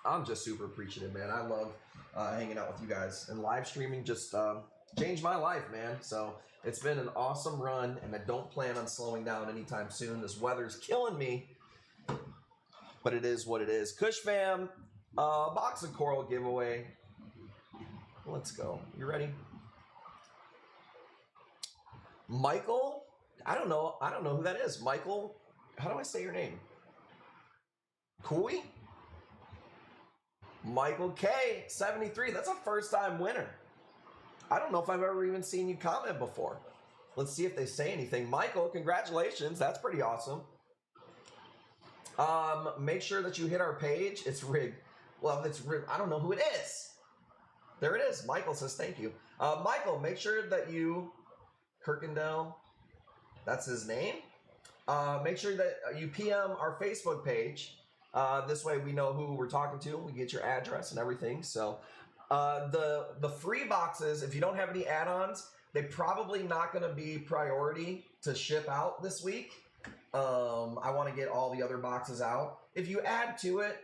I'm just super appreciative, man. I love hanging out with you guys, and live streaming just changed my life, man. So it's been an awesome run, and I don't plan on slowing down anytime soon. This weather's killing me, but it is what it is. Kush fam, box of coral giveaway. Let's go. You ready? Michael? I don't know who that is. Michael, how do I say your name? Kui? Michael K, 73. That's a first-time winner. I don't know if I've ever even seen you comment before. Let's see if they say anything. Michael, congratulations. That's pretty awesome. Make sure that you hit our page. It's rigged. Well, it's rigged. I don't know who it is. There it is. Michael says thank you. Michael, make sure that you, Kirkendall, that's his name. Make sure that you PM our Facebook page. This way we know who we're talking to. We get your address and everything. So the free boxes, if you don't have any add-ons, they're probably not going to be priority to ship out this week. I want to get all the other boxes out. If you add to it,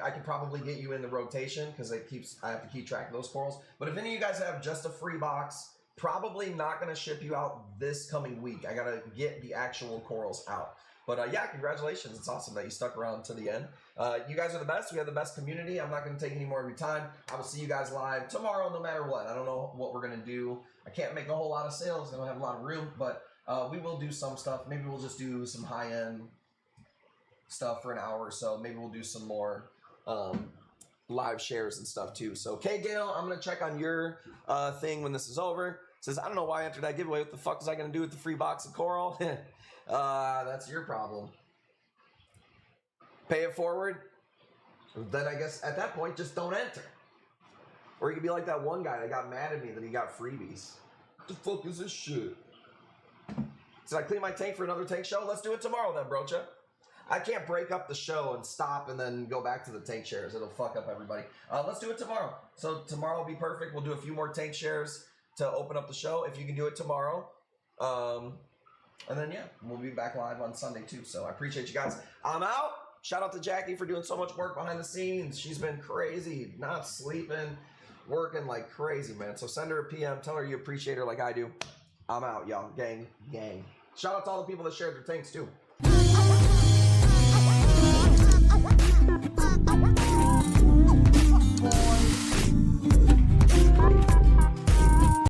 I could probably get you in the rotation because I have to keep track of those corals. But if any of you guys have just a free box, probably not going to ship you out this coming week. I got to get the actual corals out. But yeah, congratulations. It's awesome that you stuck around to the end. You guys are the best. We have the best community. I'm not going to take any more of your time. I will see you guys live tomorrow no matter what. I don't know what we're going to do. I can't make a whole lot of sales. I don't have a lot of room. But We will do some stuff. Maybe we'll just do some high-end stuff for an hour or so. Maybe we'll do some more live shares and stuff too. So, okay, Gail, I'm gonna check on your thing when this is over. Says, I don't know why I entered that giveaway. What the fuck was I gonna do with the free box of coral? That's your problem. Pay it forward. Then I guess at that point, just don't enter. Or you could be like that one guy that got mad at me that he got freebies. What the fuck is this shit? Did I clean my tank for another tank show? Let's do it tomorrow then, brocha. I can't break up the show and stop and then go back to the tank shares. It'll fuck up everybody. Let's do it tomorrow. So tomorrow will be perfect. We'll do a few more tank shares to open up the show if you can do it tomorrow. And then, yeah, we'll be back live on Sunday too. So I appreciate you guys. I'm out. Shout out to Jackie for doing so much work behind the scenes. She's been crazy, not sleeping, working like crazy, man. So send her a PM. Tell her you appreciate her like I do. I'm out, y'all. Gang. Shout out to all the people that shared their tanks too.